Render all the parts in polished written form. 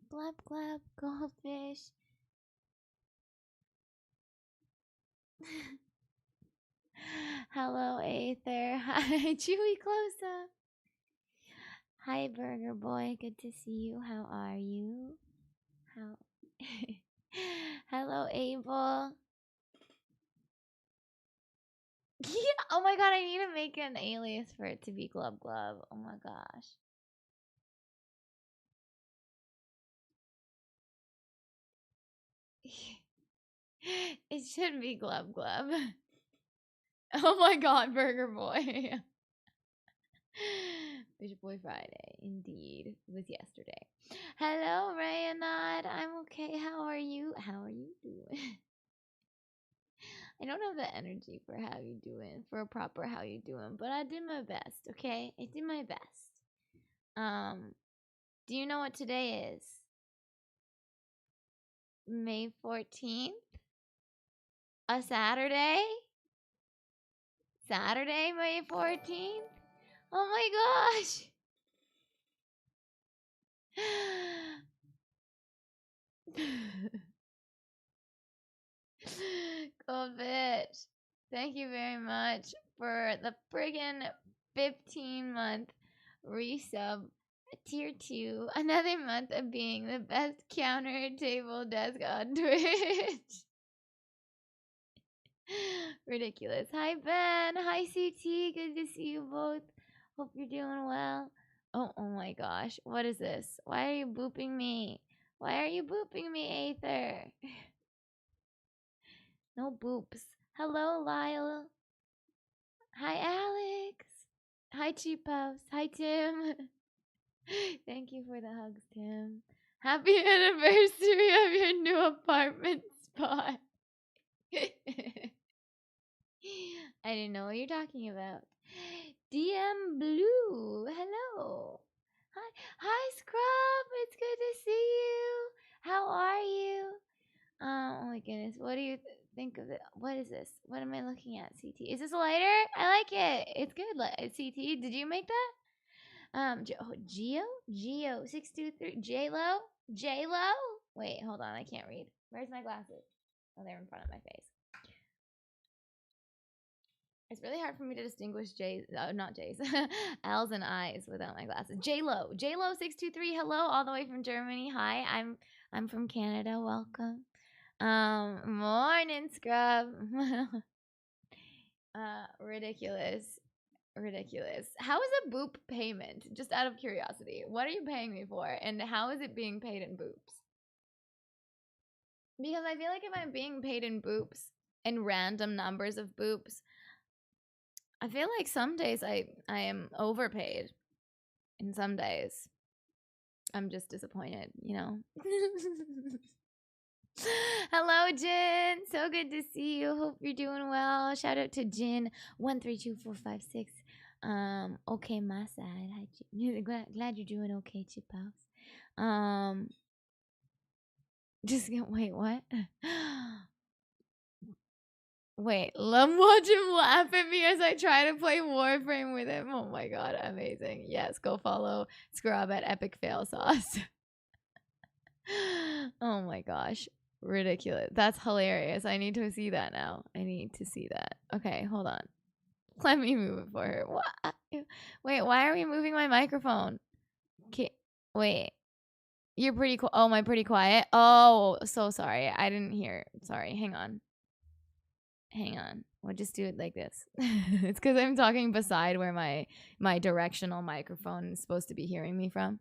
Glub glub, goldfish. Hello, Aether. Hi, Chewy close up. Hi, Burger Boy. Good to see you. How are you? How? Hello, Abel. Yeah. Oh my god, I need to make an alias for it to be Glub Glub. Oh my gosh. It should be Glub Glub. Oh my god, Burger Boy. Bishop Boy Friday, indeed. It was yesterday. Hello, Rayanad. I'm okay. How are you? How are you doing? I don't have the energy for how you doing, for a proper how you doing, but I did my best, okay? I did my best. Do you know what today is? May 14th? A Saturday? Saturday, May 14th? Oh my gosh! Goldfish, thank you very much for the friggin' 15-month resub. Tier 2, another month of being the best counter table desk on Twitch. Ridiculous. Hi, Ben. Hi, CT. Good to see you both. Hope you're doing well. Oh my gosh. What is this? Why are you booping me? Why are you booping me, Aether? No boops. Hello, Lyle. Hi, Alex. Hi, Cheap House. Hi, Tim. Thank you for the hugs, Tim. Happy anniversary of your new apartment spot. I didn't know what you're talking about. DM Blue, hello. Hi, Scrub. It's good to see you. How are you? Oh my goodness. What do you think of it? What is this? What am I looking at? CT. Is this a lighter? I like it. It's good. CT. Did you make that? Geo 623 J-Lo. Wait, hold on. I can't read. Where's my glasses? Oh, they're in front of my face. It's really hard for me to distinguish J's, not J's, L's and I's without my glasses. J-Lo 623. Hello, all the way from Germany. Hi, I'm from Canada. Welcome. Morning, Scrub. Ridiculous. How is a boop payment? Just out of curiosity, what are you paying me for, and how is it being paid in boops? Because I feel like if I'm being paid in boops and random numbers of boops, I feel like some days I am overpaid, and some days I'm just disappointed, you know. Hello, Jin. So good to see you. Hope you're doing well. Shout out to Jin 132456. Okay, my side. Hi, Jin. Glad you're doing okay, Chip House. Just wait, what? Wait, let me watch him laugh at me as I try to play Warframe with him. Oh my god, amazing. Yes, go follow Scrub at Epic Fail Sauce. Oh my gosh. Ridiculous. That's hilarious. I need to see that now. I need to see that. Okay, hold on. Let me move it for her. What? Wait, why are we moving my microphone? Okay, wait. You're pretty cool. Oh, am I pretty quiet? Oh, so sorry. I didn't hear. Sorry. Hang on. We'll just do it like this. It's because I'm talking beside where my directional microphone is supposed to be hearing me from.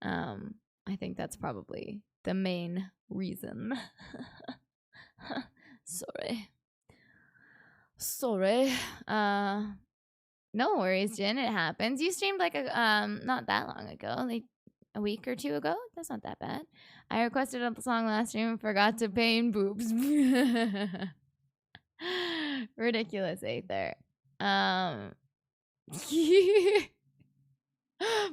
I think that's probably the main reason. Sorry. No worries, Jen. It happens. You streamed like a not that long ago, like a week or two ago. That's not that bad. I requested a song last stream and forgot to pay in boobs. Ridiculous, Aether.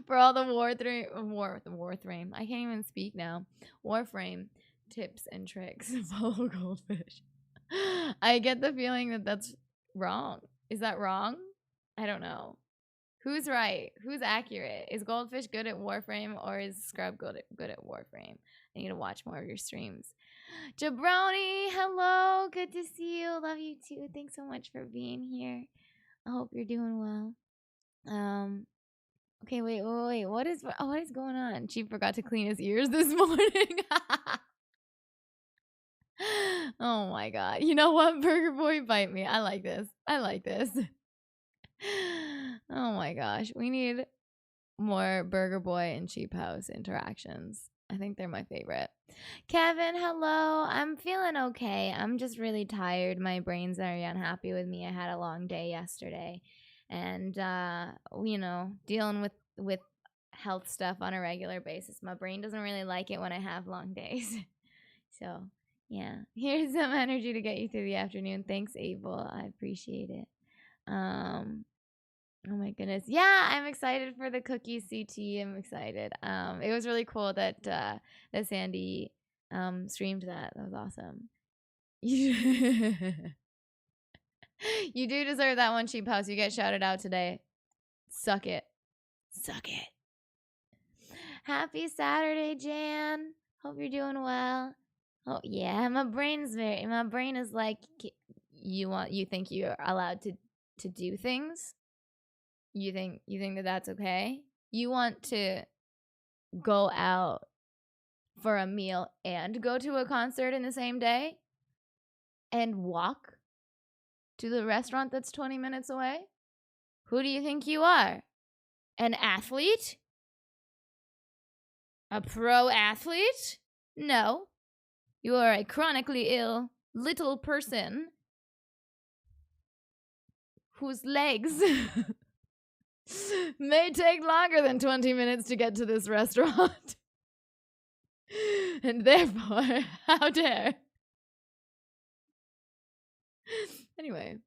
For all the Warframe. I can't even speak now. Warframe tips and tricks. Follow Goldfish. I get the feeling that that's wrong. Is that wrong? I don't know. Who's right? Who's accurate? Is Goldfish good at Warframe or is Scrub good at Warframe? I need to watch more of your streams. Jabroni, hello. Good to see you. Love you too. Thanks so much for being here. I hope you're doing well. Okay, wait. What is going on? Chief forgot to clean his ears this morning. Oh my god. You know what? Burger Boy, bite me. I like this. Oh my gosh. We need more Burger Boy and Cheap House interactions. I think they're my favorite. Kevin, hello. I'm feeling okay. I'm just really tired. My brain's very unhappy with me. I had a long day yesterday. And dealing with health stuff on a regular basis. My brain doesn't really like it when I have long days. So, yeah. Here's some energy to get you through the afternoon. Thanks, Abel. I appreciate it. Oh my goodness. Yeah, I'm excited for the cookie CT. I'm excited. It was really cool that Sandy streamed that. That was awesome. You do deserve that one, Cheap House. You get shouted out today. Suck it. Happy Saturday, Jan. Hope you're doing well. Oh yeah, my brain is like, you think you're allowed to do things? You think that that's okay? You want to go out for a meal and go to a concert in the same day and walk to the restaurant that's 20 minutes away? Who do you think you are? An athlete? A pro athlete? No. You are a chronically ill little person whose legs may take longer than 20 minutes to get to this restaurant. And therefore, how dare. Anyway.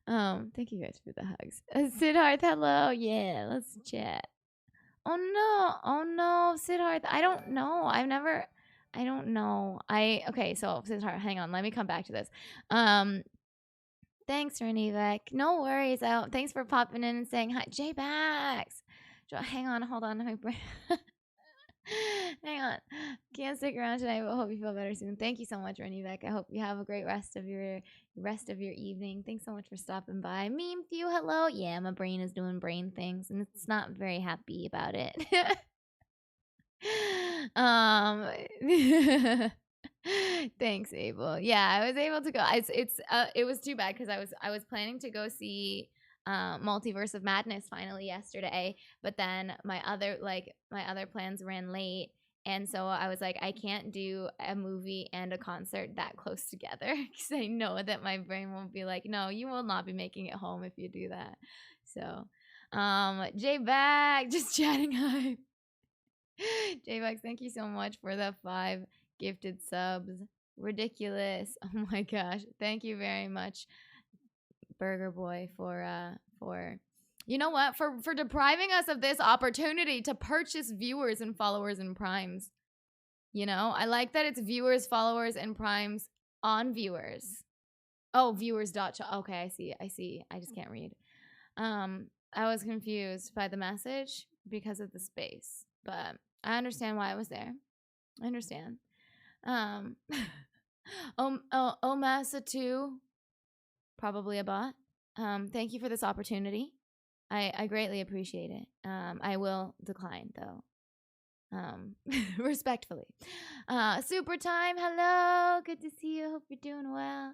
Thank you guys for the hugs. Siddharth, hello. Yeah, let's chat. Oh no, Siddharth. I don't know. Okay, so Siddharth, hang on. Let me come back to this. Thanks, Renevek. No worries. Thanks for popping in and saying hi. J-Bax. Hang on, hold on. Hang on. Can't stick around tonight, but hope you feel better soon. Thank you so much, Renevek. I hope you have a great rest of your evening. Thanks so much for stopping by. Meme Few, hello. Yeah, my brain is doing brain things, and it's not very happy about it. Thanks, Abel. Yeah, I was able to go. It was too bad because I was planning to go see Multiverse of Madness finally yesterday, but then my other plans ran late, and so I was like, I can't do a movie and a concert that close together because I know that my brain won't be like, no, you will not be making it home if you do that. So, J-Bag, just chatting hype. J-Bag, thank you so much for the 5 gifted subs. Ridiculous. Oh my gosh. Thank you very much, Burger Boy, for you know what? For depriving us of this opportunity to purchase viewers and followers and primes. You know, I like that it's viewers, followers, and primes on viewers. Oh, viewers. Okay, I see. I just can't read. I was confused by the message because of the space, but I understand why it was there. I understand. Omasa 2, probably a bot. Thank you for this opportunity. I greatly appreciate it. I will decline though. Respectfully. Super Time, hello. Good to see you. Hope you're doing well.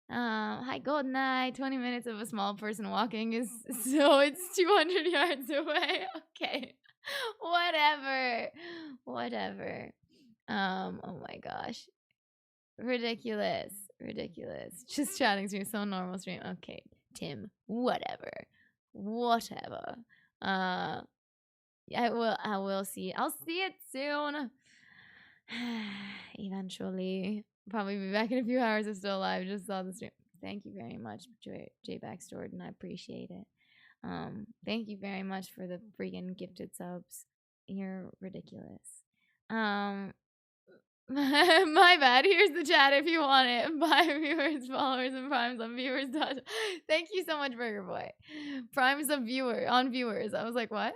Hi, GoldenEye. 20 minutes of a small person walking is so it's 200 yards away. Okay. Whatever. Oh my gosh. Ridiculous. Just chatting to me, so normal stream. Okay, Tim. Whatever. I will see. I'll see it soon. Eventually. Probably be back in a few hours if still alive. Just saw the stream. Thank you very much, J Backstored, and I appreciate it. Thank you very much for the freaking gifted subs. You're ridiculous. My bad. Here's the chat if you want it. Bye, viewers, followers, and primes on viewers. Thank you so much, Burger Boy. Primes of viewer on viewers. I was like, what?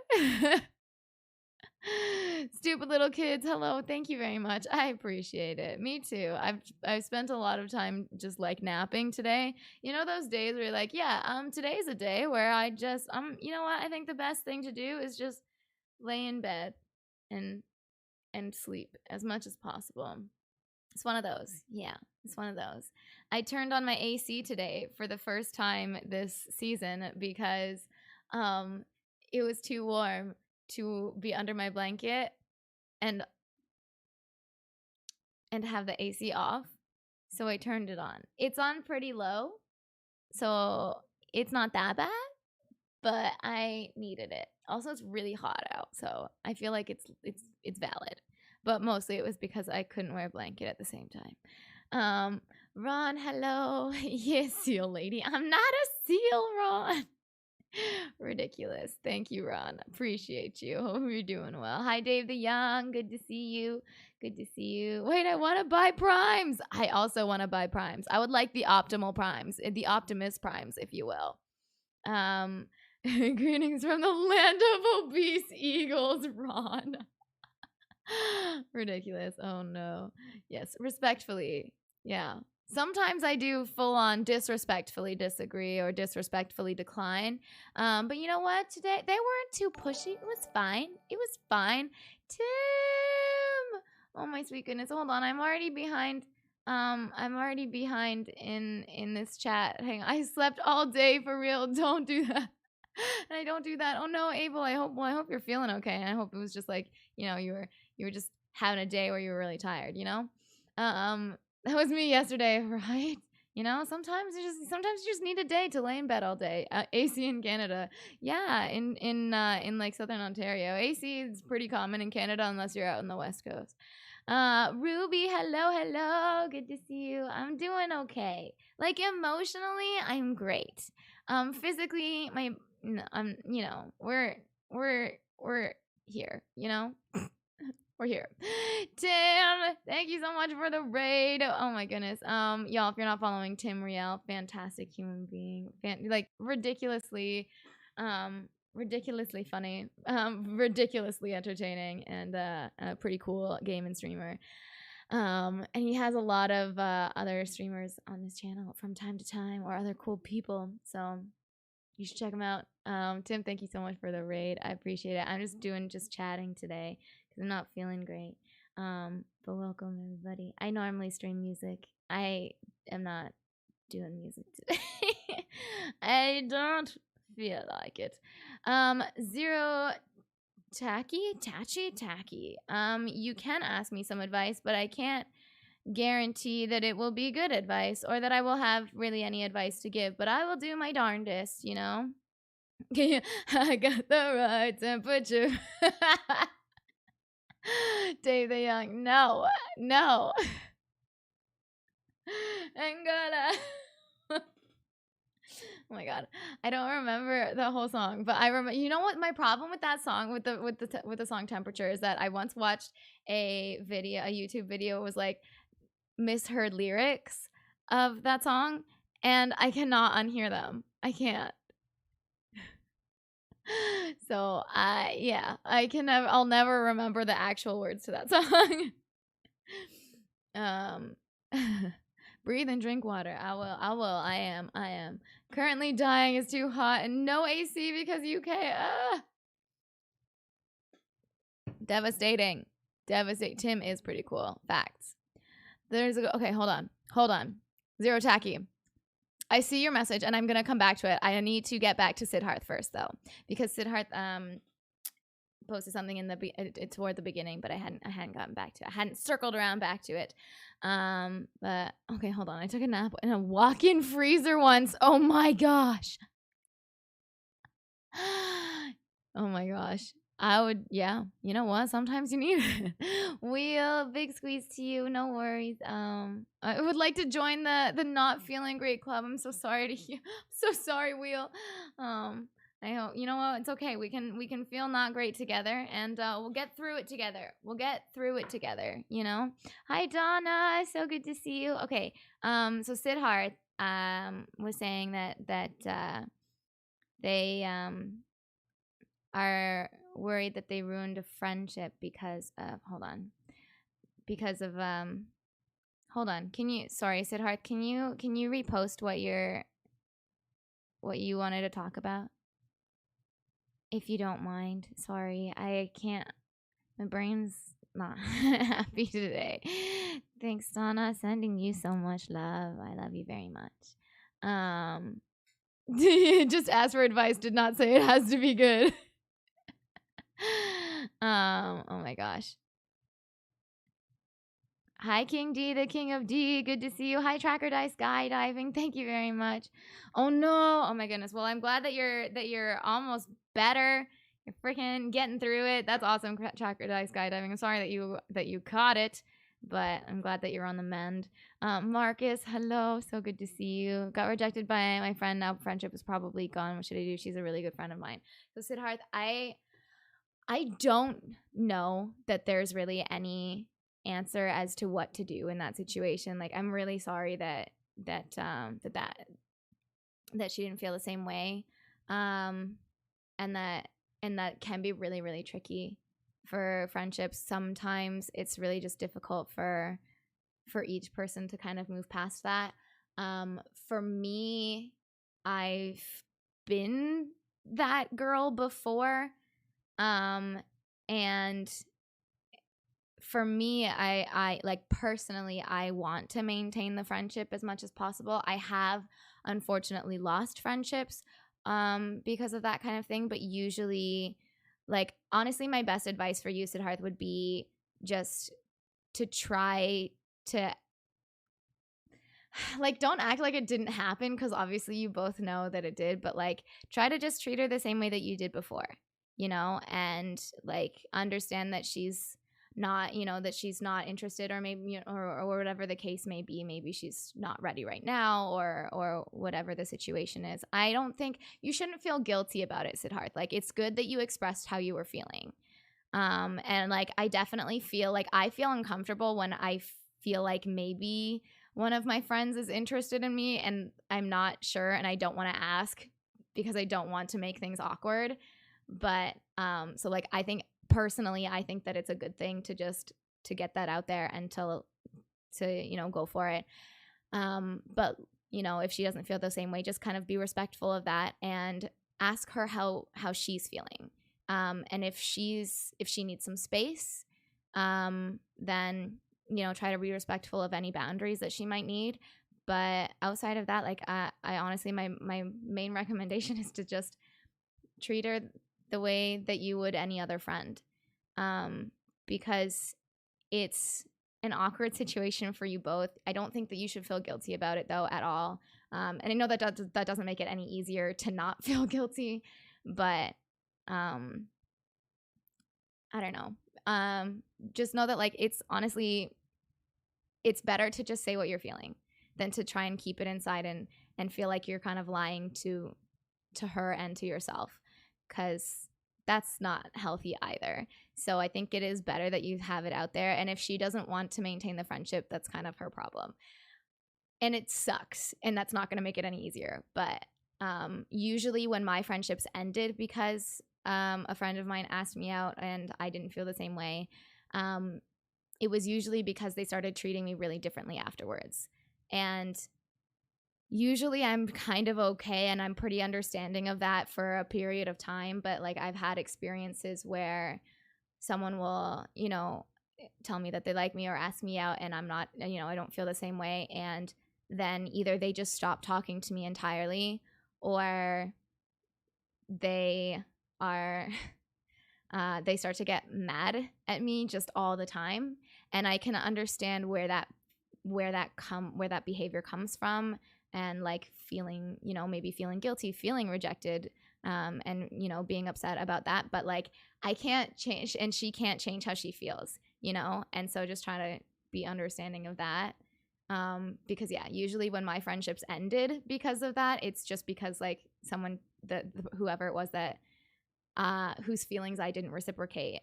Stupid little kids. Hello. Thank you very much. I appreciate it. Me too. I've spent a lot of time just like napping today. You know those days where you're like, yeah, today's a day where I just you know what? I think the best thing to do is just lay in bed and sleep as much as possible. It's one of those. Yeah, it's one of those. I turned on my AC today for the first time this season because it was too warm to be under my blanket and have the AC off. So I turned it on. It's on pretty low, so it's not that bad, but I needed it. Also, it's really hot out, so I feel like it's valid. But mostly it was because I couldn't wear a blanket at the same time. Ron, hello. Yes, seal lady. I'm not a seal, Ron. Ridiculous. Thank you, Ron. Appreciate you. Hope you're doing well. Hi, Dave the Young. Good to see you. Good to see you. Wait, I want to buy primes. I also want to buy primes. I would like the optimal primes, the Optimus primes, if you will. Greetings from the land of obese eagles, Ron. Ridiculous. Oh no. Yes, respectfully. Yeah. Sometimes I do full on disrespectfully disagree or disrespectfully decline. But you know what? Today they weren't too pushy. It was fine. It was fine. Tim. Oh my sweet goodness. Hold on. I'm already behind. I'm already behind in this chat. Hang on. I slept all day for real. Don't do that. And I don't do that. Oh no, Abel. I hope you're feeling okay. And I hope it was just like, you know, you were just having a day where you were really tired, you know? That was me yesterday, right? You know, sometimes you just need a day to lay in bed all day. AC in Canada. Yeah, in like Southern Ontario. AC is pretty common in Canada unless you're out in the West Coast. Ruby, hello. Good to see you. I'm doing okay. Like emotionally, I'm great. Physically, you know, we're here, you know? We're here. Tim, thank you so much for the raid. Oh my goodness. Y'all, if you're not following Tim Riel, fantastic human being. Like ridiculously funny, ridiculously entertaining, and a pretty cool game and streamer. And he has a lot of other streamers on this channel from time to time, or other cool people. So you should check him out. Tim, thank you so much for the raid. I appreciate it. I'm just chatting today because I'm not feeling great. But welcome everybody. I normally stream music. I am not doing music today. I don't feel like it. Zero tacky. You can ask me some advice, but I can't guarantee that it will be good advice or that I will have really any advice to give, but I will do my darndest, you know? I got the right temperature. Dave the Young, no. Angola. Oh my god, I don't remember the whole song, but I remember. You know what? My problem with that song, with the song Temperature, is that I once watched a YouTube video. It was like misheard lyrics of that song, and I cannot unhear them. I can't. So I'll never remember the actual words to that song. Breathe and drink water. I will. I am. Currently dying. It's too hot and no AC because UK. Devastating. Tim is pretty cool. Facts. Okay, hold on. Zero tacky. I see your message and I'm gonna come back to it. I need to get back to Siddharth first though, because Siddharth posted something in toward the beginning, but I hadn't gotten back to it. I hadn't circled around back to it. But okay, hold on. I took a nap in a walk-in freezer once. Oh my gosh. Oh my gosh. I would, yeah. You know what? Sometimes you need it. Wheel, big squeeze to you. No worries. I would like to join the not feeling great club. I'm so sorry to hear. I'm so sorry, Wheel. I hope you know what. It's okay. We can feel not great together, and we'll get through it together. We'll get through it together. You know. Hi, Donna. So good to see you. Okay. So Siddharth was saying that they are worried that they ruined a friendship because of because of hold on, can you, sorry Siddharth, can you repost what you wanted to talk about, if you don't mind? Sorry, I can't, my brain's not happy today. Thanks, Donna, sending you so much love. I love you very much. Just ask for advice, did not say it has to be good. Oh my gosh. Hi, King D, the King of D. Good to see you. Hi, Tracker Dice Skydiving. Thank you very much. Oh no. Oh my goodness. Well, I'm glad that you're almost better. You're freaking getting through it. That's awesome, Tracker Dice Skydiving. I'm sorry that you caught it, but I'm glad that you're on the mend. Marcus, hello. So good to see you. Got rejected by my friend. Now friendship is probably gone. What should I do? She's a really good friend of mine. So Siddharth, I don't know that there's really any answer as to what to do in that situation. Like, I'm really sorry that she didn't feel the same way, and that can be really, really tricky for friendships. Sometimes it's really just difficult for each person to kind of move past that. For me, I've been that girl before. And for me, I like, personally, I want to maintain the friendship as much as possible. I have unfortunately lost friendships because of that kind of thing, but usually, like, honestly, my best advice for you, Siddharth, would be just to try to, like, don't act like it didn't happen, because obviously you both know that it did, but like, try to just treat her the same way that you did before, and like, understand that she's not, that she's not interested, or maybe, or whatever the case may be. Maybe she's not ready right now, or whatever the situation is. I don't think you shouldn't feel guilty about it, Siddharth. Like, it's good that you expressed how you were feeling. And like, I definitely feel like I feel uncomfortable when I feel like maybe one of my friends is interested in me and I'm not sure, and I don't want to ask because I don't want to make things awkward. But so like, I think personally, I think that it's a good thing to just to get that out there and to go for it. But if she doesn't feel the same way, just kind of be respectful of that and ask her how she's feeling. And if she needs some space, then try to be respectful of any boundaries that she might need. But outside of that, like, I honestly, my main recommendation is to just treat her the way that you would any other friend, because it's an awkward situation for you both. I don't think that you should feel guilty about it, though, at all. And I know that doesn't make it any easier to not feel guilty, but I don't know. Just know that, like, it's honestly, it's better to just say what you're feeling than to try and keep it inside and feel like you're kind of lying to her and to yourself, because that's not healthy either. So I think it is better that you have it out there. And if she doesn't want to maintain the friendship, that's kind of her problem. And it sucks. And that's not going to make it any easier. But usually when my friendships ended because a friend of mine asked me out and I didn't feel the same way, it was usually because they started treating me really differently afterwards. And usually I'm kind of okay and I'm pretty understanding of that for a period of time. But like, I've had experiences where someone will, tell me that they like me or ask me out and I'm not, I don't feel the same way. And then either they just stop talking to me entirely, or they are they start to get mad at me just all the time. And I can understand where that behavior comes from, and like feeling, maybe feeling guilty, feeling rejected, and, you know, being upset about that. But like, I can't change, and she can't change how she feels, you know? And so just trying to be understanding of that. Because yeah, usually when my friendships ended because of that, it's just because like someone, whoever it was that, whose feelings I didn't reciprocate,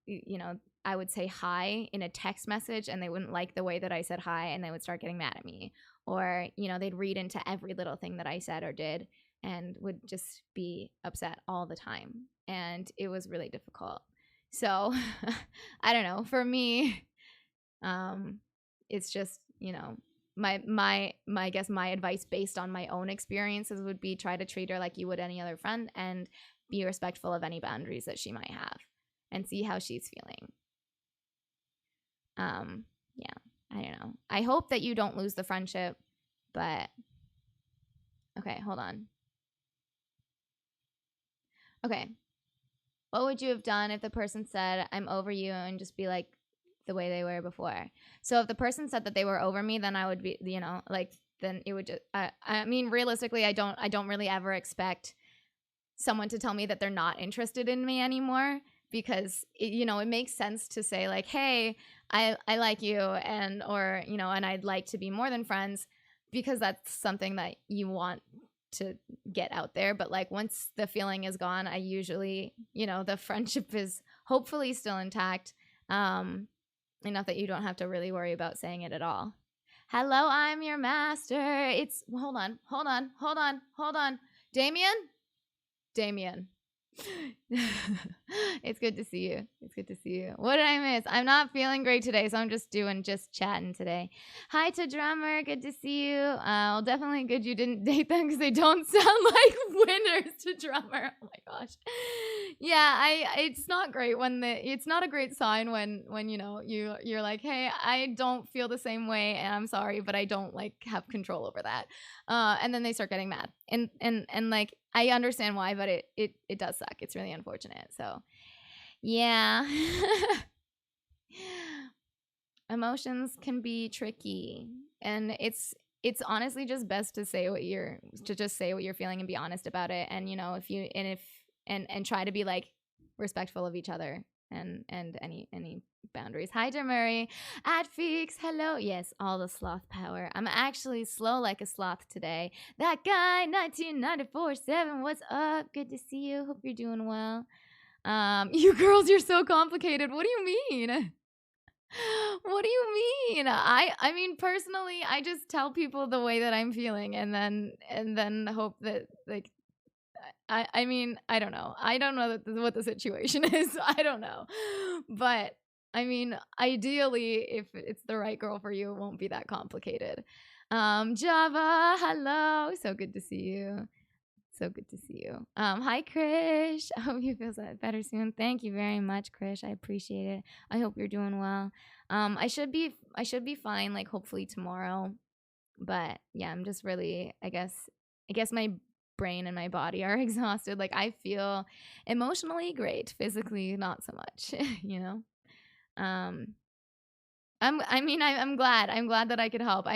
you know, I would say hi in a text message and they wouldn't like the way that I said hi and they would start getting mad at me. Or, you know, they'd read into every little thing that I said or did and would just be upset all the time. And it was really difficult. So I don't know. For me, it's just, you know, my I guess my advice based on my own experiences would be try to treat her like you would any other friend and be respectful of any boundaries that she might have and see how she's feeling. Yeah, I don't know. I hope that you don't lose the friendship, but okay, hold on. Okay. What would you have done if the person said, I'm over you, and just be like the way they were before? So if the person said that they were over me, then I would be, you know, like, then it would just, I mean, realistically, I don't really ever expect someone to tell me that they're not interested in me anymore, because you know, it makes sense to say like, hey, I like you, and, or, you know, and I'd like to be more than friends, because that's something that you want to get out there. But like, once the feeling is gone, I usually, you know, the friendship is hopefully still intact, enough that you don't have to really worry about saying it at all. Hello, I'm your master. It's, hold on, Damien. It's good to see you. It's good to see you. What did I miss? I'm not feeling great today, so I'm just chatting today. Hi to Drummer. Good to see you. Well, definitely good you didn't date them, because they don't sound like winners to Drummer. Oh my gosh. Yeah, it's not great when it's not a great sign when you know, you're like, hey, I don't feel the same way and I'm sorry, but I don't like have control over that. And then they start getting mad. And like, I understand why, but it does suck. It's really unfortunate. So yeah. Emotions can be tricky, and it's honestly just best to say just say what you're feeling and be honest about it. And you know, and try to be like respectful of each other and any boundaries. Hi, dear Murray. At Feeks, hello. Yes, all the sloth power. I'm actually slow like a sloth today. That guy, 1994-7, what's up? Good to see you. Hope you're doing well. You girls, you're so complicated. What do you mean? What do you mean? I mean, personally, I just tell people the way that I'm feeling, and then hope that, like, I mean, I don't know. I don't know what the situation is. I don't know. But I mean, ideally, if it's the right girl for you, it won't be that complicated. Java, hello. So good to see you. So good to see you. Hi, Krish. I hope you feel better soon. Thank you very much, Krish. I appreciate it. I hope you're doing well. I should be fine, like, hopefully tomorrow. But yeah, I'm just really, I guess my brain and my body are exhausted. Like, I feel emotionally great, physically not so much, you know? I'm glad that I could help.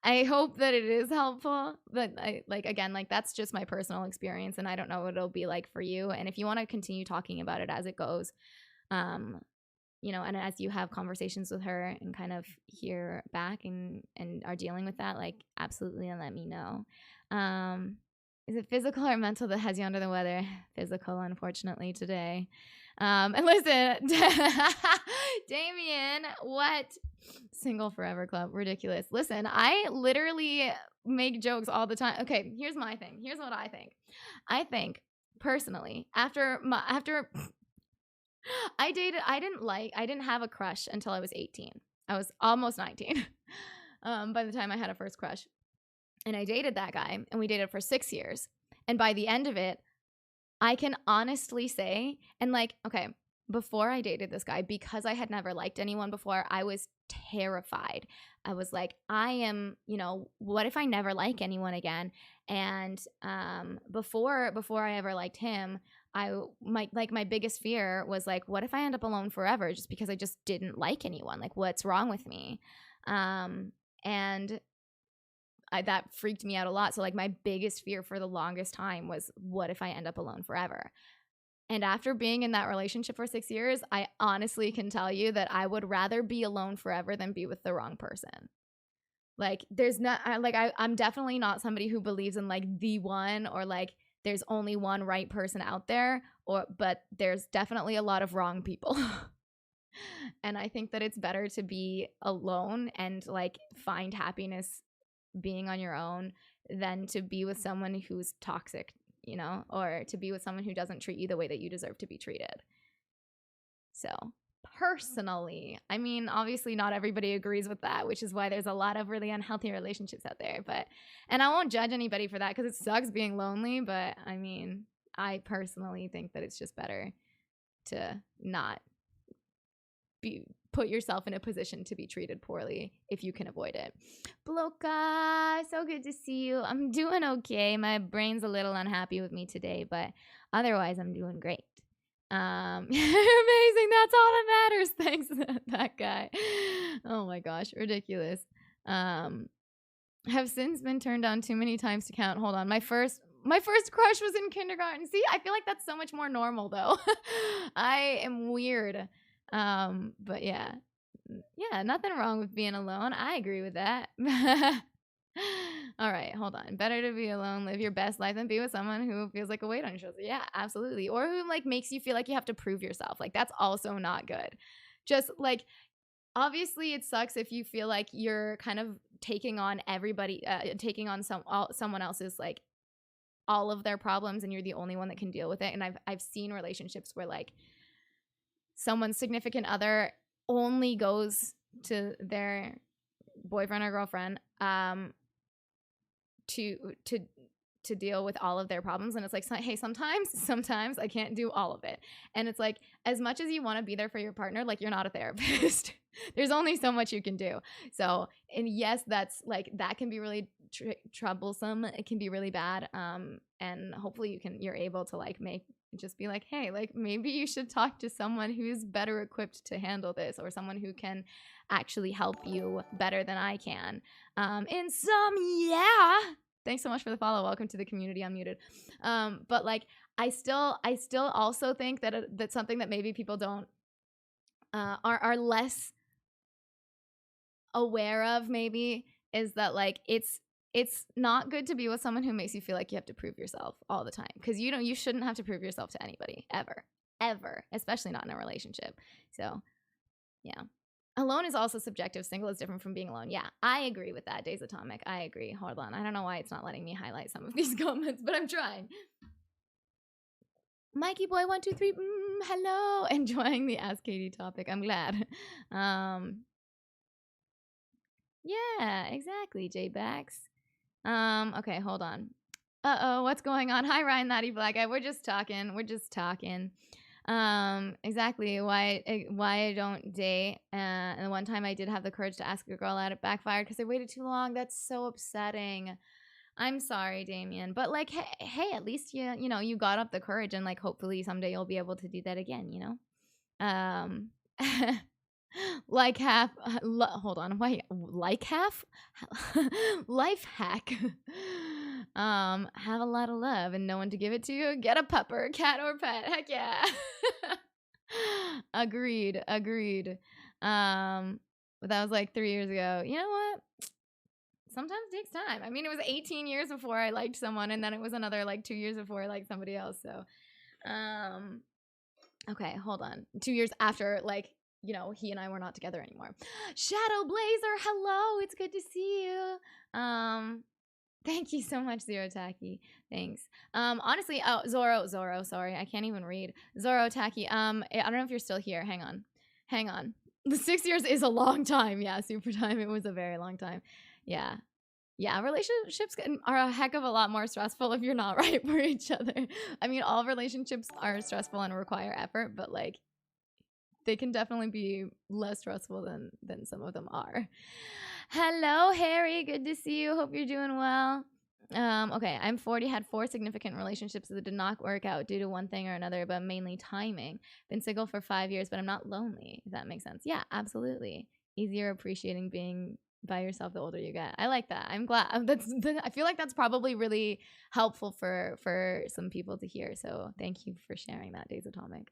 I hope that it is helpful, but again, like, that's just my personal experience, and I don't know what it'll be like for you. And if you want to continue talking about it as it goes, you know, and as you have conversations with her and kind of hear back and are dealing with that, like, absolutely, let me know. Is it physical or mental that has you under the weather? Physical, unfortunately, today. And listen, Damien, what? Single forever club, ridiculous. Listen, I literally make jokes all the time. Okay, here's my thing. Here's what I think. I think personally, after I didn't have a crush until I was 18. I was almost 19 by the time I had a first crush. And I dated that guy, and we dated for 6 years. And by the end of it, I can honestly say, and like, okay, before I dated this guy, because I had never liked anyone before, I was terrified. I was like, I am, you know, what if I never like anyone again? And before I ever liked him, my biggest fear was like, what if I end up alone forever just because I just didn't like anyone? Like, what's wrong with me? And that freaked me out a lot. So like my biggest fear for the longest time was, what if I end up alone forever? And after being in that relationship for 6 years, I honestly can tell you that I would rather be alone forever than be with the wrong person. Like there's not I'm definitely not somebody who believes in like the one, or like there's only one right person out there, but there's definitely a lot of wrong people. And I think that it's better to be alone and like find happiness being on your own than to be with someone who's toxic, you know, or to be with someone who doesn't treat you the way that you deserve to be treated. So personally, I mean, obviously not everybody agrees with that, which is why there's a lot of really unhealthy relationships out there. And I won't judge anybody for that because it sucks being lonely. But I mean, I personally think that it's just better to not put yourself in a position to be treated poorly if you can avoid it. Bloka, so good to see you. I'm doing okay. My brain's a little unhappy with me today, but otherwise I'm doing great. You're amazing. That's all that matters. Thanks, that guy. Oh my gosh, ridiculous. Have since been turned down too many times to count. Hold on, my first crush was in kindergarten. See, I feel like that's so much more normal though. I am weird. But yeah, nothing wrong with being alone. I agree with that. All right, hold on. Better to be alone, live your best life, than be with someone who feels like a weight on your shoulders. Yeah, absolutely. Or who like makes you feel like you have to prove yourself. Like that's also not good. Just like, obviously it sucks if you feel like you're kind of taking on someone else's like all of their problems and you're the only one that can deal with it. And I've seen relationships where like someone's significant other only goes to their boyfriend or girlfriend to deal with all of their problems, and it's like, hey, sometimes I can't do all of it. And it's like, as much as you want to be there for your partner, like you're not a therapist. There's only so much you can do. So, and yes, that's like, that can be really troublesome. It can be really bad. And hopefully you're able to like just be like, hey, like maybe you should talk to someone who's better equipped to handle this, or someone who can actually help you better than I can. Thanks so much for the follow. Welcome to the community. I'm muted. But like, I still also think that that's something that maybe people don't are less aware of, maybe, is that like it's not good to be with someone who makes you feel like you have to prove yourself all the time, because you shouldn't have to prove yourself to anybody ever, especially not in a relationship. So yeah, alone is also subjective. Single is different from being alone. Yeah, I agree with that. Days Atomic, I agree. Hold on, I don't know why it's not letting me highlight some of these comments, but I'm trying. Mikey boy 123, hello. Enjoying the Ask Katie topic. I'm glad. Yeah, exactly, J-Bax. Okay, hold on. What's going on? Hi, Ryan, Natty Black Guy. We're just talking. Exactly why I don't date. And the one time I did have the courage to ask a girl out, it backfired because I waited too long. That's so upsetting. I'm sorry, Damien. But like, hey, at least you got up the courage, and like hopefully someday you'll be able to do that again, you know? Like half hold on, wait, like half life hack. Have a lot of love and no one to give it to. Get a pupper, cat or pet. Heck yeah. Agreed. But that was like 3 years ago. You know what, sometimes it takes time. I mean, it was 18 years before I liked someone, and then it was another like 2 years before I liked somebody else. So okay, hold on, 2 years after, like, he and I were not together anymore. Shadow Blazer, hello, it's good to see you. Thank you so much, Zero Tacky. Thanks. Honestly, Zoro, sorry, I can't even read. Zoro Tacky, I don't know if you're still here. Hang on. The 6 years is a long time. Yeah, super time. It was a very long time. Yeah, relationships are a heck of a lot more stressful if you're not right for each other. I mean, all relationships are stressful and require effort, but like, they can definitely be less stressful than some of them are. Hello, Harry. Good to see you. Hope you're doing well. Okay, I'm 40, had 4 significant relationships that did not work out due to one thing or another, but mainly timing. Been single for 5 years, but I'm not lonely, if that makes sense. Yeah, absolutely. Easier appreciating being by yourself the older you get. I like that. I'm glad. I feel like that's probably really helpful for some people to hear. So thank you for sharing that, Days Atomic.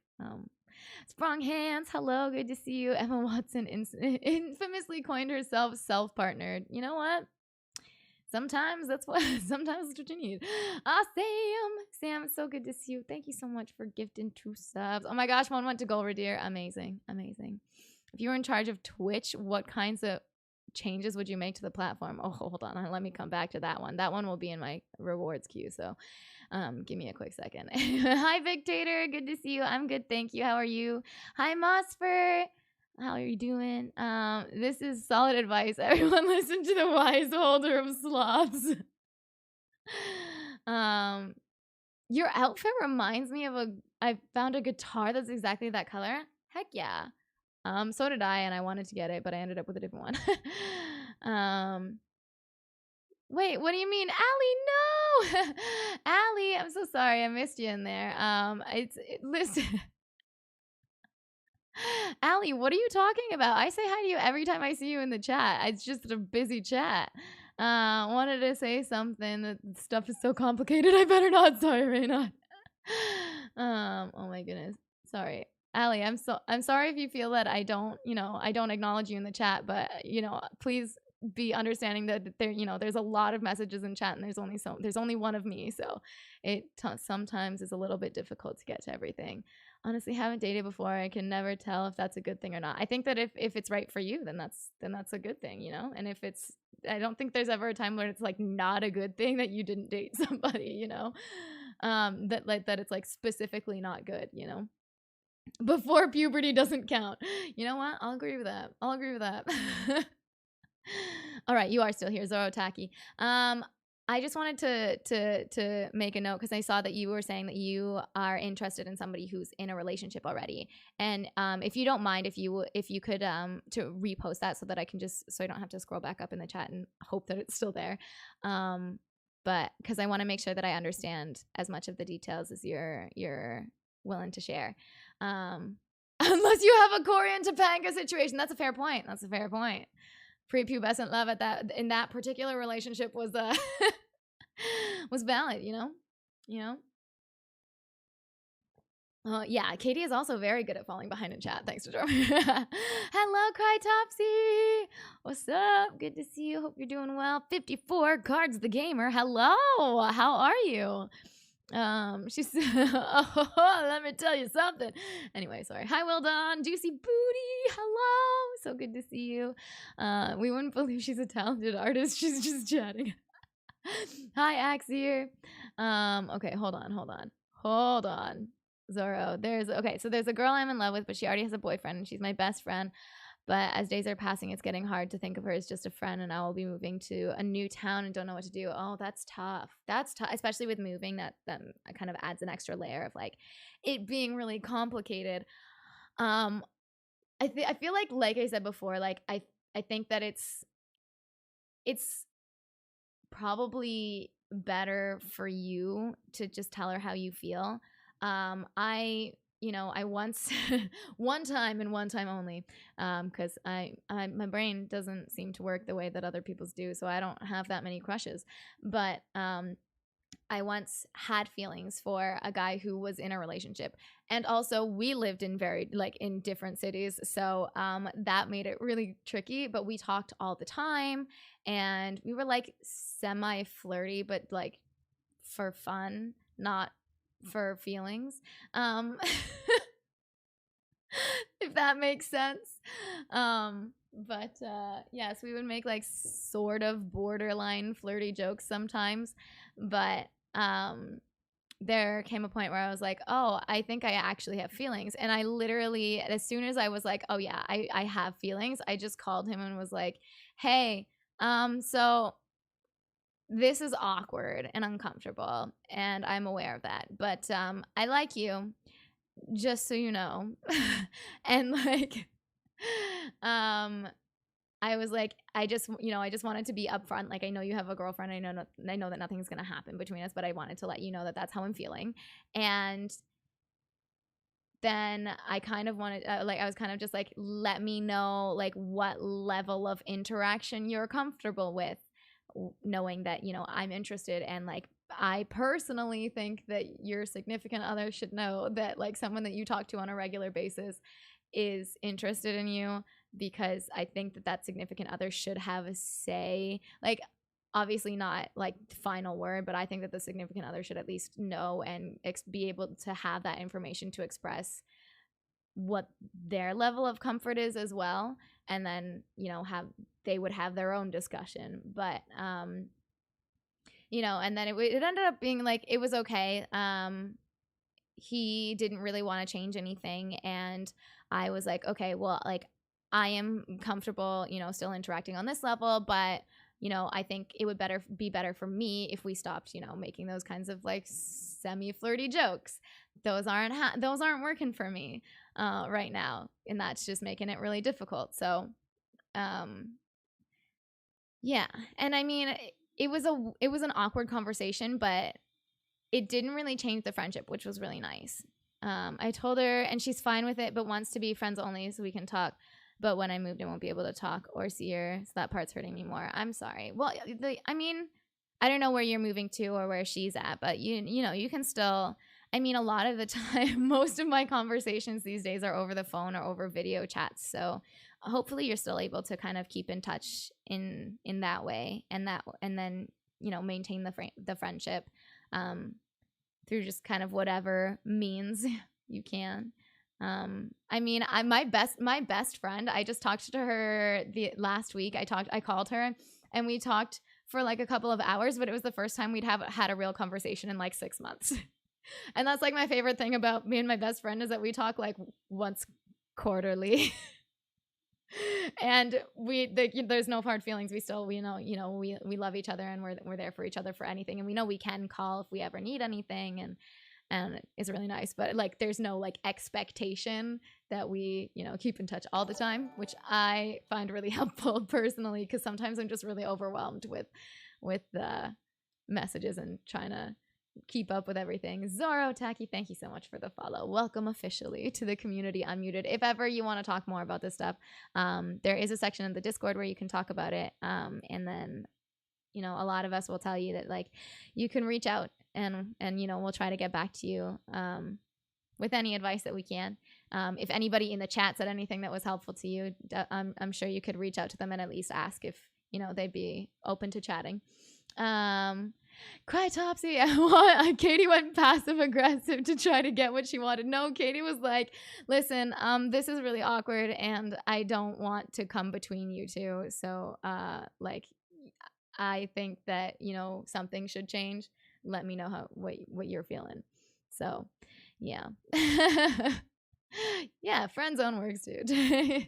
Sprung Hands, hello, good to see you. Emma Watson infamously coined herself self-partnered. You know what? Sometimes that's what you need. Sam, it's so good to see you. Thank you so much for gifting 2 subs. Oh my gosh, one went to Golradeer. Amazing. If you were in charge of Twitch, what kinds of changes would you make to the platform? Oh, hold on. Let me come back to that one. That one will be in my rewards queue. So give me a quick second. Hi, Victator. Good to see you. I'm good. Thank you. How are you? Hi, Mosfer. How are you doing? This is solid advice. Everyone listen to the wise holder of sloths. Your outfit reminds me of I found a guitar that's exactly that color. Heck yeah. So did I, and I wanted to get it, but I ended up with a different one. Wait, what do you mean? Allie, no! Allie, I'm so sorry. I missed you in there. Listen. Allie, what are you talking about? I say hi to you every time I see you in the chat. It's just a busy chat. Wanted to say something. That stuff is so complicated. I better not. Sorry, may not. Oh my goodness. Sorry. Allie, I'm sorry if you feel that I don't acknowledge you in the chat, but please be understanding that there's a lot of messages in chat and there's only one of me, so it sometimes is a little bit difficult to get to everything. Honestly, haven't dated before. I can never tell if that's a good thing or not. I think that if it's right for you, then that's a good thing, and if it's, I don't think there's ever a time where it's like not a good thing that you didn't date somebody, that it's like specifically not good, before puberty doesn't count. You know what? I'll agree with that. All right, you are still here, Zoro Taki. I just wanted to make a note because I saw that you were saying that you are interested in somebody who's in a relationship already. And if you don't mind, if you could to repost that so that I can so I don't have to scroll back up in the chat and hope that it's still there. But because I want to make sure that I understand as much of the details as you're willing to share. Unless you have a Korean Topanga situation. That's a fair point. Prepubescent love in that particular relationship was was valid, yeah, Katie is also very good at falling behind in chat. Thanks to Jordan. Hello, Crytopsy. What's up? Good to see you. Hope you're doing well. 54 Cards the Gamer. Hello. How are you? She said, oh, let me tell you something. Anyway, sorry. Hi, well done. Juicy Booty. Hello. So good to see you. We wouldn't believe she's a talented artist. She's just chatting. Hi, Axier. Okay, hold on. Zoro. So there's a girl I'm in love with, but she already has a boyfriend, and she's my best friend. But as days are passing, it's getting hard to think of her as just a friend, and I will be moving to a new town and don't know what to do. Oh, that's tough. Especially with moving. That kind of adds an extra layer of like it being really complicated. I feel like I said before, like I think that it's probably better for you to just tell her how you feel. I once one time and one time only, because my brain doesn't seem to work the way that other people's do, so I don't have that many crushes. But I once had feelings for a guy who was in a relationship, and also we lived in in different cities, so that made it really tricky. But we talked all the time, and we were like semi flirty, but like for fun, not for feelings. If that makes sense. But yes, we would make like sort of borderline flirty jokes sometimes, but there came a point where I was like, oh, I think I actually have feelings. And I literally, as soon as I was like, oh yeah, I have feelings, I just called him and was like, hey, so this is awkward and uncomfortable, and I'm aware of that, but I like you, just so you know. And like I was like, I just wanted to be upfront. Like, I know you have a girlfriend. I know that nothing's gonna happen between us, but I wanted to let you know that that's how I'm feeling. And then I kind of wanted, like, I was kind of just like, let me know, like, what level of interaction you're comfortable with, knowing that, you know, I'm interested. And like, I personally think that your significant other should know that, like, someone that you talk to on a regular basis is interested in you, because I think that that significant other should have a say. Like, obviously not like the final word, but I think that the significant other should at least know and be able to have that information to express what their level of comfort is as well. And then, you know, they would have their own discussion. But you know, and then it ended up being like, it was okay. He didn't really want to change anything, and I was like, okay, well, like, I am comfortable, you know, still interacting on this level, but, you know, I think it would be better for me if we stopped, you know, making those kinds of like semi flirty jokes. Those aren't working for me right now, and that's just making it really difficult. So um yeah. And I mean, it was an awkward conversation, but it didn't really change the friendship, which was really nice. I told her, and she's fine with it, but wants to be friends only so we can talk. But when I moved, I won't be able to talk or see her, so that part's hurting me more. I'm sorry. Well, I mean, I don't know where you're moving to or where she's at, but you know, you can still. I mean, a lot of the time, most of my conversations these days are over the phone or over video chats. So hopefully, you're still able to kind of keep in touch in that way, and then, you know, maintain the friendship. Through just kind of whatever means you can. I mean, my best friend, I just talked to her the last week. I called her, and we talked for like a couple of hours, but it was the first time we'd had a real conversation in like 6 months. And that's like my favorite thing about me and my best friend, is that we talk like once quarterly. And there's no hard feelings. We know, you know, we love each other, and we're there for each other for anything, and we know we can call if we ever need anything, and it's really nice. But like, there's no like expectation that we, you know, keep in touch all the time, which I find really helpful personally, because sometimes I'm just really overwhelmed with the messages and trying to keep up with everything. Zoro Taki, thank you so much for the follow. Welcome officially to the community unmuted. If ever you want to talk more about this stuff, there is a section in the Discord where you can talk about it. And then, you know, a lot of us will tell you that like you can reach out, and you know, we'll try to get back to you with any advice that we can. If anybody in the chat said anything that was helpful to you, I'm sure you could reach out to them and at least ask if, you know, they'd be open to chatting. Crytopsy, Katie went passive aggressive to try to get what she wanted. No, Katie was like, listen, this is really awkward, and I don't want to come between you two. So, like, I think that, you know, something should change. Let me know what you're feeling. So, yeah. Yeah, friend zone works, dude.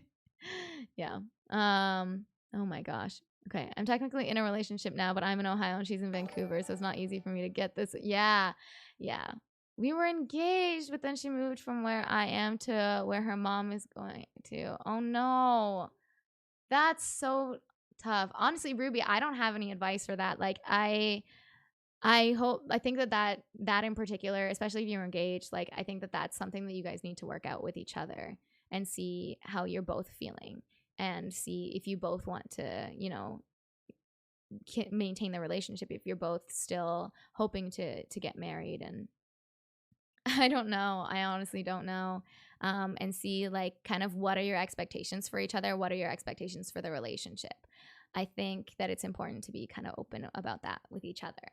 Yeah. Oh my gosh. Okay, I'm technically in a relationship now, but I'm in Ohio and she's in Vancouver, so it's not easy for me to get this. Yeah. We were engaged, but then she moved from where I am to where her mom is going to. Oh no. That's so tough. Honestly, Ruby, I don't have any advice for that. Like, I think that in particular, especially if you're engaged, like, I think that that's something that you guys need to work out with each other and see how you're both feeling, and see if you both want to, you know, maintain the relationship, if you're both still hoping to get married. And I don't know. I honestly don't know. And see, like, kind of what are your expectations for each other? What are your expectations for the relationship? I think that it's important to be kind of open about that with each other.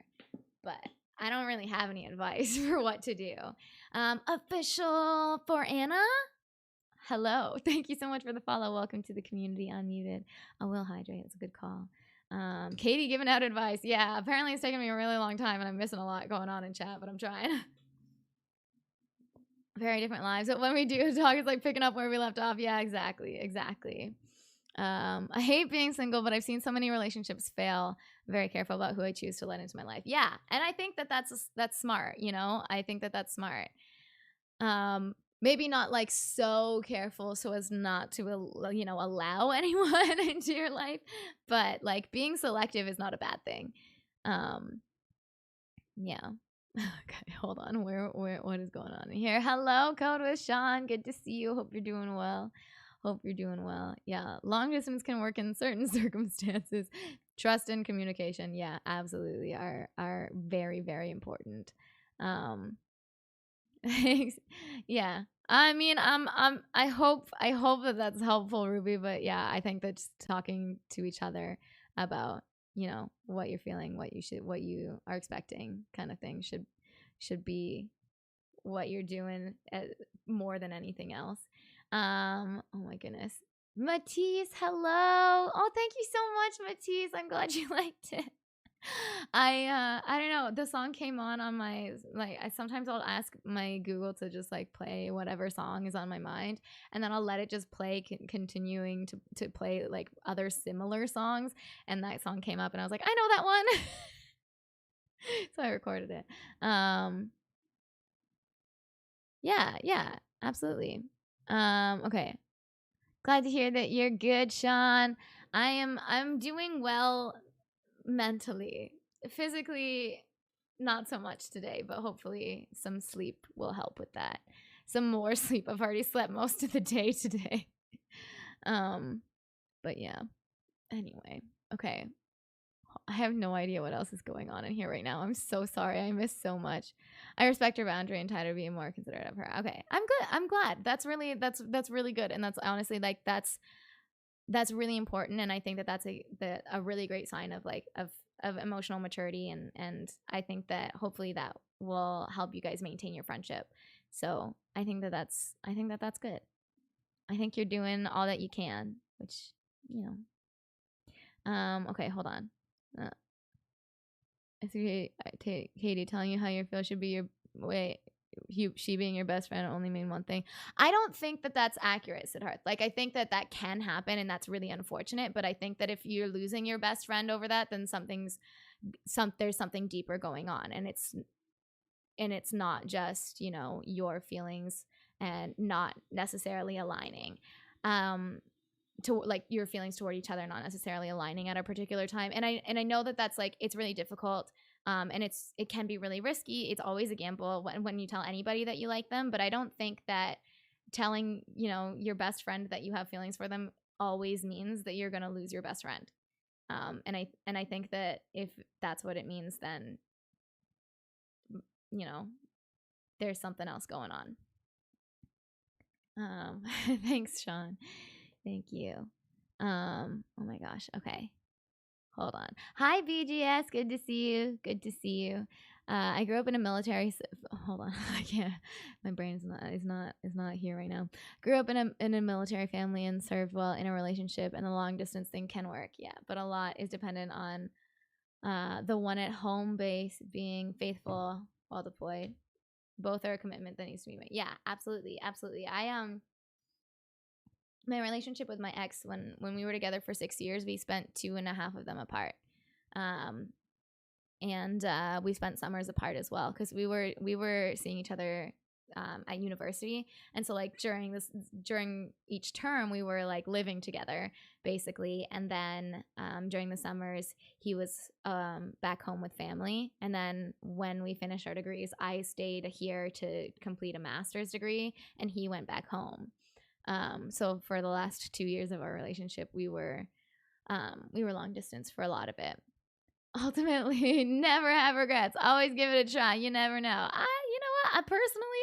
But I don't really have any advice for what to do. Official for Anna. Hello. Thank you so much for the follow. Welcome to the community unmuted. I will hydrate. It's a good call. Katie giving out advice. Yeah, apparently it's taken me a really long time and I'm missing a lot going on in chat, but I'm trying. Very different lives. But when we do talk, it's like picking up where we left off. Yeah, exactly. I hate being single, but I've seen so many relationships fail. I'm very careful about who I choose to let into my life. Yeah, and I think that that's smart. You know, I think that that's smart. Maybe not like so careful so as not to, you know, allow anyone into your life, but like being selective is not a bad thing. Yeah. Okay, hold on. What is going on here? Hello, Code with Sean. Good to see you. Hope you're doing well. Hope you're doing well. Yeah, long distance can work in certain circumstances. Trust and communication, yeah, absolutely are very, very important. Um, yeah. I mean, I hope that that's helpful, Ruby. But yeah, I think that just talking to each other about what you're feeling, what you are expecting, kind of thing should be what you're doing more than anything else. Oh my goodness, Matisse, hello. Oh, thank you so much, Matisse. I'm glad you liked it. I don't know. The song came on my I sometimes I'll ask my Google to just like play whatever song is on my mind, and then I'll let it just play, continuing to play like other similar songs, and that song came up, and I was like, I know that one. So I recorded it. Yeah, absolutely. Okay. Glad to hear that you're good, Sean. I'm doing well mentally. Physically, not so much today, but hopefully some sleep will help with that. Some more sleep. I've already slept most of the day today. um, but yeah. Anyway, okay. I have no idea what else is going on in here right now. I'm so sorry. I missed so much. I respect your boundary and try to be more considerate of her. Okay, I'm good. I'm glad. That's really good, and that's honestly like that's really important. And I think that that's a really great sign of like of emotional maturity, and I think that hopefully that will help you guys maintain your friendship. So I think that that's good. I think you're doing all that you can, which you okay, hold on. Uh, I see Katie telling you how you feel should be your way. She being your best friend only mean one thing. I don't think that that's accurate, Siddharth. Like, I think that that can happen, and that's really unfortunate. But I think that if you're losing your best friend over that, then there's something deeper going on, and it's not just your feelings and not necessarily aligning. To like your feelings toward each other not necessarily aligning at a particular time, and I know that that's like it's really difficult, and it can be really risky. It's always a gamble when you tell anybody that you like them, but I don't think that telling your best friend that you have feelings for them always means that you're going to lose your best friend. And I think that if that's what it means, then you know there's something else going on. Thanks, Sean. Thank you. Oh my gosh. Okay. Hold on. Hi, BGS. Good to see you. Good to see you. I grew up in a military. Hold on. I can't. My brain is not here right now. Grew up in a military family and served well in a relationship, and the long distance thing can work. Yeah, but a lot is dependent on the one at home base being faithful while deployed. Both are a commitment that needs to be made. Yeah, absolutely, absolutely. My relationship with my ex, when we were together for 6 years, we spent 2.5 of them apart. And we spent summers apart as well, because we were seeing each other at university, and so like during each term we were like living together basically, and then during the summers he was back home with family, and then when we finished our degrees I stayed here to complete a master's degree, and he went back home. So for the last 2 years of our relationship, we were long distance for a lot of it. Ultimately, never have regrets. Always give it a try. You never know. You know what?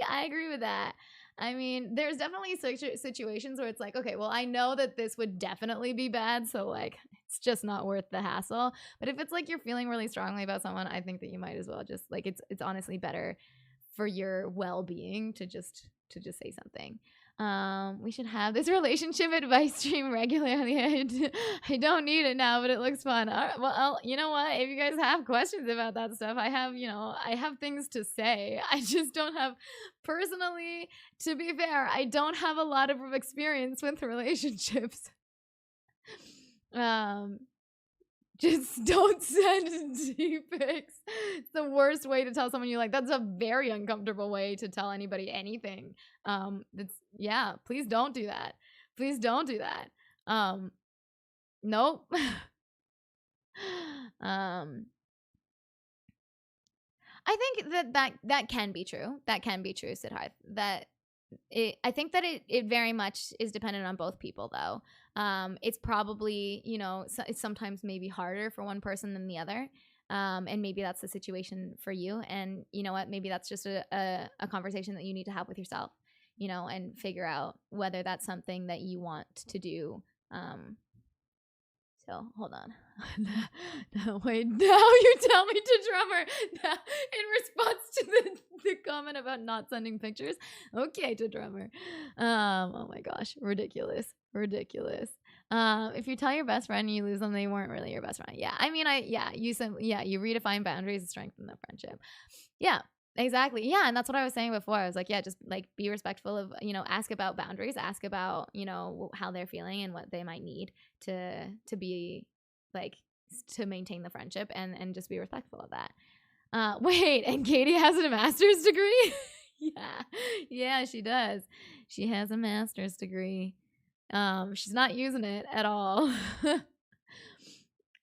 I agree with that. I mean, there's definitely situations where it's like, okay, well, I know that this would definitely be bad, so like, it's just not worth the hassle. But if it's like you're feeling really strongly about someone, I think that you might as well just like it's honestly better for your well-being to just say something. We should have this relationship advice stream regularly. I don't need it now, but it looks fun. All right, well, you know what? If you guys have questions about that stuff, I have things to say. I just don't have, personally, to be fair, I don't have a lot of experience with relationships. Just don't send deep pics. It's the worst way to tell someone you like. That's a very uncomfortable way to tell anybody anything. Please don't do that. Please don't do that. Nope. I think that can be true. That can be true, Siddharth. I think that it very much is dependent on both people, though. It's probably, it's sometimes maybe harder for one person than the other. And maybe that's the situation for you. And you know what? Maybe that's just a conversation that you need to have with yourself, and figure out whether that's something that you want to do. So hold on. No, wait, now you tell me to drummer now, in response to the comment about not sending pictures. Okay, to drummer. Oh my gosh, ridiculous. If you tell your best friend you lose them, they weren't really your best friend. Yeah, I mean, you redefine boundaries to strengthen the friendship. Yeah, exactly. Yeah, and that's what I was saying before. I was like, yeah, just like be respectful of, ask about boundaries, ask about, how they're feeling and what they might need to be like to maintain the friendship, and just be respectful of that. Wait, and Katie has a master's degree? Yeah, she does. She has a master's degree. She's not using it at all.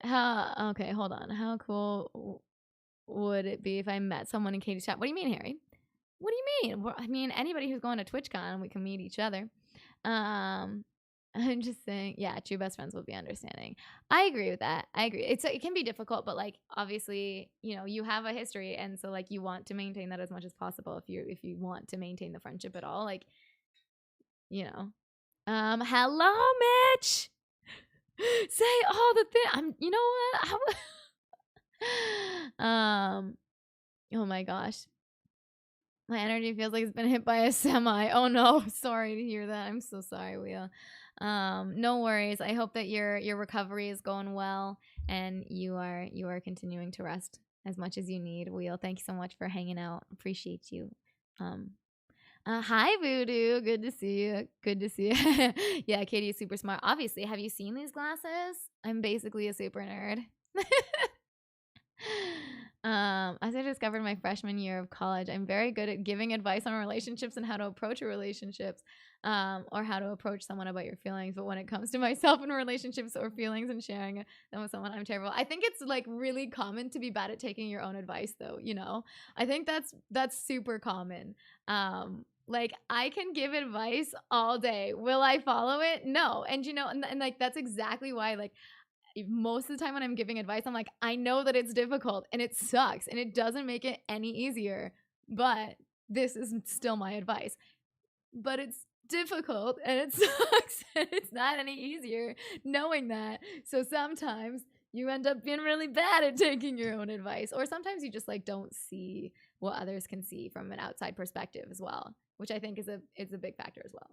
Okay, hold on. How cool would it be if I met someone in Katie's chat? What do you mean, Harry? What do you mean? Well, I mean, anybody who's going to TwitchCon, we can meet each other. I'm just saying, yeah, true best friends will be understanding. I agree with that. I agree. It can be difficult, but like obviously, you have a history, and so like you want to maintain that as much as possible if you want to maintain the friendship at all. Like, hello, Mitch. Say all the things. You know what? Oh my gosh. My energy feels like it's been hit by a semi. Oh no, sorry to hear that. I'm so sorry, Wheel. No worries. I hope that your recovery is going well, and you are continuing to rest as much as you need. Wheel, thank you so much for hanging out. Appreciate you. Hi, Voodoo. Good to see you. Yeah, Katie is super smart. Obviously, have you seen these glasses? I'm basically a super nerd. As I discovered my freshman year of college, I'm very good at giving advice on relationships and how to approach relationships, or how to approach someone about your feelings. But when it comes to myself and relationships or feelings and sharing them with someone, I'm terrible. I think it's like really common to be bad at taking your own advice, though. I think that's super common. Like I can give advice all day. Will I follow it? No. And and like that's exactly why like most of the time when I'm giving advice, I'm like, I know that it's difficult and it sucks and it doesn't make it any easier, but this is still my advice. But it's difficult and it sucks and it's not any easier knowing that. So sometimes you end up being really bad at taking your own advice, or sometimes you just like don't see what others can see from an outside perspective as well, which I think is a big factor as well.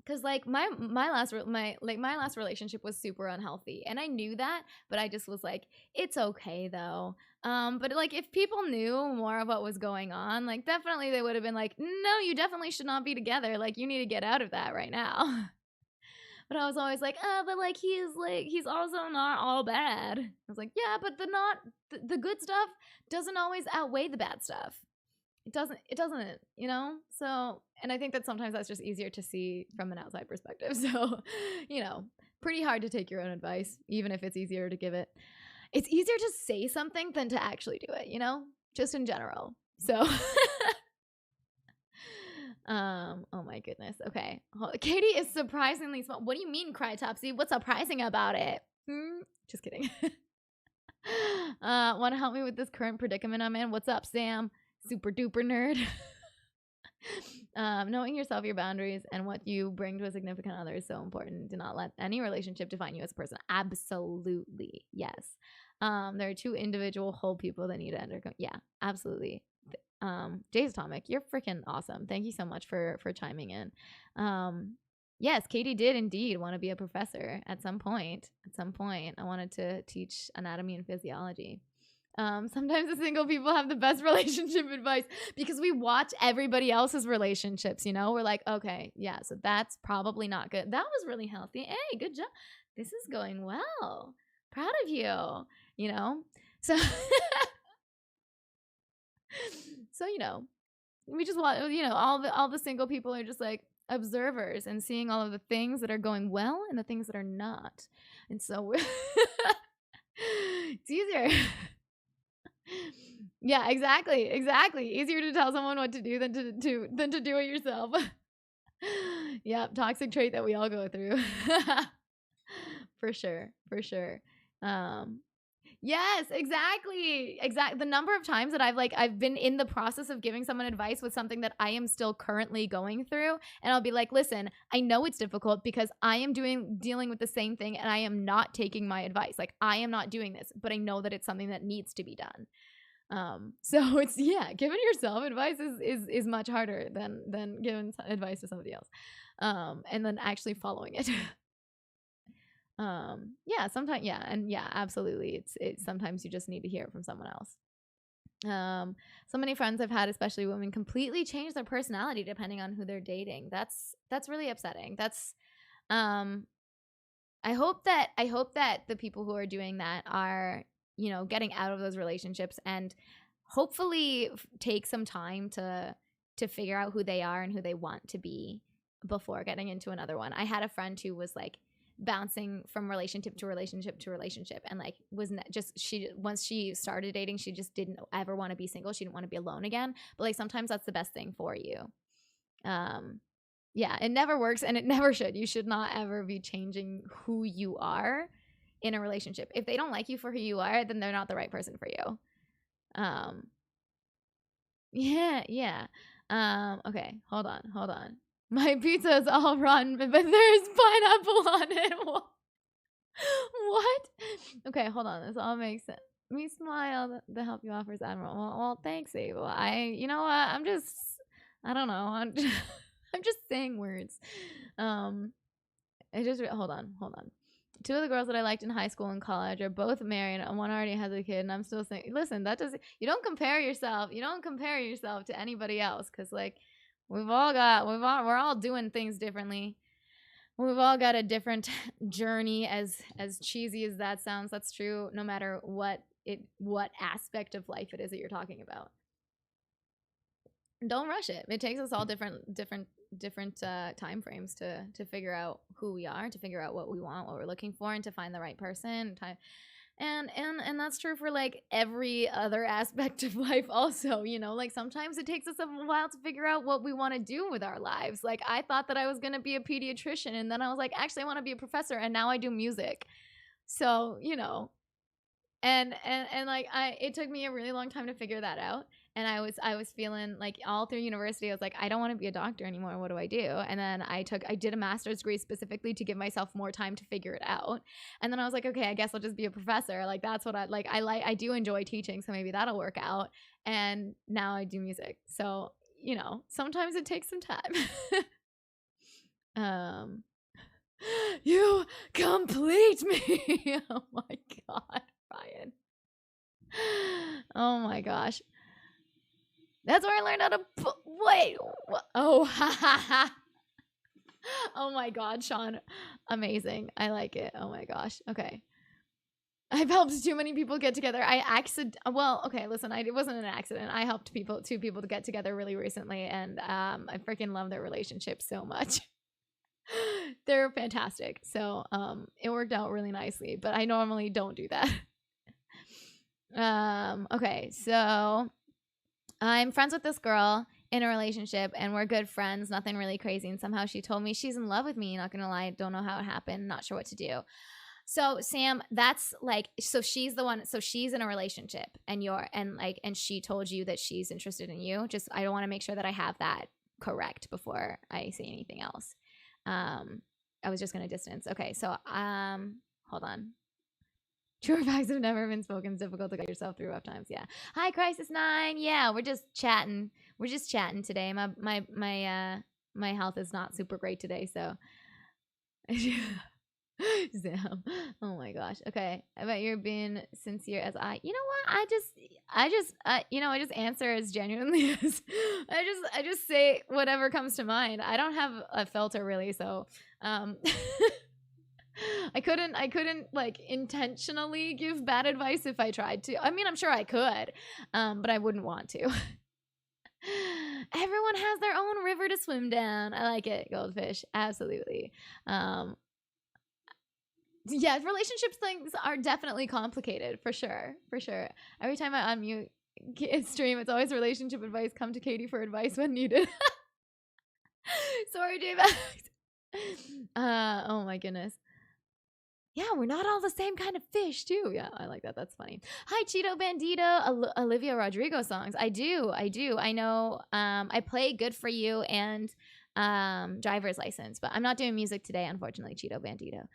Cause like my last relationship was super unhealthy, and I knew that, but I just was like, it's okay though. But like if people knew more of what was going on, like definitely they would have been like, no, you definitely should not be together. Like you need to get out of that right now. But I was always like, but like he's also not all bad. I was like, yeah, but the good stuff doesn't always outweigh the bad stuff. It doesn't, So, and I think that sometimes that's just easier to see from an outside perspective. So, pretty hard to take your own advice, even if it's easier to give it. It's easier to say something than to actually do it, just in general. So, oh my goodness. Okay. Katie is surprisingly small. What do you mean, Crytopsy? What's surprising about it? Just kidding. Want to help me with this current predicament I'm in? What's up, Sam? Super duper nerd. Knowing yourself, your boundaries, and what you bring to a significant other is so important. Do not let any relationship define you as a person. Absolutely. Yes. There are two individual whole people that need to undergo. Yeah, absolutely. Jay's Atomic, you're freaking awesome. Thank you so much for chiming in. Yes, Katie did indeed want to be a professor at some point. I wanted to teach anatomy and physiology. Sometimes the single people have the best relationship advice because we watch everybody else's relationships, We're like, okay, yeah, so that's probably not good. That was really healthy. Hey, good job. This is going well. Proud of you, So, so, we just want, all the single people are just like observers and seeing all of the things that are going well and the things that are not. And so it's easier. Yeah, exactly. Easier to tell someone what to do than to do it yourself. Yeah, toxic trait that we all go through. For sure, for sure. Um, yes, exactly. The number of times that I've been in the process of giving someone advice with something that I am still currently going through, and I'll be like, "Listen, I know it's difficult because I am dealing with the same thing and I am not taking my advice. Like I am not doing this, but I know that it's something that needs to be done." So it's giving yourself advice is much harder than giving advice to somebody else. And then actually following it. Sometimes absolutely. It's sometimes you just need to hear it from someone else. So many friends I've had, especially women, completely change their personality depending on who they're dating. That's really upsetting. That's I hope that the people who are doing that are, getting out of those relationships and hopefully take some time to figure out who they are and who they want to be before getting into another one. I had a friend who was like bouncing from relationship to relationship to relationship and like once she started dating, she just didn't ever want to be single. She didn't want to be alone again. But like sometimes that's the best thing for you. It never works and it never should. You should not ever be changing who you are in a relationship. If they don't like you for who you are, then they're not the right person for you. Okay, hold on. My pizza is all rotten, but there's pineapple on it. What? Okay, hold on. This all makes sense. Me smile. The help you offer is admirable. Well, thanks, Abel. You know what? I don't know. I'm just saying words. Hold on. Two of the girls that I liked in high school and college are both married, and one already has a kid. And I'm still saying, listen, you don't compare yourself. You don't compare yourself to anybody else, because like we're all doing things differently. We've all got a different journey. As cheesy as that sounds, that's true. No matter what aspect of life it is that you're talking about. Don't rush it. It takes us all different time frames to figure out who we are, to figure out what we want, what we're looking for, and to find the right person. And that's true for like every other aspect of life also, like sometimes it takes us a while to figure out what we want to do with our lives. Like I thought that I was going to be a pediatrician, and then I was like, actually I want to be a professor, and now I do music. So, and like it took me a really long time to figure that out. And I was feeling like all through university, I was like, I don't want to be a doctor anymore. What do I do? And then I did a master's degree specifically to give myself more time to figure it out. And then I was like, okay, I guess I'll just be a professor. Like that's what I like. I do enjoy teaching, so maybe that'll work out. And now I do music. So, sometimes it takes some time. You complete me. Oh my God, Ryan. Oh my gosh. That's where I learned how to wait. Oh, ha ha ha. Oh my God, Sean. Amazing. I like it. Oh my gosh. Okay. I've helped too many people get together. Okay, listen, it wasn't an accident. I helped two people to get together really recently, and I freaking love their relationship so much. They're fantastic. So it worked out really nicely, but I normally don't do that. Okay, so I'm friends with this girl in a relationship, and we're good friends, nothing really crazy. And somehow she told me she's in love with me. Not gonna lie, don't know how it happened, not sure what to do. So Sam, that's like, so she's the one. So she's in a relationship, and she told you that she's interested in you. Just I don't want to make sure that I have that correct before I say anything else. I was just gonna distance. Okay, so hold on. True facts have never been spoken. It's difficult to get yourself through rough times. Yeah. Hi, Crisis 9. Yeah, we're just chatting. We're just chatting today. My health is not super great today, so. Sam. Oh my gosh. Okay. I bet you're being sincere as I. You know what? I just answer as genuinely as I just say whatever comes to mind. I don't have a filter really, so I couldn't like intentionally give bad advice if I tried to. I mean, I'm sure I could, but I wouldn't want to. Everyone has their own river to swim down. I like it, Goldfish. Absolutely. Yeah, relationships things are definitely complicated, for sure. For sure. Every time I unmute stream, it's always relationship advice. Come to Katie for advice when needed. Sorry, David. Oh my goodness. Yeah, we're not all the same kind of fish, too. Yeah, I like that. That's funny. Hi, Cheeto Bandito. Olivia Rodrigo songs. I do. I know. I play Good For You and Driver's License, but I'm not doing music today, unfortunately, Cheeto Bandito.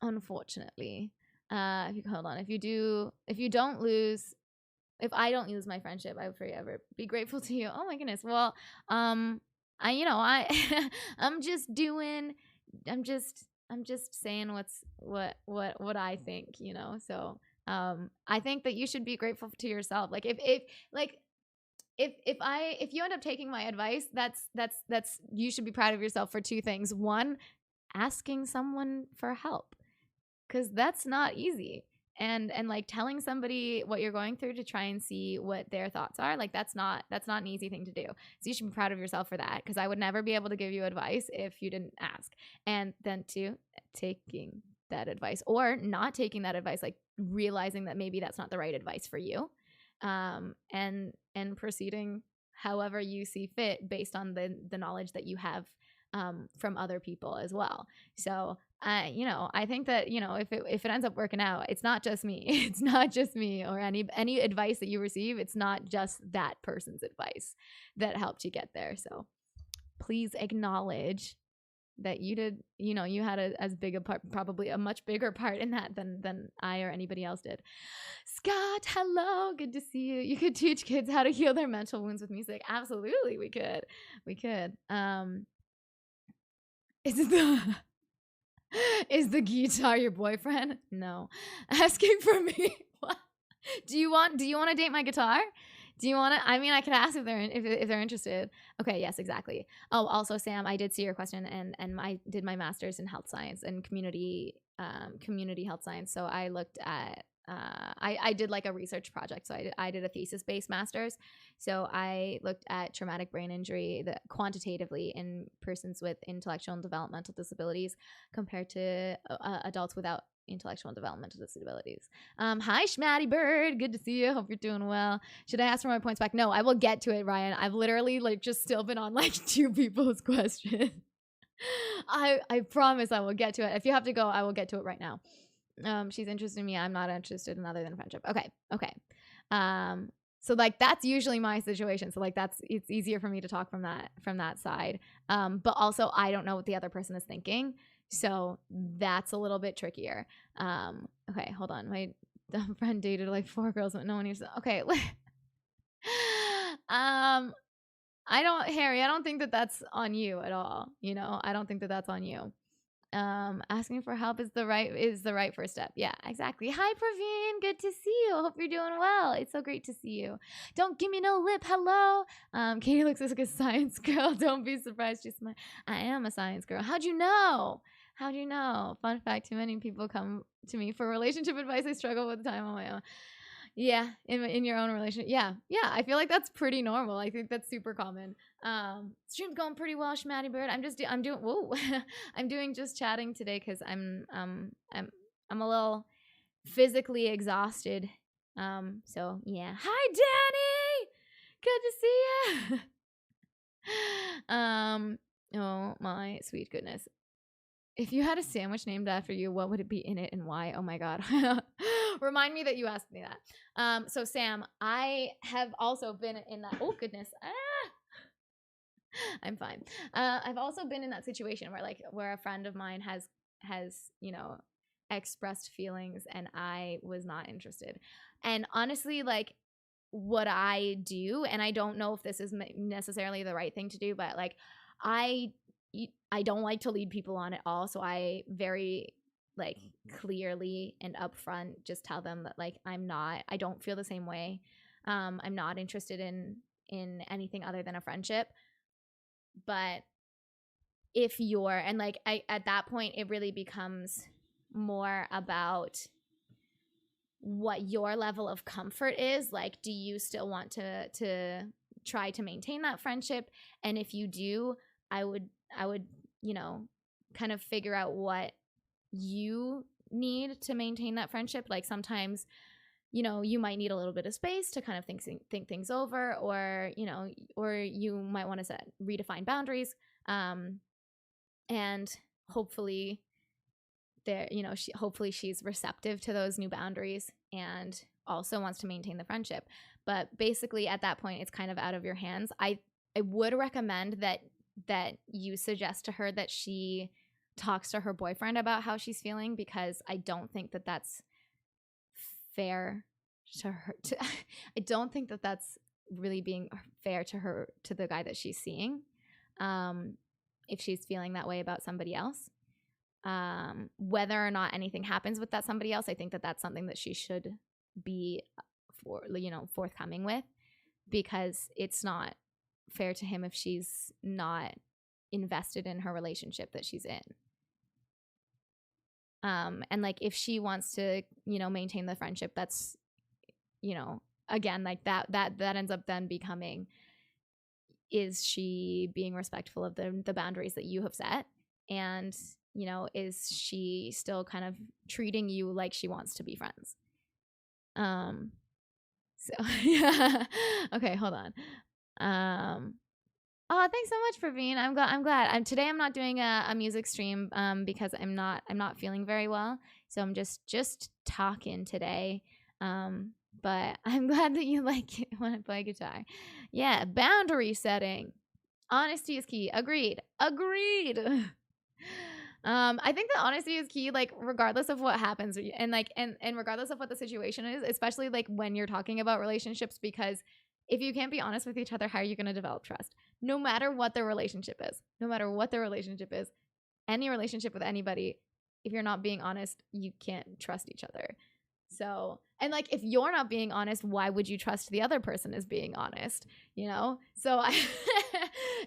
Unfortunately. Hold on. If I don't lose my friendship, I would forever be grateful to you. Oh my goodness. Well, I'm just saying what I think, So, I think that you should be grateful to yourself. Like if you end up taking my advice, that's you should be proud of yourself for two things. One, asking someone for help, because that's not easy. And like telling somebody what you're going through to try and see what their thoughts are, like that's not an easy thing to do. So you should be proud of yourself for that, because I would never be able to give you advice if you didn't ask. And then two, taking that advice or not taking that advice, like realizing that maybe that's not the right advice for you, and proceeding however you see fit based on the knowledge that you have from other people as well. So I think that, if it ends up working out, it's not just me. It's not just me or any advice that you receive. It's not just that person's advice that helped you get there. So please acknowledge that you did, you had as big a part, probably a much bigger part in that than I or anybody else did. Scott, hello. Good to see you. You could teach kids how to heal their mental wounds with music. Absolutely, we could. Is the guitar your boyfriend? No. Asking for me. What? Do you want to date my guitar? Do you want to? I mean, I could ask if they're interested. Okay, yes, exactly. Oh, also, Sam, I did see your question, and I did my master's in health science and community health science. So I looked at I did like a research project. So I did a thesis-based master's. So I looked at traumatic brain injury quantitatively in persons with intellectual and developmental disabilities compared to adults without intellectual and developmental disabilities. Hi, Schmatty Bird. Good to see you. Hope you're doing well. Should I ask for my points back? No, I will get to it, Ryan. I've literally just still been on two people's questions. I promise I will get to it. If you have to go, I will get to it right now. She's interested in me. I'm not interested in other than friendship. Okay. So that's usually my situation. So it's easier for me to talk from that side. But also I don't know what the other person is thinking. So that's a little bit trickier. Okay, hold on. My friend dated 4 girls, but no one used to. Okay. Harry, I don't think that that's on you at all. I don't think that that's on you. Asking for help is the right first step. Yeah, exactly. Hi, Praveen. Good to see you. Hope you're doing well. It's so great to see you. Don't give me no lip. Hello. Katie looks like a science girl. Don't be surprised. I am a science girl. How'd you know? Fun fact, too many people come to me for relationship advice. I struggle with time on my own. Yeah, in your own relationship. Yeah. I feel like that's pretty normal. I think that's super common. Stream's going pretty well, Schmatty Bird. I'm doing whoa. I'm doing just chatting today because I'm a little physically exhausted. So yeah. Hi, Danny. Good to see you. Oh my sweet goodness. If you had a sandwich named after you, what would it be in it and why? Oh my God. Remind me that you asked me that. So Sam, I have also been in that. Oh goodness. I'm fine. I've also been in that situation where a friend of mine has expressed feelings and I was not interested. And honestly, what I do, and I don't know if this is necessarily the right thing to do, but I don't like to lead people on at all. So I very clearly and upfront just tell them that I don't feel the same way. I'm not interested in anything other than a friendship. But if you're, and at that point, it really becomes more about what your level of comfort is. Do you still want to try to maintain that friendship? And if you do, I would kind of figure out what you need to maintain that friendship. Like sometimes, you know, you might need a little bit of space to kind of think things over, or, you know, or you might want to redefine boundaries. And hopefully there, you know, hopefully she's receptive to those new boundaries and also wants to maintain the friendship. But basically at that point, it's kind of out of your hands. I would recommend that you suggest to her that she talks to her boyfriend about how she's feeling, because I don't think that that's fair to her. I don't think that that's really being fair to her, to the guy that she's seeing, if she's feeling that way about somebody else. Whether or not anything happens with that somebody else, I think that that's something that she should be forthcoming with, because it's not fair to him if she's not invested in her relationship that she's in. And like if she wants to, you know, maintain the friendship, that's, you know, again, like that ends up then becoming, is she being respectful of the boundaries that you have set? And, you know, is she still kind of treating you like she wants to be friends? So yeah. Okay, hold on. Oh, thanks so much, Praveen. I'm glad. Today I'm not doing a music stream because I'm not feeling very well. So I'm just talking today. But I'm glad that you want to play guitar. Yeah, boundary setting. Honesty is key. Agreed. I think that honesty is key, like regardless of what happens, and like and regardless of what the situation is, especially like when you're talking about relationships, because if you can't be honest with each other, how are you going to develop trust? No matter what the relationship is, any relationship with anybody, if you're not being honest, you can't trust each other. So, and like if you're not being honest, why would you trust the other person is being honest, you know? So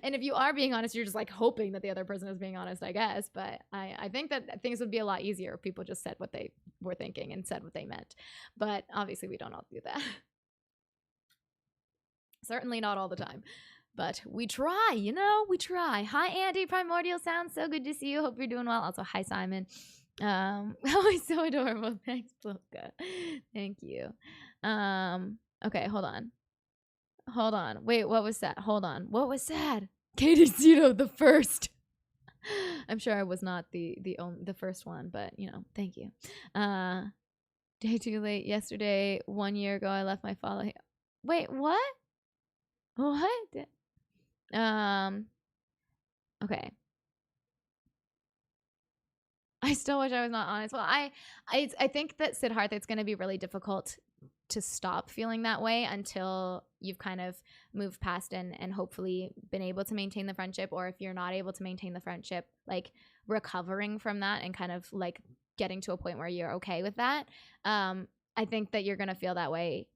and if you are being honest, you're just like hoping that the other person is being honest, I guess. But I think that things would be a lot easier if people just said what they were thinking and said what they meant. But obviously we don't all do that. Certainly not all the time. But we try, you know, we try. Hi, Andy, Primordial Sound. So good to see you. Hope you're doing well. Also, hi, Simon. Oh, so adorable. Thanks, Plilka. Thank you. Okay, hold on. Wait, what was that? Hold on. What was sad? Katie Zito the first. I'm sure I was not the first one, but you know, thank you. Day too late. Yesterday, 1 year ago, I left my follow. Wait, what? What? Okay. I still wish I was not honest. Well, I think that Siddharth, it's going to be really difficult to stop feeling that way until you've kind of moved past and hopefully been able to maintain the friendship. Or if you're not able to maintain the friendship, like recovering from that and kind of like getting to a point where you're okay with that. I think that you're going to feel that way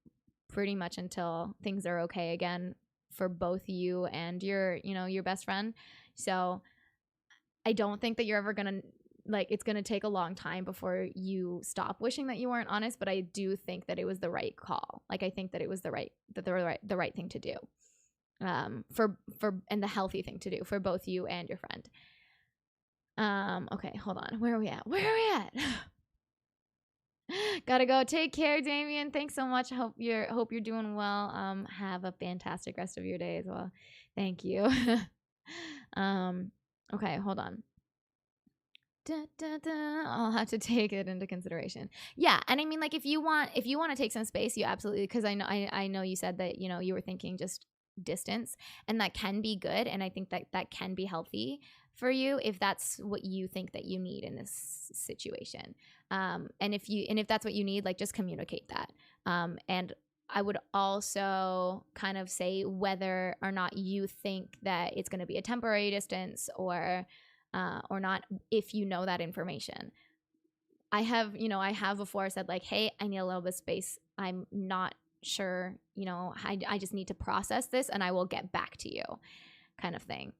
pretty much until things are okay again for both you and your best friend. So I don't think that you're ever going to, like, it's going to take a long time before you stop wishing that you weren't honest, but I do think that it was the right call. Like, I think that it was the right thing to do, for and the healthy thing to do for both you and your friend. Okay, hold on. Where are we at? Gotta go. Take care, Damien. Thanks so much. Hope you're doing well. Have a fantastic rest of your day as well. Thank you. Okay, hold on. I'll have to take it into consideration. Yeah, and I mean, like, if you want to take some space, you absolutely, because I know you said that, you know, you were thinking just distance, and that can be good, and I think that can be healthy for you if that's what you think that you need in this situation. And if that's what you need, like, just communicate that. And I would also kind of say whether or not you think that it's going to be a temporary distance or not, if you know that information. I have before said, like, hey, I need a little bit of space. I'm not sure, you know, I just need to process this and I will get back to you, kind of thing.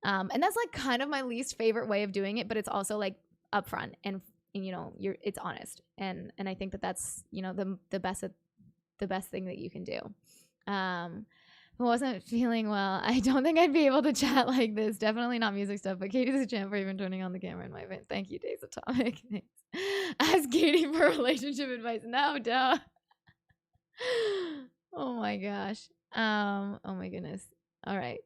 And that's like kind of my least favorite way of doing it, but it's also like upfront and you know, it's honest. And I think that that's, you know, the best thing that you can do. I wasn't feeling well. I don't think I'd be able to chat like this. Definitely not music stuff, but Katie's a champ for even turning on the camera in my event. Thank you, Days Atomic. Thanks. Ask Katie for relationship advice. No, duh. Oh my gosh. Oh my goodness. All right.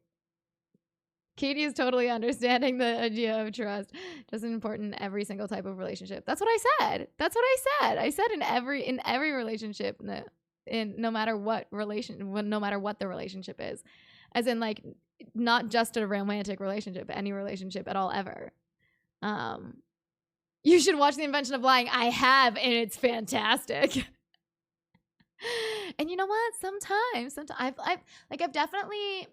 Katie is totally understanding the idea of trust. Just as important in every single type of relationship. That's what I said. That's what I said. I said in every relationship, no matter what the relationship is, as in like not just a romantic relationship, any relationship at all ever. You should watch The Invention of Lying. I have, and it's fantastic. And you know what? Sometimes I've definitely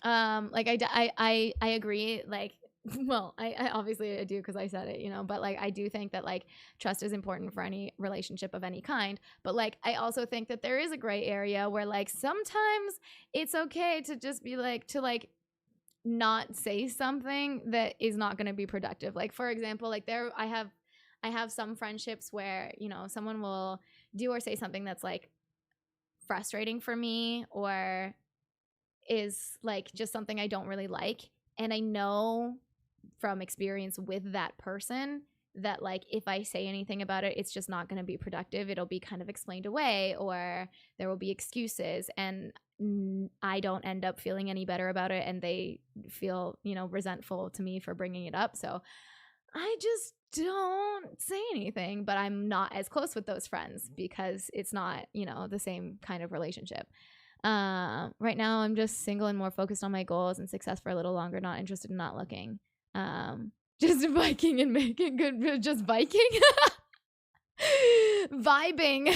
I agree, like, well, I obviously I do because I said it, but like I do think that like trust is important for any relationship of any kind, but like I also think that there is a gray area where like sometimes it's okay to just be like to like not say something that is not going to be productive. Like for example, like I have some friendships where someone will do or say something that's like frustrating for me or is like just something I don't really like, and I know from experience with that person that like if I say anything about it, it's just not going to be productive. It'll be kind of explained away or there will be excuses, and I don't end up feeling any better about it, and they feel resentful to me for bringing it up. So I just don't say anything, but I'm not as close with those friends because it's not the same kind of relationship. Right now I'm just single and more focused on my goals and success for a little longer, not interested in not looking. Just biking and making good, just biking. Vibing.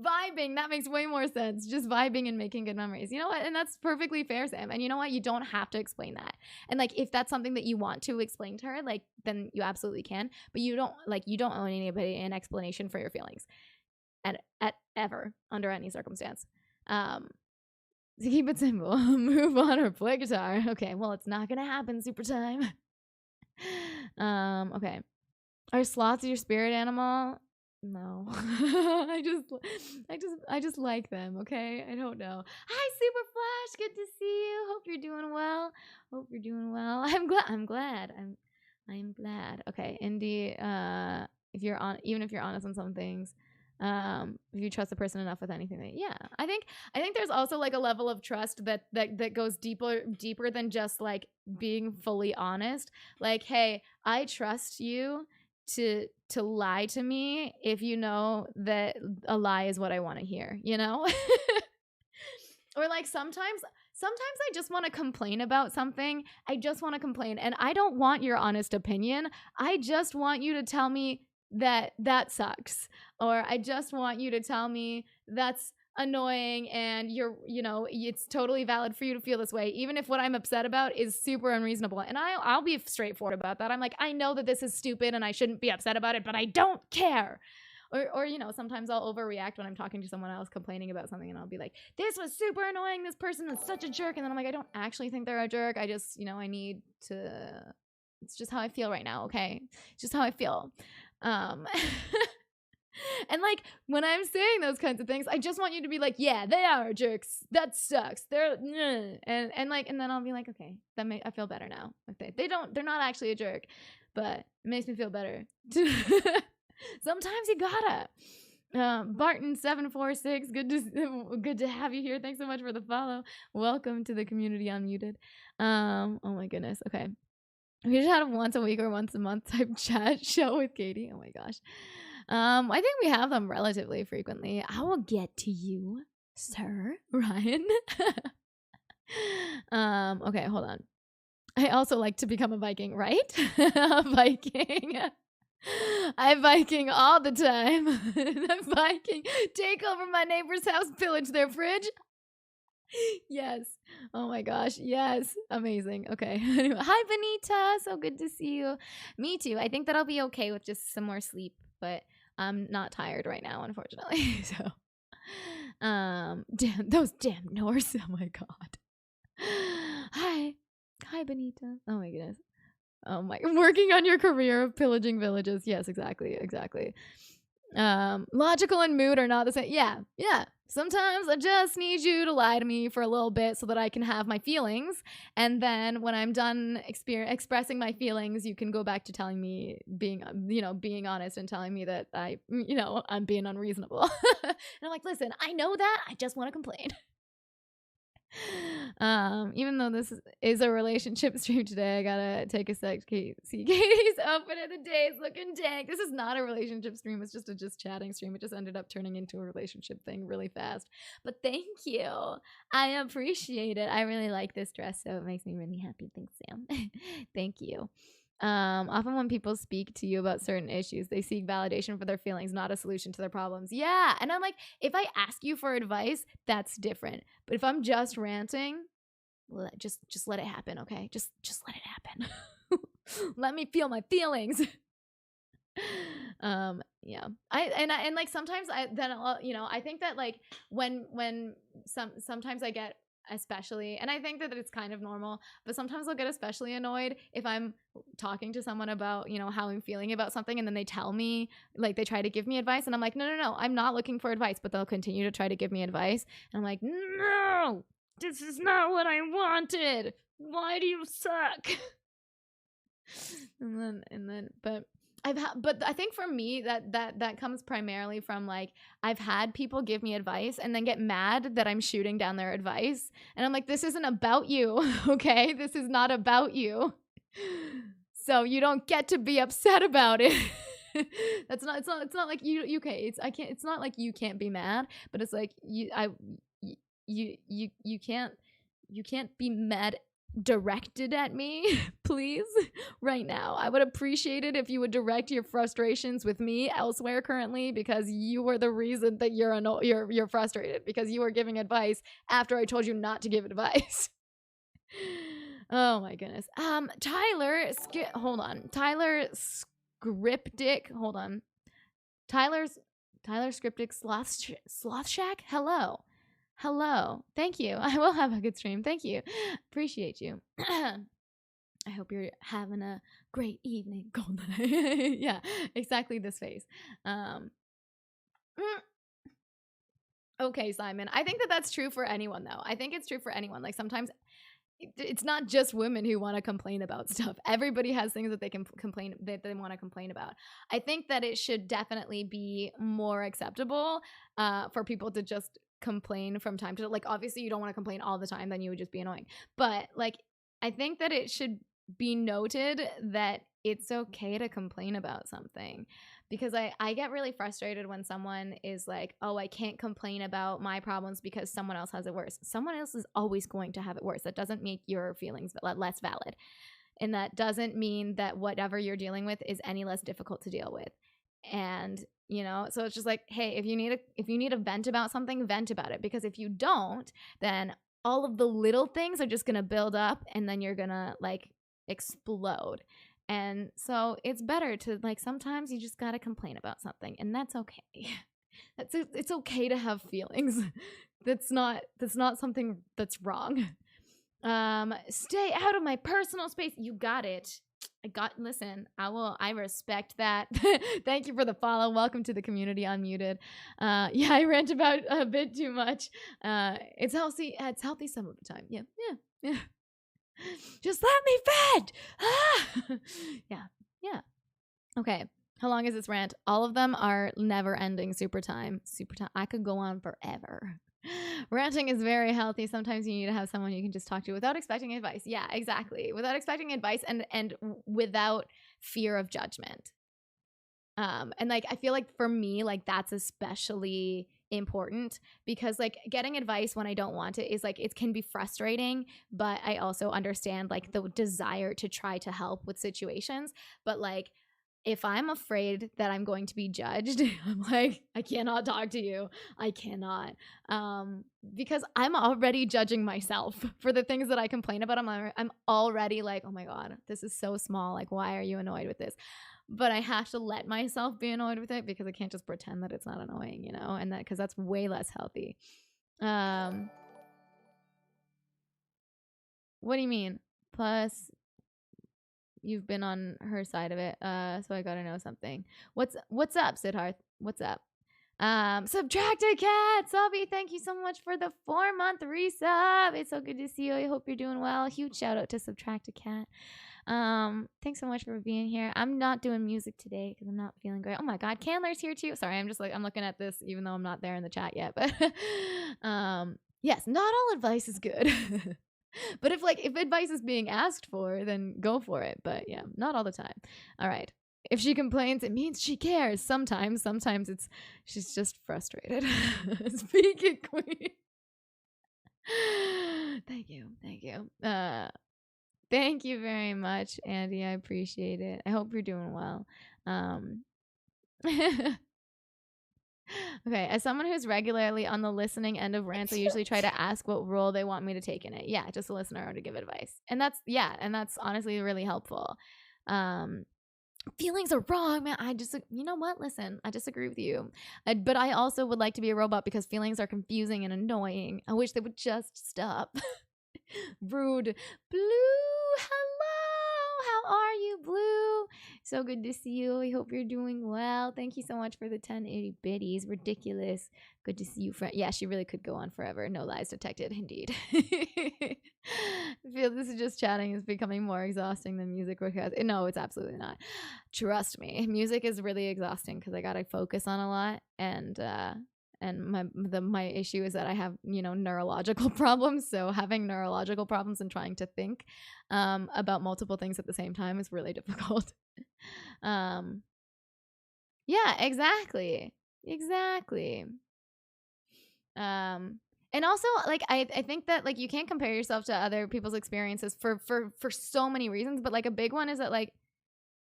That makes way more sense. Just vibing and making good memories. You know what? And that's perfectly fair, Sam. And you know what? You don't have to explain that. And like if that's something that you want to explain to her, like then you absolutely can. But you don't owe anybody an explanation for your feelings. At ever under any circumstance. To keep it simple, move on or play guitar. Okay, well it's not gonna happen. Super time. Okay. Are sloths your spirit animal? No. I just like them. Okay, I don't know. Hi, Super Flash. Good to see you. Hope you're doing well. I'm glad. I'm glad. Okay, Indy. Even if you're honest on some things. If you trust the person enough with anything, I think there's also like a level of trust that goes deeper than just like being fully honest. Like, hey, I trust you to lie to me if you know that a lie is what I want to hear, or like sometimes I just want to complain about something. I just want to complain, and I don't want your honest opinion. I just want you to tell me that sucks, or I just want you to tell me that's annoying and it's totally valid for you to feel this way, even if what I'm upset about is super unreasonable. And I'll be straightforward about that. I'm like, I know that this is stupid and I shouldn't be upset about it, but I don't care. Or sometimes I'll overreact when I'm talking to someone else complaining about something, and I'll be like, this was super annoying, this person is such a jerk, and then I'm like, I don't actually think they're a jerk, I just I need to, it's just how I feel right now, okay? It's just how I feel. And like when I'm saying those kinds of things, I just want you to be like, yeah, they are jerks. That sucks. They're and then I'll be like, okay, I feel better now. Okay, they're not actually a jerk, but it makes me feel better. Sometimes you gotta. Barton746, good to have you here. Thanks so much for the follow. Welcome to the community unmuted. Oh my goodness. Okay. We just had a once a week or once a month type chat show with Katie. Oh my gosh. I think we have them relatively frequently. I will get to you, sir, Ryan. Okay, hold on. I also like to become a Viking, right? Viking. I'm Viking all the time. I'm Viking. Take over my neighbor's house, pillage their fridge. Yes. Oh my gosh. Yes. Amazing. Okay. Anyway, hi, Benita. So good to see you. Me too. I think that I'll be okay with just some more sleep, but I'm not tired right now, unfortunately. So, those damn Norse. Oh my god. Hi, Benita. Oh my goodness. Oh my, working on your career of pillaging villages. Yes, exactly. Logical and mood are not the same. Yeah. Sometimes I just need you to lie to me for a little bit so that I can have my feelings. And then when I'm done expressing my feelings, you can go back to telling me, being honest and telling me that I'm being unreasonable. And I'm like, listen, I know that. I just want to complain. Even though this is a relationship stream today, I gotta take a sec. See Katie's outfit of the day is looking dank. This is not a relationship stream. It's just a chatting stream. It just ended up turning into a relationship thing really fast. But thank you. I appreciate it. I really like this dress, so it makes me really happy. Thanks, Sam. Thank you. Often when people speak to you about certain issues, they seek validation for their feelings, not a solution to their problems. Yeah. And I'm like, if I ask you for advice, that's different. But if I'm just ranting, just let it happen, okay? Just let it happen. Let me feel my feelings. Yeah. And like sometimes I think that like when sometimes I get especially, and I think that it's kind of normal, but sometimes I'll get especially annoyed if I'm talking to someone about how I'm feeling about something, and then they tell me, like, they try to give me advice, and I'm like, no, I'm not looking for advice, but they'll continue to try to give me advice, and I'm like, no, this is not what I wanted. Why do you suck? and then but but I think for me that comes primarily from, like, I've had people give me advice and then get mad that I'm shooting down their advice, and I'm like, this isn't about you. Okay, this is not about you, so you don't get to be upset about it. It's not like you okay, it's not like you can't be mad, but it's like you can't be mad directed at me, please, right now. I would appreciate it if you would direct your frustrations with me elsewhere currently, because you are the reason that you're frustrated, because you are giving advice after I told you not to give advice. Oh my goodness. Tyler Scriptic, hold on. Tyler Scriptic Sloth Shack. Hello. Thank you. I will have a good stream. Thank you. Appreciate you. I hope you're having a great evening, Golden. Yeah, exactly this face. Okay, Simon. I think that that's true for anyone, though. I think it's true for anyone. Like, sometimes it's not just women who want to complain about stuff. Everybody has things that they can complain that they want to complain about. I think that it should definitely be more acceptable for people to just complain from time to, like, obviously you don't want to complain all the time, then you would just be annoying. But, like, I think that it should be noted that it's okay to complain about something, because I get really frustrated when someone is like, oh, I can't complain about my problems because someone else has it worse. Someone else is always going to have it worse. That doesn't make your feelings less valid. And that doesn't mean that whatever you're dealing with is any less difficult to deal with. And, so it's just like, hey, if you need a vent about something, vent about it. Because if you don't, then all of the little things are just going to build up, and then you're going to, like, explode. And so it's better to, like, sometimes you just got to complain about something, and that's okay. It's okay to have feelings. That's not something that's wrong. Stay out of my personal space. You got it. Listen, I respect that. Thank you for the follow. Welcome to the community, Unmuted. Yeah, I rant about a bit too much. It's healthy some of the time. Yeah. Just let me vent. Yeah. Okay. How long is this rant? All of them are never ending. Super time. I could go on forever. Ranting is very healthy. Sometimes you need to have someone you can just talk to without expecting advice. Yeah, exactly. Without expecting advice and without fear of judgment. And, like, I feel like for me, like, that's especially important, because, like, getting advice when I don't want it is, like, it can be frustrating, but I also understand, like, the desire to try to help with situations. But, like, if I'm afraid that I'm going to be judged, I'm like, I cannot talk to you. I cannot. Because I'm already judging myself for the things that I complain about. I'm already like, oh my God, this is so small. Like, why are you annoyed with this? But I have to let myself be annoyed with it, because I can't just pretend that it's not annoying, and because that's way less healthy. What do you mean? Plus, you've been on her side of it, so I gotta know something. What's up, Siddharth? What's up? Subtracted Cat, Sobby, thank you so much for the 4-month resub. It's so good to see you. I hope you're doing well. Huge shout out to Subtracted Cat. Thanks so much for being here. I'm not doing music today because I'm not feeling great. Oh my god, Candler's here too. Sorry, I'm looking at this even though I'm not there in the chat yet. But yes, not all advice is good. But if advice is being asked for, then go for it. But yeah, not all the time. All right. If she complains, it means she cares. Sometimes she's just frustrated. Speak it, queen. Thank you. Thank you very much, Andy. I appreciate it. I hope you're doing well. Okay, as someone who's regularly on the listening end of rants, I usually try to ask what role they want me to take in it. Yeah, just a listener or to give advice. And that's honestly really helpful. Feelings are wrong, man. You know what? Listen, I disagree with you. But I also would like to be a robot because feelings are confusing and annoying. I wish they would just stop. Rude. Blue, hello. How are you, Blue? So good to see you. I hope you're doing well. Thank you so much for the 1080 biddies. Ridiculous. Good to see you, friend. Yeah, she really could go on forever. No lies detected, indeed. I feel this is just chatting is becoming more exhausting than music because no, it's absolutely not. Trust me, music is really exhausting because I gotta focus on a lot, and my issue is that I have neurological problems. So having neurological problems and trying to think about multiple things at the same time is really difficult. Yeah, exactly. And also I think that you can't compare yourself to other people's experiences for so many reasons, but a big one is that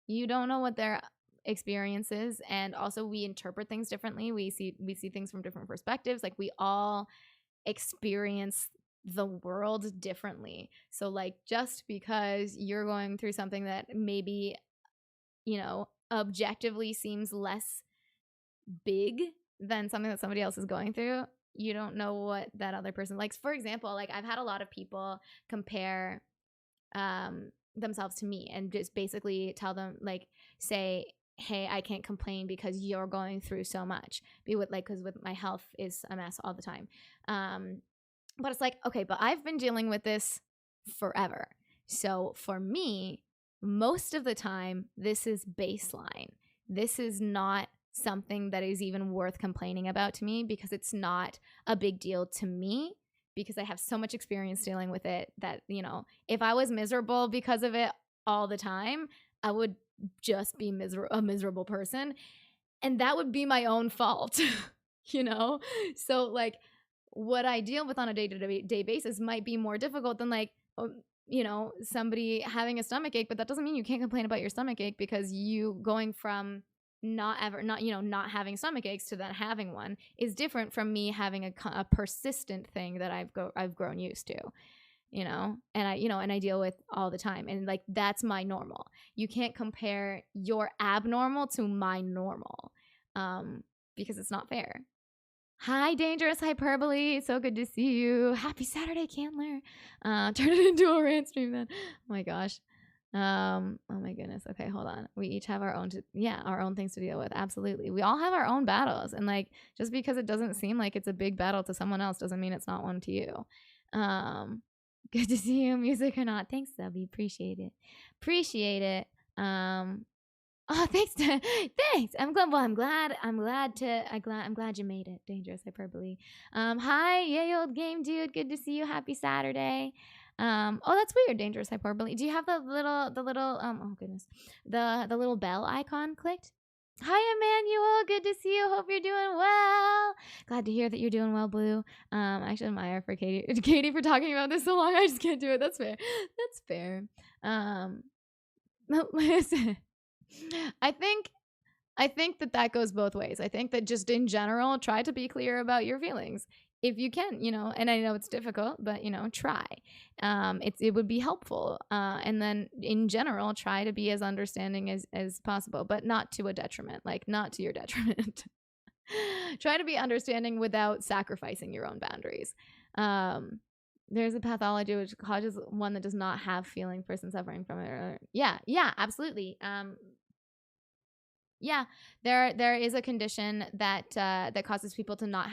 you don't know what their experience is, and also we interpret things differently. We see things from different perspectives. We all experience the world differently. So just because you're going through something that maybe objectively seems less big than something that somebody else is going through, you don't know what that other person likes. For example, I've had a lot of people compare themselves to me and just basically tell them say, hey, I can't complain because you're going through so much, because with my health is a mess all the time. But it's okay, but I've been dealing with this forever. So for me, most of the time, this is baseline. This is not something that is even worth complaining about to me because it's not a big deal to me because I have so much experience dealing with it that, if I was miserable because of it all the time, I would just be a miserable person. And that would be my own fault, So what I deal with on a day-to-day basis might be more difficult than somebody having a stomach ache, but that doesn't mean you can't complain about your stomach ache because you going from not having stomach aches to then having one is different from me having a persistent thing that I've grown used to, and I deal with all the time, and that's my normal. You can't compare your abnormal to my normal, because it's not fair. Hi, Dangerous Hyperbole. So good to see you. Happy Saturday, Candler. Turn it into a rant stream then. Oh my gosh. Oh my goodness. Okay, hold on. We each have our own things to deal with. Absolutely. We all have our own battles. And just because it doesn't seem like it's a big battle to someone else doesn't mean it's not one to you. Good to see you, music or not. Thanks, Subby. Appreciate it. Oh, thanks. Thanks. I'm glad. Well, I'm glad you made it. Dangerous Hyperbole. Hi, yay, old game dude. Good to see you. Happy Saturday. Oh, that's weird. Dangerous Hyperbole. Do you have the little oh goodness, the little bell icon clicked? Hi, Emmanuel. Good to see you. Hope you're doing well. Glad to hear that you're doing well, Blue. I actually admire for Katie for talking about this so long. I just can't do it. That's fair. Listen. I think that goes both ways. I think that just in general, try to be clear about your feelings if you can, and I know it's difficult, but try. It would be helpful. And then in general, try to be as understanding as possible, but not to a detriment, not to your detriment. Try to be understanding without sacrificing your own boundaries. There's a pathology which causes one that does not have feeling person suffering from it. Yeah, absolutely. Yeah, there is a condition that that causes people to not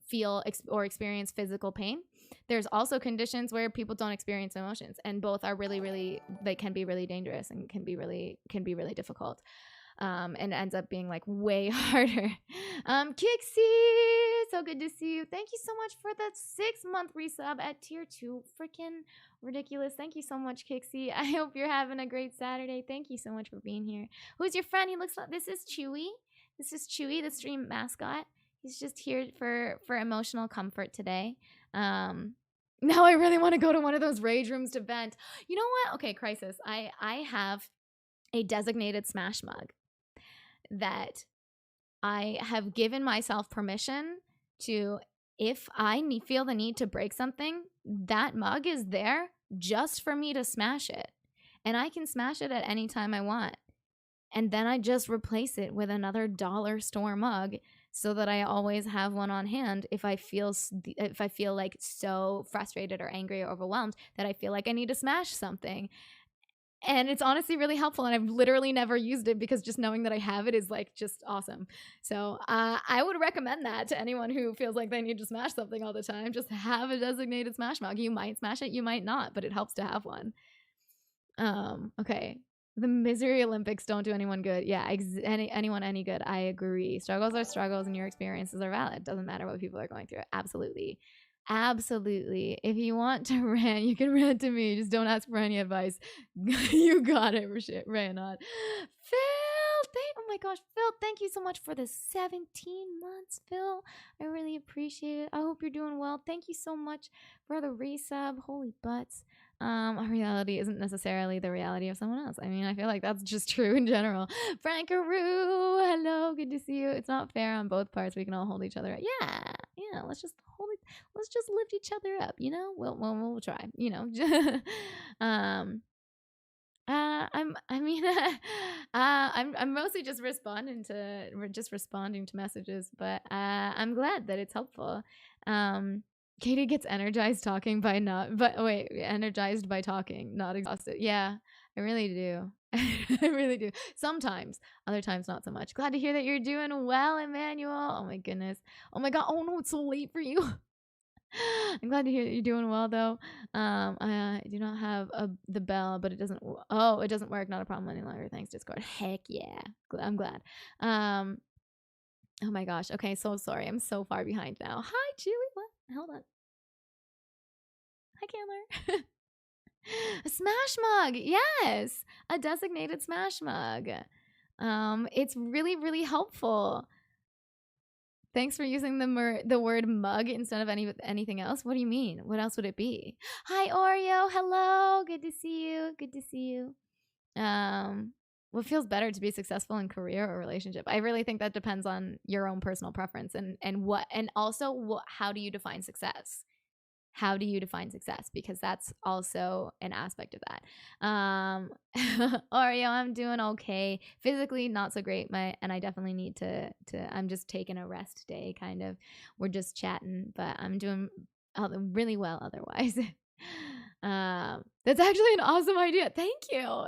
feel or experience physical pain. There's also conditions where people don't experience emotions, and both are really they can be really dangerous and can be really difficult. And ends up being like way harder. Kixie, so good to see you. Thank you so much for the 6-month resub at tier 2. Freaking ridiculous. Thank you so much, Kixie. I hope you're having a great Saturday. Thank you so much for being here. Who's your friend? He looks like this is Chewy. This is Chewy, the stream mascot. He's just here for emotional comfort today. Now I really want to go to one of those rage rooms to vent. You know what? Okay, crisis. I have a designated smash mug that I have given myself permission to, if I feel the need to break something, that mug is there just for me to smash it. And I can smash it at any time I want. And then I just replace it with another dollar store mug so that I always have one on hand if I feel like so frustrated or angry or overwhelmed that I feel like I need to smash something. And it's honestly really helpful, and I've literally never used it because just knowing that I have it is like just awesome. So I would recommend that to anyone who feels like they need to smash something all the time. Just have a designated smash mug. You might smash it, you might not, but it helps to have one. Okay. The misery Olympics don't do anyone good. Yeah, anyone any good. I agree. Struggles are struggles, and your experiences are valid. Doesn't matter what people are going through. Absolutely. Absolutely. If you want to rant, you can rant to me. Just don't ask for any advice. You got it, rant on. Phil, oh my gosh, Phil, thank you so much for the 17 months, Phil. I really appreciate it. I hope you're doing well. Thank you so much for the resub. Holy butts. Our reality isn't necessarily the reality of someone else. I mean, I feel like that's just true in general. Frankaroo, hello, good to see you. It's not fair on both parts. We can all hold each other up. Yeah, let's just hold it. Let's just lift each other up, you know? We'll try, you know. I'm mostly just responding to messages, but I'm glad that it's helpful. Katie gets energized energized by talking, not exhausted. Yeah, I really do. I really do. Sometimes, other times not so much. Glad to hear that you're doing well, Emmanuel. Oh my goodness. Oh my god. Oh no, it's so late for you. I'm glad to hear that you're doing well, though. I do not have the bell, but it doesn't. Oh, it doesn't work. Not a problem any longer. Thanks, Discord. Heck yeah. I'm glad. Oh my gosh. Okay, so sorry. I'm so far behind now. Hi, Chewy. What? Hold on. Hi, Candler. A smash mug. Yes, a designated smash mug. It's really helpful. Thanks for using the word mug instead of anything else. What do you mean? What else would it be? Hi, Oreo. Hello. Good to see you. Good to see you. What feels better, to be successful in career or relationship? I really think that depends on your own personal preference and also how do you define success? How do you define success? Because that's also an aspect of that. Oreo, I'm doing okay. Physically, not so great. And I definitely need to. I'm just taking a rest day, kind of. We're just chatting, but I'm doing really well otherwise. That's actually an awesome idea. Thank you.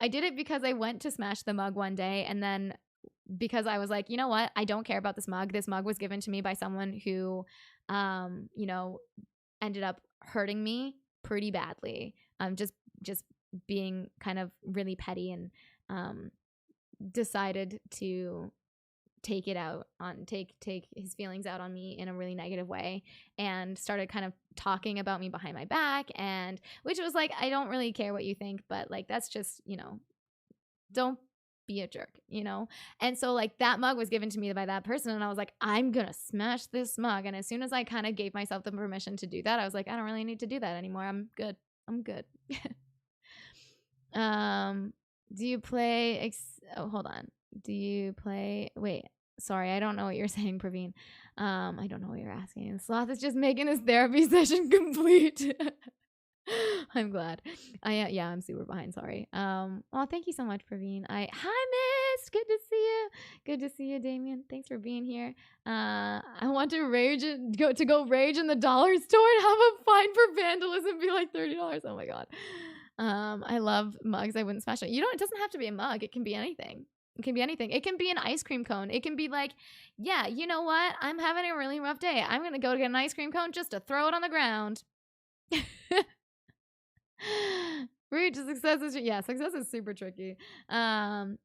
I did it because I went to smash the mug one day, and then because I was like, you know what? I don't care about this mug. This mug was given to me by someone who ended up hurting me pretty badly. Just being kind of really petty and decided to take his feelings out on me in a really negative way, and started kind of talking about me behind my back, and which was like, I don't really care what you think, but like, that's just, don't be a jerk, And so like, that mug was given to me by that person, and I was like, I'm gonna smash this mug. And as soon as I kind of gave myself the permission to do that, I was like, I don't really need to do that anymore. I'm good. Do you play hold on. Do you play wait, sorry, I don't know what you're saying, Praveen. I don't know what you're asking. Sloth is just making his therapy session complete. I'm glad. I'm super behind. Sorry. Well, thank you so much, Praveen. Hi, Miss. Good to see you. Good to see you, Damien. Thanks for being here. I want to go rage in the dollar store and have a fine for vandalism be like $30. Oh my god. I love mugs. I wouldn't smash it. It doesn't have to be a mug. It can be anything. It can be anything. It can be an ice cream cone. It can be like, yeah, you know what? I'm having a really rough day. I'm going to go get an ice cream cone just to throw it on the ground. Route to success is, yeah, success is super tricky. I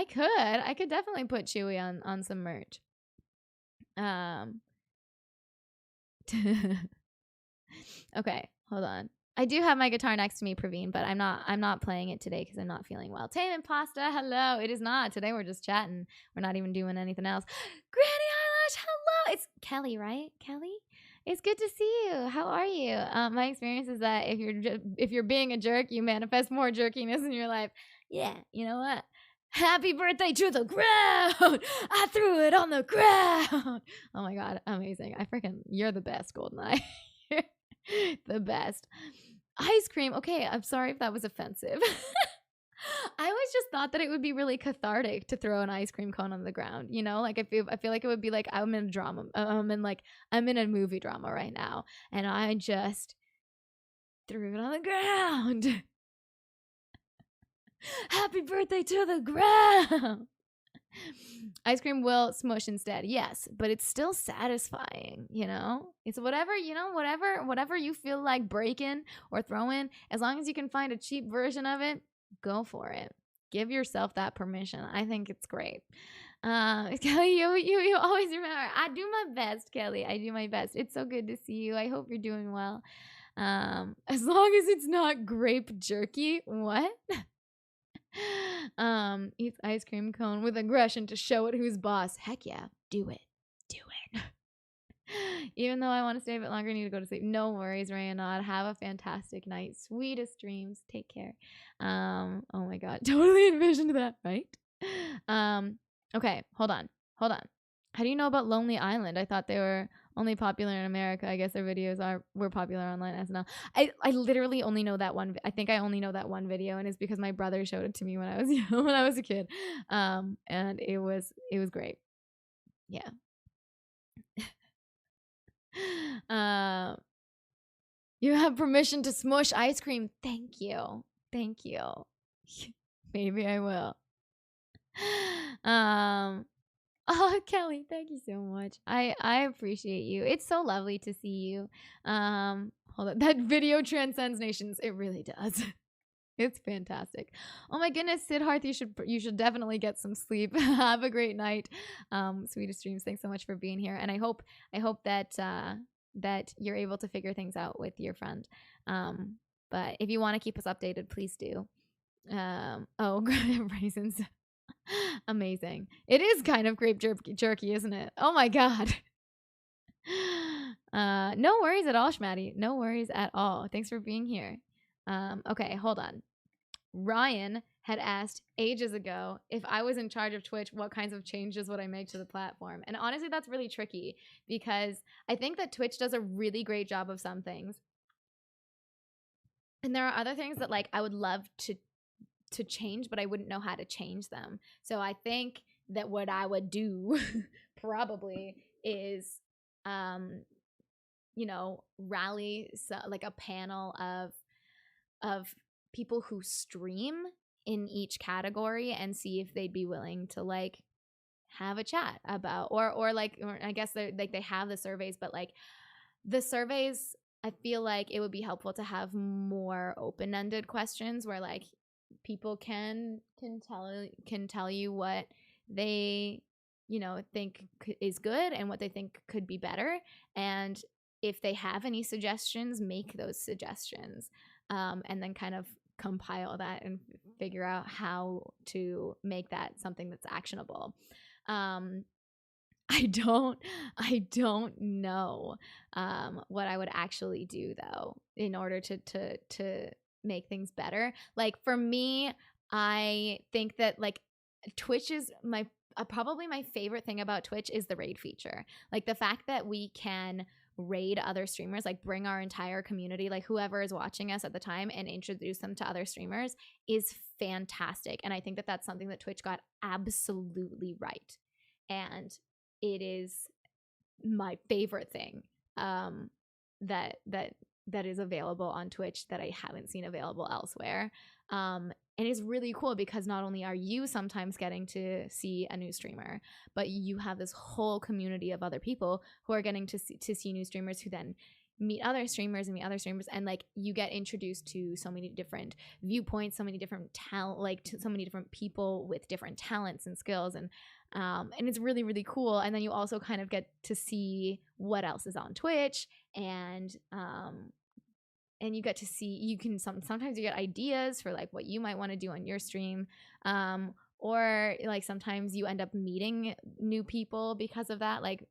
could definitely put Chewy on some merch. Okay, hold on. I do have my guitar next to me, Praveen, but I'm not playing it today because I'm not feeling well. Tame and Pasta, hello. It is not. Today we're just chatting. We're not even doing anything else. Granny Eyelash, hello. It's Kelly, right? Kelly? It's good to see you. How are you? My experience is that if you're being a jerk, you manifest more jerkiness in your life. Yeah, you know what? Happy birthday to the ground! I threw it on the ground. Oh my god, amazing! You're the best, Goldeneye. The best. Ice cream. Okay, I'm sorry if that was offensive. I always just thought that it would be really cathartic to throw an ice cream cone on the ground. You know, like I feel like it would be like I'm in a drama. I'm in a movie drama right now, and I just threw it on the ground. Happy birthday to the ground. Ice cream will smush instead. Yes, but it's still satisfying, you know? It's whatever you feel like breaking or throwing, as long as you can find a cheap version of it, go for it. Give yourself that permission. I think it's great. Kelly, you always remember. I do my best, Kelly. I do my best. It's so good to see you. I hope you're doing well. As long as it's not grape jerky. What? Eats ice cream cone with aggression to show it who's boss. Heck yeah, do it. Even though I want to stay a bit longer, I need to go to sleep. No worries, Rayanad. Have a fantastic night. Sweetest dreams. Take care. Oh my god, totally envisioned that, right? Okay, hold on. How do you know about Lonely Island? I thought they were only popular in America. I guess their videos were popular online SNL. I literally only know that one. I think I only know that one video, and it's because my brother showed it to me when I was when I was a kid. And it was great. Yeah. You have permission to smush ice cream. Thank you. Maybe I will. Oh, Kelly, thank you so much. I appreciate you. It's so lovely to see you. Hold on. That video transcends nations. It really does. It's fantastic. Oh my goodness, Sidharth, you should definitely get some sleep. Have a great night. Sweetest dreams. Thanks so much for being here. And I hope that that you're able to figure things out with your friend. But if you want to keep us updated, please do. Raisins. Amazing. It is kind of grape jerky, isn't it? Oh my god. No worries at all, Schmatty. No worries at all. Thanks for being here. Okay, hold on. Ryan had asked ages ago if I was in charge of Twitch, what kinds of changes would I make to the platform? And honestly, that's really tricky because I think that Twitch does a really great job of some things. And there are other things that like I would love to change, but I wouldn't know how to change them. So I think that what I would do probably is rally like a panel of people who stream in each category and see if they'd be willing to like have a chat about or I guess they have the surveys, but like the surveys, I feel like it would be helpful to have more open-ended questions where like people can tell you what they think is good and what they think could be better, and if they have any suggestions, make those suggestions, and then kind of compile that and figure out how to make that something that's actionable. I don't know what I would actually do though in order to make things better. Like for me, I think that like Twitch is probably my favorite thing about Twitch is the raid feature. Like the fact that we can raid other streamers, like bring our entire community, like whoever is watching us at the time, and introduce them to other streamers is fantastic. And I think that that's something that Twitch got absolutely right. And it is my favorite thing that that is available on Twitch that I haven't seen available elsewhere. And it's really cool because not only are you sometimes getting to see a new streamer, but you have this whole community of other people who are getting to see new streamers who then meet other streamers and meet other streamers, and like you get introduced to so many different viewpoints, so many different talent, like so many different people with different talents and skills, and it's really really cool. And then you also kind of get to see what else is on Twitch, and you get to see, you can sometimes you get ideas for like what you might want to do on your stream, or like sometimes you end up meeting new people because of that, like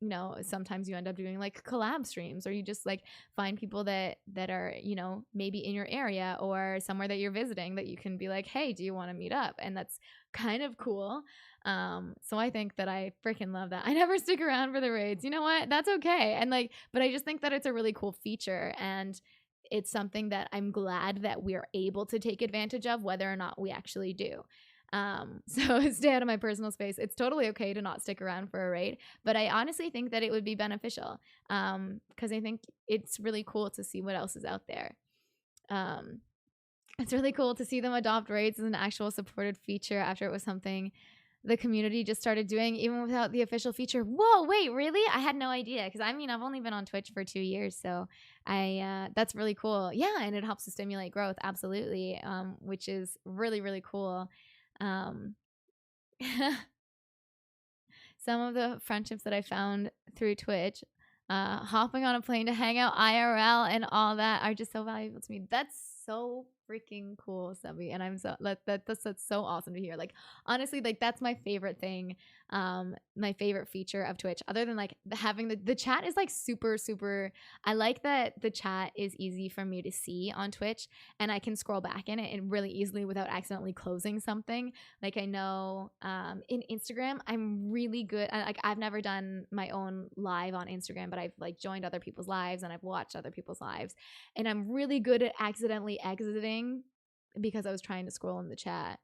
you know, sometimes you end up doing like collab streams, or you just like find people that are, you know, maybe in your area or somewhere that you're visiting that you can be like, hey, do you want to meet up? And that's kind of cool. So I think that I freaking love that. I never stick around for the raids. You know what? That's okay. And like, but I just think that it's a really cool feature, and it's something that I'm glad that we're able to take advantage of, whether or not we actually do. So stay out of my personal space. It's totally okay to not stick around for a raid, but I honestly think that it would be beneficial, because I think it's really cool to see what else is out there. It's really cool to see them adopt raids as an actual supported feature after it was something the community just started doing even without the official feature. Whoa, wait, really? I had no idea, because I mean, I've only been on Twitch for 2 years, so that's really cool. Yeah, and it helps to stimulate growth, absolutely, which is really really cool. Um, some of the friendships that I found through Twitch, hopping on a plane to hang out IRL and all that, are just so valuable to me. That's so freaking cool, Subby, and I'm so that's so awesome to hear. Like honestly, like that's my favorite thing, my favorite feature of Twitch, other than like having the chat is like super super. I like that the chat is easy for me to see on Twitch, and I can scroll back in it and really easily without accidentally closing something. Like I know in Instagram I'm really good. Like I've never done my own live on Instagram, but I've like joined other people's lives and I've watched other people's lives, and I'm really good at accidentally exiting because I was trying to scroll in the chat.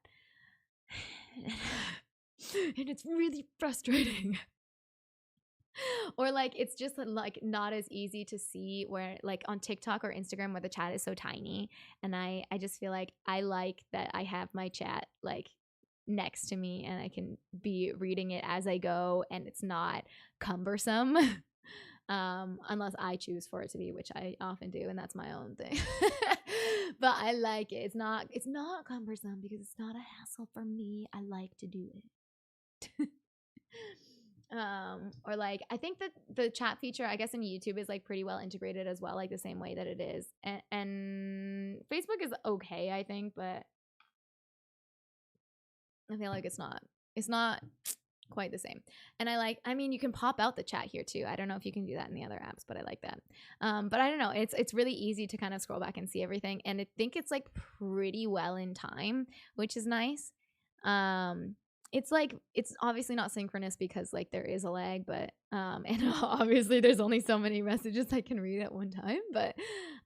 And it's really frustrating. Or like it's just like not as easy to see where like on TikTok or Instagram where the chat is so tiny, and I just feel like I like that I have my chat like next to me and I can be reading it as I go and it's not cumbersome. Unless I choose for it to be, which I often do, and that's my own thing. But I like it. It's not cumbersome because it's not a hassle for me. I like to do it. Or like I think that the chat feature, I guess in YouTube, is like pretty well integrated as well, like the same way that it is, and Facebook is okay, I think, but I feel like it's not quite the same. And I mean, you can pop out the chat here too. I don't know if you can do that in the other apps, but I like that. But I don't know, it's really easy to kind of scroll back and see everything, and I think it's like pretty well in time, which is nice. It's like it's obviously not synchronous because like there is a lag, but and obviously there's only so many messages I can read at one time, but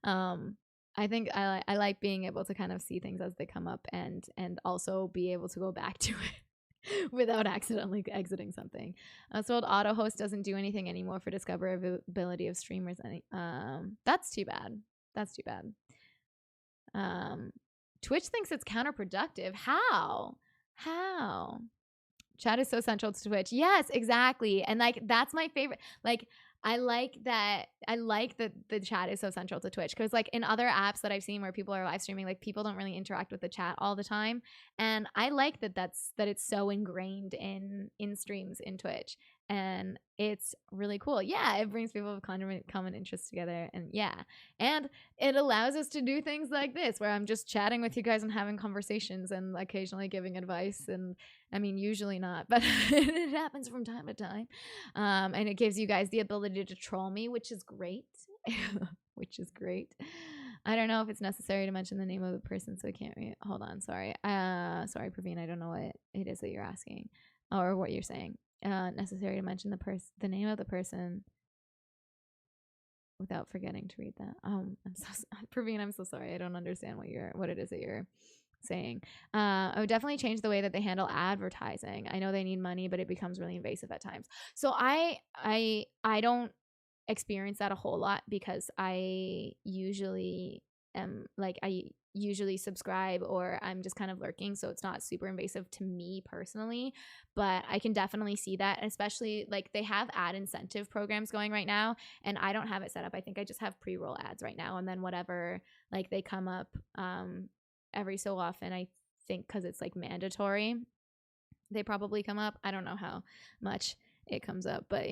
I think I like being able to kind of see things as they come up, and also be able to go back to it without accidentally exiting something. So auto host doesn't do anything anymore for discoverability of streamers. That's too bad. That's too bad. Twitch thinks it's counterproductive. How? Chat is so central to Twitch. Yes, exactly. And like that's my favorite. Like I like that the chat is so central to Twitch, because like in other apps that I've seen where people are live streaming, like people don't really interact with the chat all the time, and I like that it's so ingrained in streams in Twitch, and it's really cool. Yeah, it brings people with common interests together, and yeah, and it allows us to do things like this where I'm just chatting with you guys and having conversations and occasionally giving advice, and I mean usually not, but it happens from time to time, and it gives you guys the ability to troll me, which is great. Which is great. I don't know if it's necessary to mention the name of the person, so I can't read. Hold on, sorry. Sorry, Praveen, I don't know what it is that you're asking or what you're saying. Necessary to mention the name of the person without forgetting to read that. I'm so Praveen, I'm so sorry. I don't understand what it is that you're saying. I would definitely change the way that they handle advertising. I know they need money, but it becomes really invasive at times. So I don't experience that a whole lot because I usually am like, I usually subscribe or I'm just kind of lurking, so it's not super invasive to me personally. But I can definitely see that, especially like they have ad incentive programs going right now, and I don't have it set up. I think I just have pre-roll ads right now, and then whatever like they come up every so often, I think, because it's like mandatory, they probably come up. I don't know how much it comes up, but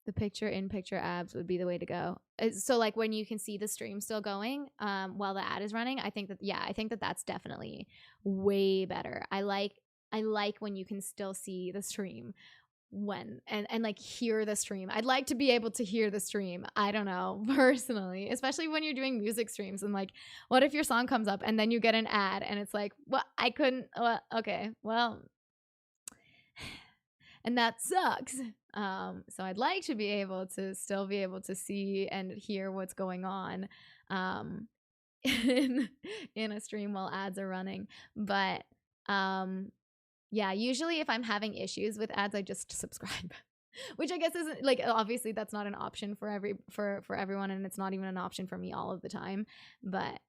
the picture in picture abs would be the way to go. So like when you can see the stream still going while the ad is running, I think that that's definitely way better. I like when you can still see the stream when and like hear the stream. I'd like to be able to hear the stream. I don't know, personally, especially when you're doing music streams, and like what if your song comes up and then you get an ad and it's like, well, I couldn't, well, okay, well, and that sucks. So I'd like to be able to still be able to see and hear what's going on in in a stream while ads are running. But yeah, usually if I'm having issues with ads, I just subscribe. Which I guess isn't like, obviously that's not an option for everyone, and it's not even an option for me all of the time. But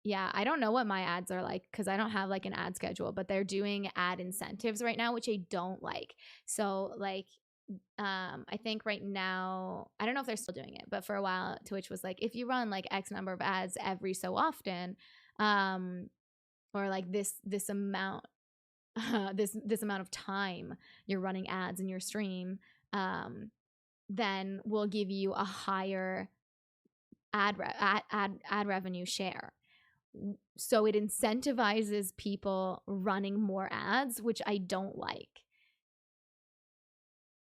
yeah, I don't know what my ads are like because I don't have like an ad schedule, but they're doing ad incentives right now, which I don't like. So like I think right now, I don't know if they're still doing it, but for a while Twitch was like, if you run like X number of ads every so often, or like this amount this amount of time you're running ads in your stream, then we'll give you a higher ad revenue share. So it incentivizes people running more ads, which I don't like.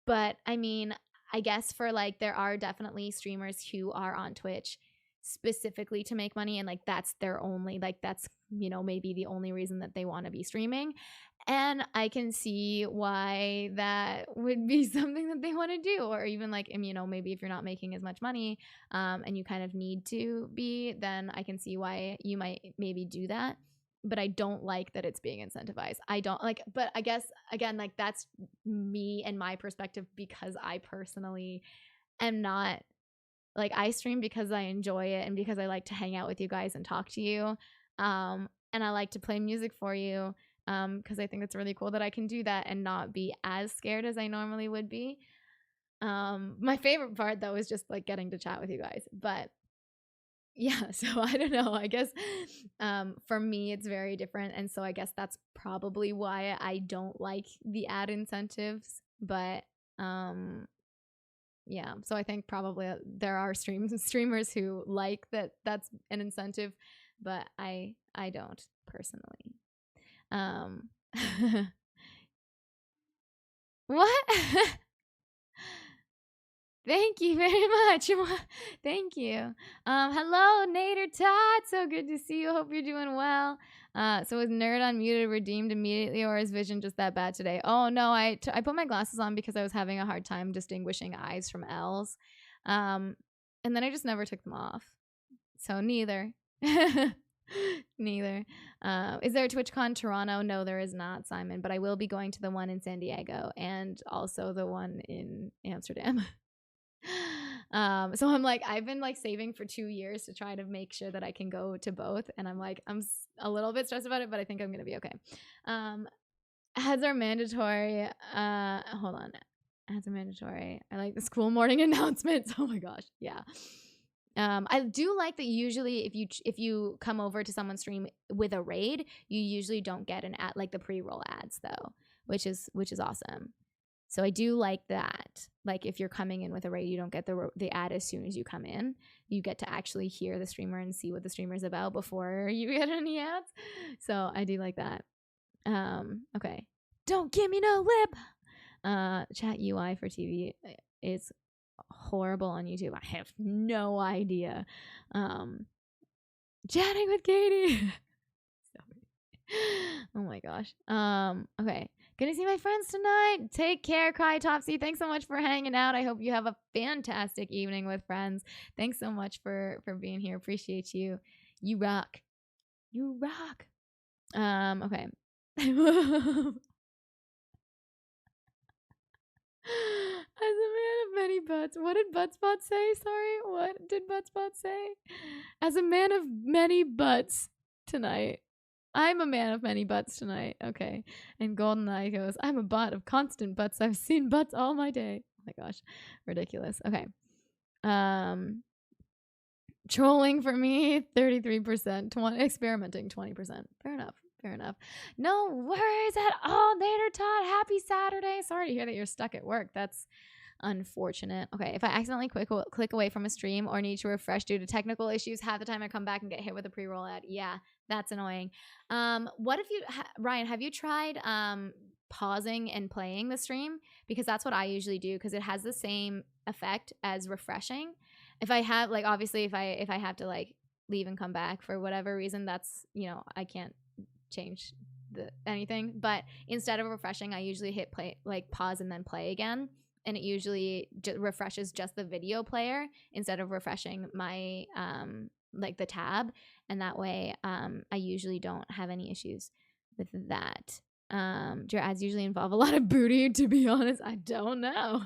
But I mean, I guess for like, there are definitely streamers who are on Twitch specifically to make money, and like that's their only, like that's, maybe the only reason that they want to be streaming. And I can see why that would be something that they want to do. Or even like, maybe if you're not making as much money and you kind of need to be, then I can see why you might maybe do that. But I don't like that it's being incentivized. I don't like, but I guess again, like that's me and my perspective, because I personally am not like, I stream because I enjoy it and because I like to hang out with you guys and talk to you. And I like to play music for you because I think it's really cool that I can do that and not be as scared as I normally would be. My favorite part though is just like getting to chat with you guys. But yeah, so I don't know. I guess for me, it's very different. And so I guess that's probably why I don't like the ad incentives. But yeah, so I think probably there are streamers who like that that's an incentive, but I don't personally. What? Thank you very much. Thank you. Hello, Nader Todd. So good to see you. Hope you're doing well. So was Nerd unmuted redeemed immediately, or is vision just that bad today? Oh no, I put my glasses on because I was having a hard time distinguishing I's from L's, and then I just never took them off. So neither. Neither. Is there a TwitchCon Toronto? No, there is not, Simon. But I will be going to the one in San Diego and also the one in Amsterdam. So I'm like, I've been like saving for 2 years to try to make sure that I can go to both, and I'm like, I'm a little bit stressed about it, but I think I'm gonna be okay. Ads are mandatory. Hold on, ads are mandatory. I like the school morning announcements. Oh my gosh, yeah. I do like that usually if you come over to someone's stream with a raid, you usually don't get an ad, like the pre-roll ads though, which is awesome. So I do like that. Like if you're coming in with a raid, you don't get the ad as soon as you come in. You get to actually hear the streamer and see what the streamer's about before you get any ads. So I do like that. Okay. Don't give me no lip. Chat UI for TV is horrible on YouTube. I have no idea. Chatting with Katie. Oh my gosh. Okay. Gonna see my friends tonight. Take care, Kai Topsy. Thanks so much for hanging out. I hope you have a fantastic evening with friends. Thanks so much for being here. Appreciate you. You rock. You rock. Okay. As a man of many butts. What did Buttspot say? Sorry, what did Buttspot say? As a man of many butts tonight. I'm a man of many butts tonight. Okay. And GoldenEye goes, I'm a butt of constant butts. I've seen butts all my day. Oh my gosh. Ridiculous. Okay. Trolling for me, 33%. Experimenting, 20%. Fair enough. Fair enough. No worries at all, Nader Todd. Happy Saturday. Sorry to hear that you're stuck at work. That's unfortunate. Okay, if I accidentally click away from a stream or need to refresh due to technical issues, half the time I come back and get hit with a pre-roll ad. Yeah, that's annoying. What if you, Ryan, have you tried pausing and playing the stream? Because that's what I usually do because it has the same effect as refreshing. If I have like obviously if I have to like leave and come back for whatever reason, that's I can't change anything. But instead of refreshing, I usually hit play, like pause and then play again, and it usually refreshes just the video player instead of refreshing my like the tab, and that way I usually don't have any issues with that. Do your ads usually involve a lot of booty? To be honest, I don't know.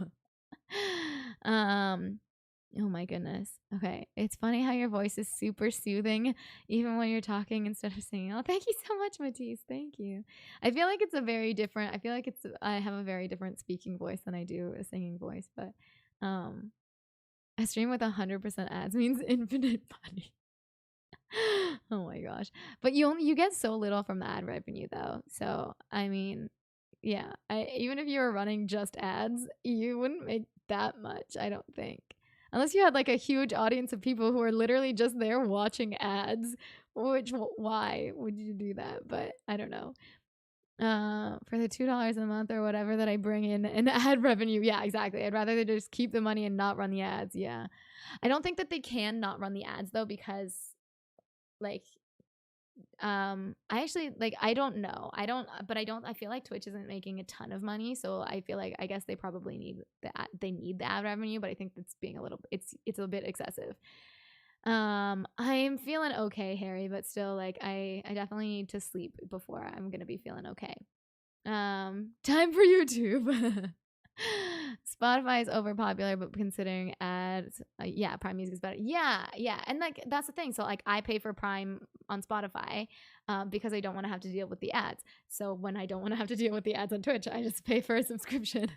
Oh my goodness. Okay. It's funny how your voice is super soothing even when you're talking instead of singing. Oh, thank you so much, Matisse. Thank you. I feel like I have a very different speaking voice than I do a singing voice, but a stream with 100% ads means infinite money. Oh my gosh. But you get so little from the ad revenue though. So, I mean, yeah, even if you were running just ads, you wouldn't make that much, I don't think. Unless you had like a huge audience of people who are literally just there watching ads, why would you do that? But I don't know. For the $2 a month or whatever that I bring in ad revenue. Yeah, exactly. I'd rather they just keep the money and not run the ads. Yeah. I don't think that they can not run the ads though, because like I actually like I don't know. I feel like Twitch isn't making a ton of money, so I feel like I guess they probably need the ad revenue, but I think it's being it's a bit excessive. I'm feeling okay, Harry, but still like I definitely need to sleep before I'm going to be feeling okay. Time for YouTube. Spotify is overpopular, but considering ads, yeah, Prime Music is better. Yeah, and like that's the thing. So like I pay for Prime on Spotify because I don't want to have to deal with the ads. So when I don't want to have to deal with the ads on Twitch, I just pay for a subscription.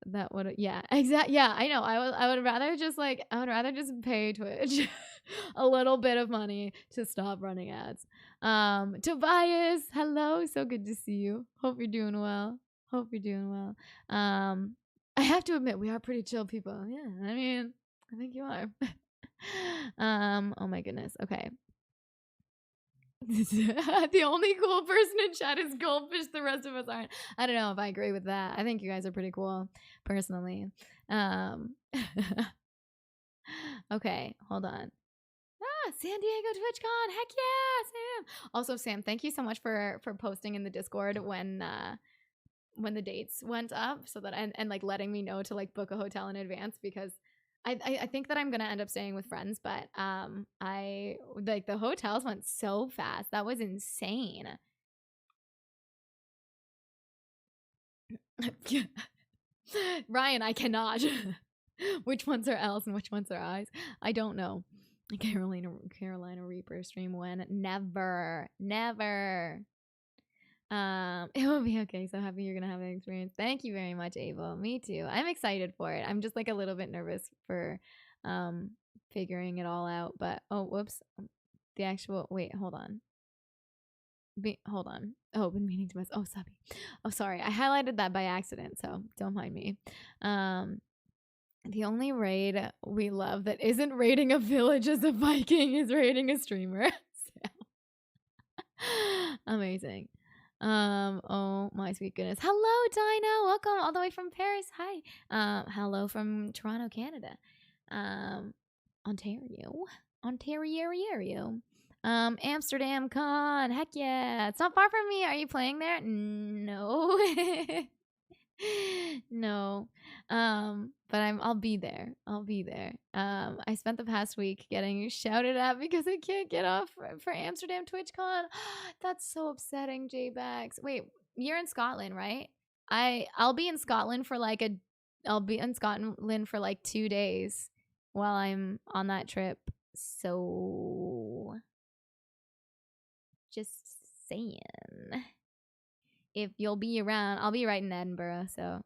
That would exactly. Yeah, I know. I would rather just pay Twitch a little bit of money to stop running ads. Tobias, hello, so good to see you. Hope you're doing well. I have to admit we are pretty chill people. Yeah, I mean, I think you are. Oh my goodness. Okay. The only cool person in chat is Goldfish. The rest of us aren't. I don't know if I agree with that. I think you guys are pretty cool, personally. Okay, hold on. San Diego TwitchCon. Heck yeah, Sam. Also, Sam, thank you so much for posting in the Discord when the dates went up, so that and like letting me know to like book a hotel in advance, because I think that I'm gonna end up staying with friends, but I like the hotels went so fast. That was insane. Ryan, I cannot. Which ones are L's and which ones are I's? I don't know. Carolina Reaper stream when? Never. It will be okay. So happy you're gonna have an experience. Thank you very much, Abel. Me too. I'm excited for it. I'm just like a little bit nervous for figuring it all out. But oh, whoops. The actual wait, hold on. Hold on. Oh, been meaning to miss. Oh, subby. Oh, sorry. I highlighted that by accident, so don't mind me. The only raid we love that isn't raiding a village as a Viking is raiding a streamer. Amazing. Oh my sweet goodness. Hello, Dino. Welcome all the way from Paris. Hi. Hello from Toronto, Canada. Ontario. Amsterdam Con. Heck yeah. It's not far from me. Are you playing there? No. No. But I'll be there. I spent the past week getting shouted at because I can't get off for Amsterdam TwitchCon. That's so upsetting, J-Bax. Wait, you're in Scotland, right? I'll be in Scotland for like I'll be in Scotland for like 2 days while I'm on that trip. So just saying. If you'll be around, I'll be right in Edinburgh. So,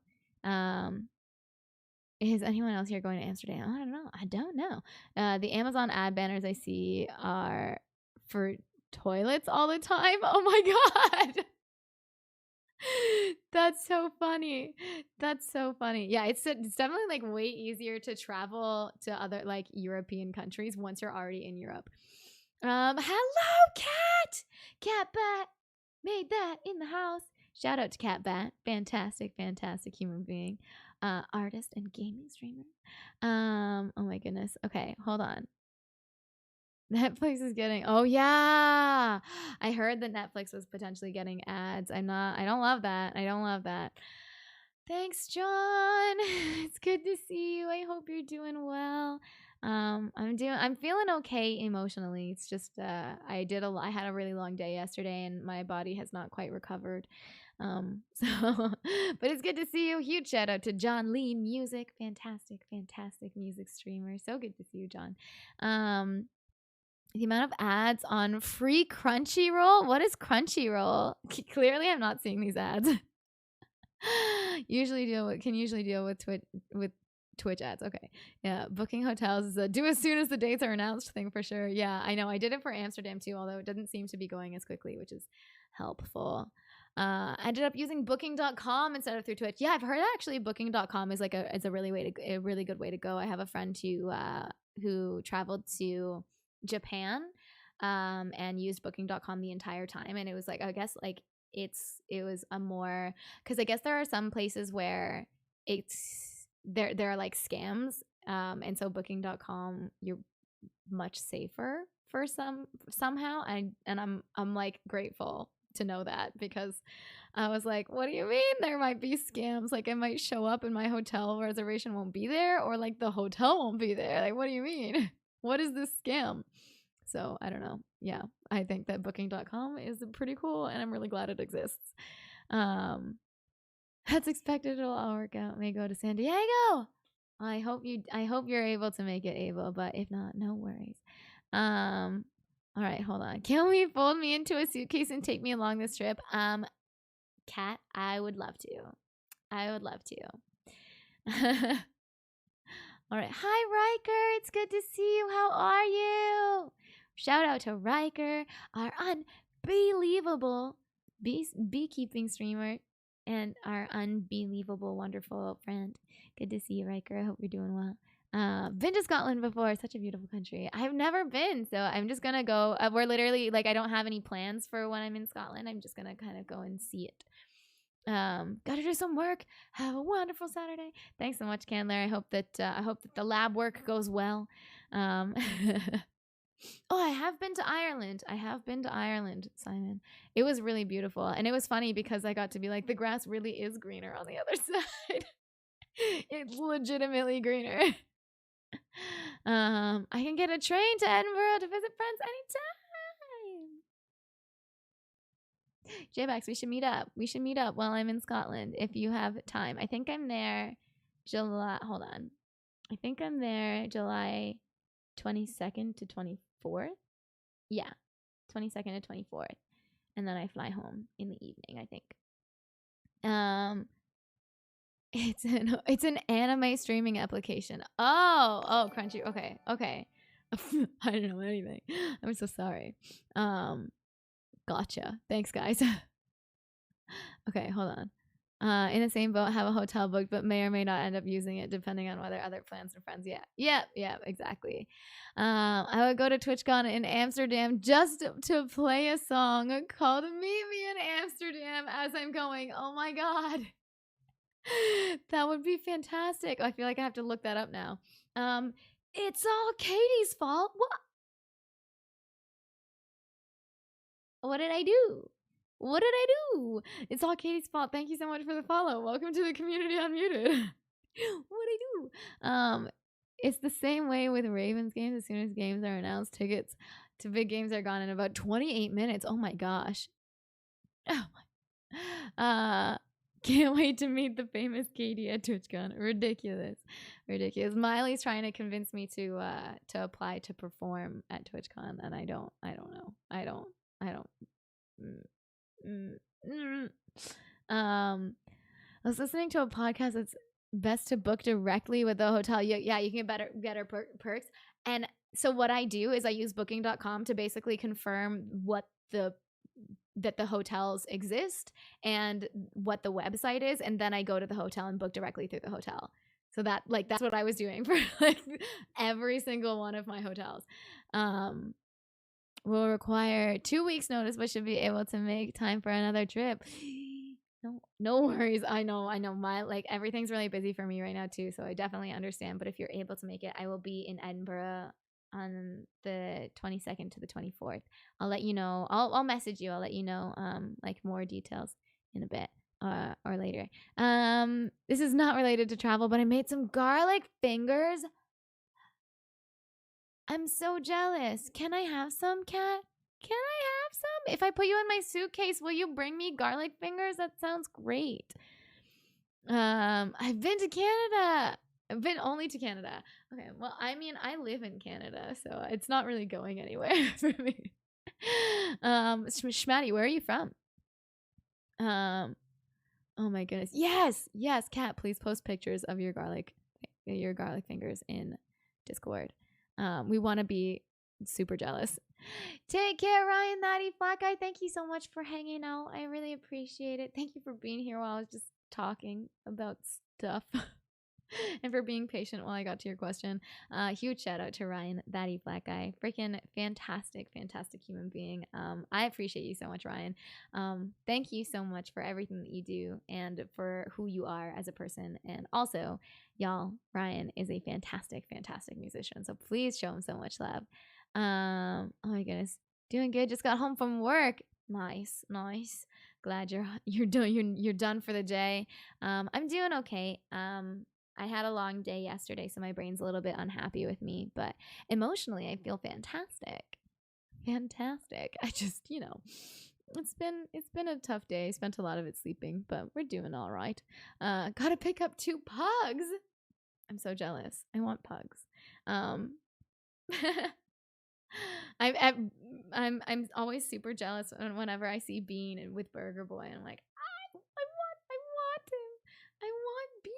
is anyone else here going to Amsterdam? I don't know. The Amazon ad banners I see are for toilets all the time. Oh my God. That's so funny. That's so funny. Yeah, it's definitely like way easier to travel to other like European countries once you're already in Europe. Hello, Cat. Cat Bat made that in the house. Shout out to Cat Bat. Fantastic human being. Artist and gaming streamer. Oh my goodness. Okay, hold on. Netflix is getting, oh yeah, I heard that Netflix was potentially getting ads. I don't love that. I don't love that. Thanks, John. It's good to see you. I hope you're doing well. I'm feeling okay emotionally. It's just I had a really long day yesterday and my body has not quite recovered. So but it's good to see you. Huge shout out to John Lee Music. Fantastic music streamer. So good to see you, John. The amount of ads on free Crunchyroll. What is Crunchyroll? Clearly, I'm not seeing these ads. usually deal with Twitch ads. Okay, yeah. Booking hotels is a do as soon as the dates are announced thing for sure. Yeah, I know. I did it for Amsterdam too, although it doesn't seem to be going as quickly, which is helpful. I ended up using Booking.com instead of through Twitch. Yeah, I've heard actually Booking.com is like a really good way to go. I have a friend who traveled to Japan and used Booking.com the entire time, and it was like, I guess like it was a more, because I guess there are some places where there are like scams, and so Booking.com, you're much safer for somehow, and I'm like grateful to know that, because I was like, what do you mean there might be scams? Like, it might show up and my hotel reservation won't be there, or like the hotel won't be there. Like, what do you mean? What is this scam? So I don't know. Yeah, I think that Booking.com is pretty cool, and I'm really glad it exists. That's expected. It'll all work out. May go to San Diego. I hope you're able to make it, Abel. But if not, no worries. All right, hold on. Can we fold me into a suitcase and take me along this trip? Kat, I would love to. All right. Hi, Riker. It's good to see you. How are you? Shout out to Riker, our unbelievable beekeeping streamer, and our unbelievable, wonderful friend. Good to see you, Riker. I hope you're doing well. Been to Scotland before. Such a beautiful country. I've never been, so I'm just gonna go. We're literally like, I don't have any plans for when I'm in Scotland. I'm just gonna kind of go and see it. Gotta do some work. Have a wonderful Saturday. Thanks so much, Candler. I hope that the lab work goes well. Oh, I have been to Ireland, Simon. It was really beautiful, and it was funny because I got to be like, the grass really is greener on the other side. It's legitimately greener. I can get a train to Edinburgh to visit friends anytime. J-Bax, we should meet up. While I'm in Scotland if you have time. I think I'm there July 22nd to 24th. Yeah, 22nd to 24th. And then I fly home in the evening, I think. It's an anime streaming application. Oh, Crunchy. Okay. I don't know anything. I'm so sorry. Gotcha. Thanks, guys. Okay, hold on. In the same boat, have a hotel booked, but may or may not end up using it depending on whether other plans or friends. Yeah, exactly. I would go to TwitchCon in Amsterdam just to play a song called "Meet Me in Amsterdam" as I'm going. Oh my god, that would be fantastic. I feel like I have to look that up now. It's all Katie's fault. What did I do? It's all Katie's fault. Thank you so much for the follow. Welcome to the community unmuted. What'd I do? It's the same way with Ravens games. As soon as games are announced, tickets to big games are gone in about 28 minutes. Oh my gosh. Oh my. Can't wait to meet the famous Katie at TwitchCon. Ridiculous. Miley's trying to convince me to apply to perform at TwitchCon, and I don't know. I don't. Mm, mm, mm. I was listening to a podcast that's best to book directly with the hotel. Yeah, you can get better perks. And so what I do is I use booking.com to basically confirm that the hotels exist and what the website is, and then I go to the hotel and book directly through the hotel. So that's what I was doing for like every single one of my hotels. Will require 2 weeks notice, but should be able to make time for another trip. No worries. I know. My everything's really busy for me right now too, so I definitely understand. But if you're able to make it, I will be in Edinburgh on the 22nd to the 24th. I'll let you know. I'll message you. I'll let you know like more details in a bit or later. This is not related to travel, but I made some garlic fingers. I'm so jealous. Can I have some, Cat? Can I have some? If I put you in my suitcase, will you bring me garlic fingers? That sounds great. I've been to Canada. I've been only to Canada. Okay, well, I mean, I live in Canada, so it's not really going anywhere for me. Schmatty, where are you from? Oh my goodness. Yes, Kat, please post pictures of your garlic fingers in Discord. We want to be super jealous. Take care, Ryan, Natty, Black Guy. Thank you so much for hanging out. I really appreciate it. Thank you for being here while I was just talking about stuff. And for being patient while I got to your question. Huge shout out to Ryan, Thatty Black Guy. Freaking fantastic human being. I appreciate you so much, Ryan. Thank you so much for everything that you do and for who you are as a person. And also, y'all, Ryan is a fantastic musician. So please show him so much love. Oh my goodness. Doing good. Just got home from work. Nice. Glad you're done for the day. I'm doing okay. I had a long day yesterday, so my brain's a little bit unhappy with me, but emotionally I feel fantastic. I just, it's been a tough day. I spent a lot of it sleeping, but we're doing all right. Gotta pick up 2 pugs. I'm so jealous. I want pugs. I'm always super jealous whenever I see Bean with Burger Boy, and I'm like, I want him. I want Bean.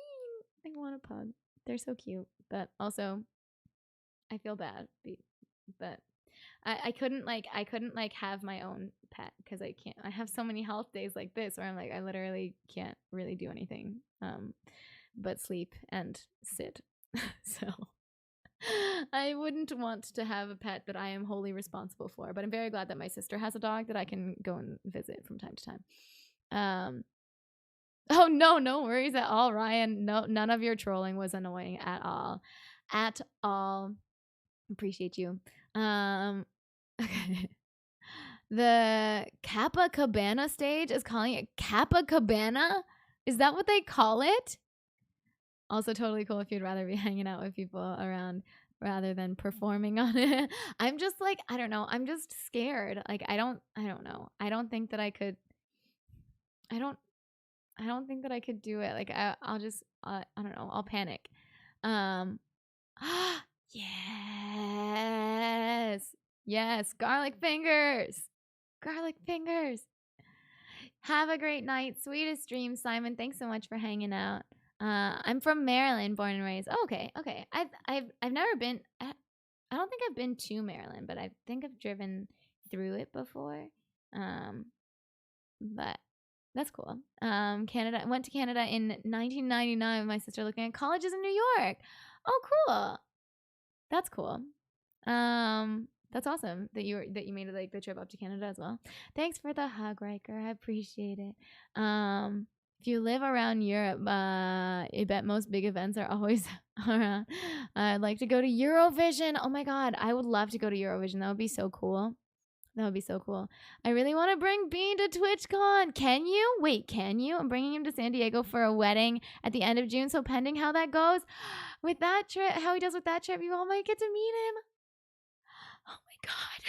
I want a pug. They're so cute, but also I feel bad. But I couldn't have my own pet because I can't. I have so many health days like this where I'm like I literally can't really do anything but sleep and sit. So I wouldn't want to have a pet that I am wholly responsible for, but I'm very glad that my sister has a dog that I can go and visit from time to time. Oh no worries at all, Ryan. No, none of your trolling was annoying at all. Appreciate you. Okay. The Kappa Cabana stage is calling it Kappa Cabana? Is that what they call it? Also totally cool if you'd rather be hanging out with people around rather than performing on it. I'm just like, I don't know. I'm just scared. Like I don't know. I don't think that I could do it. Like I'll just I don't know. I'll panic. Yes, garlic fingers. Have a great night. Sweetest dreams, Simon. Thanks so much for hanging out. I'm from Maryland, born and raised. Oh, okay. I've never been. I don't think I've been to Maryland, but I think I've driven through it before. But that's cool. Canada. I went to Canada in 1999 with my sister looking at colleges in New York. Oh, cool. That's cool. That's awesome that you made it like the trip up to Canada as well. Thanks for the hug, Riker. I appreciate it. If you live around Europe, I bet most big events are always around. I'd like to go to Eurovision. Oh my god, I would love to go to Eurovision. That would be so cool. I really want to bring Bean to TwitchCon. Can you? Wait, can you? I'm bringing him to San Diego for a wedding at the end of June. So pending how that goes, with that trip, how he does with that trip, you all might get to meet him. Oh my god.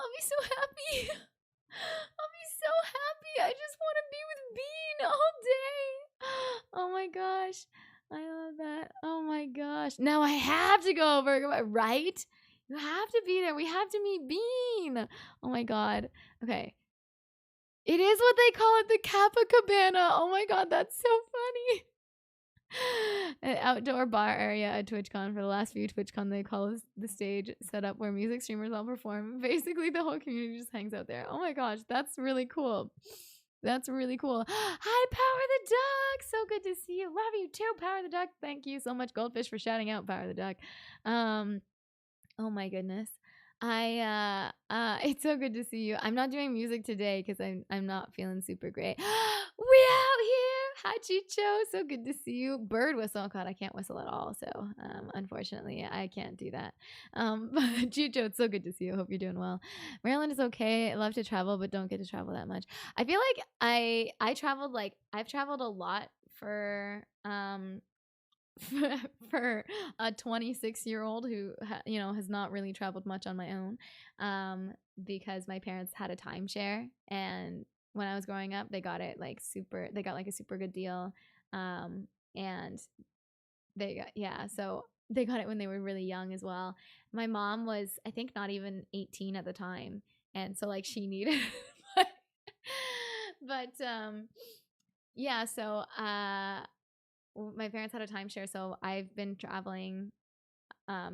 I'll be so happy. I'll be so happy. I just want to be with Bean all day. Oh my gosh. I love that. Oh my gosh. Now I have to go over, right? You have to be there. We have to meet Bean. Oh my god. Okay. It is what they call it, the Kappa Cabana. Oh my god, that's so funny. An outdoor bar area at TwitchCon. For the last few TwitchCon, they call the stage set up where music streamers all perform. Basically, the whole community just hangs out there. Oh my gosh, that's really cool. That's really cool. Hi, Power the Duck. So good to see you. Love you too, Power the Duck. Thank you so much, Goldfish, for shouting out Power the Duck. Oh my goodness. It's so good to see you. I'm not doing music today because I'm not feeling super great. We out here. Hi Chicho. So good to see you. Bird whistle. Oh god, I can't whistle at all. So unfortunately I can't do that. But Chicho, it's so good to see you. Hope you're doing well. Maryland is okay. I love to travel, but don't get to travel that much. I feel like I've traveled a lot for for a 26-year-old who has not really traveled much on my own, because my parents had a timeshare, and when I was growing up they got like a super good deal, and so they got it when they were really young as well. My mom was, I think, not even 18 at the time, and so like she needed but yeah, so my parents had a timeshare, so I've been traveling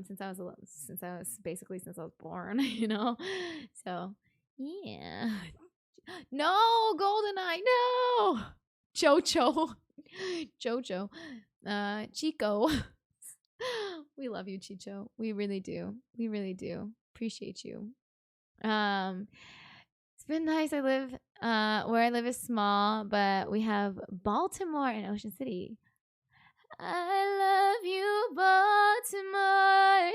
since I was born, So yeah. No, Goldeneye, no. Jojo. Jojo. Chico. We love you, Chicho. We really do. We really do. Appreciate you. It's been nice. Where I live is small, but we have Baltimore and Ocean City. I love you, Baltimore.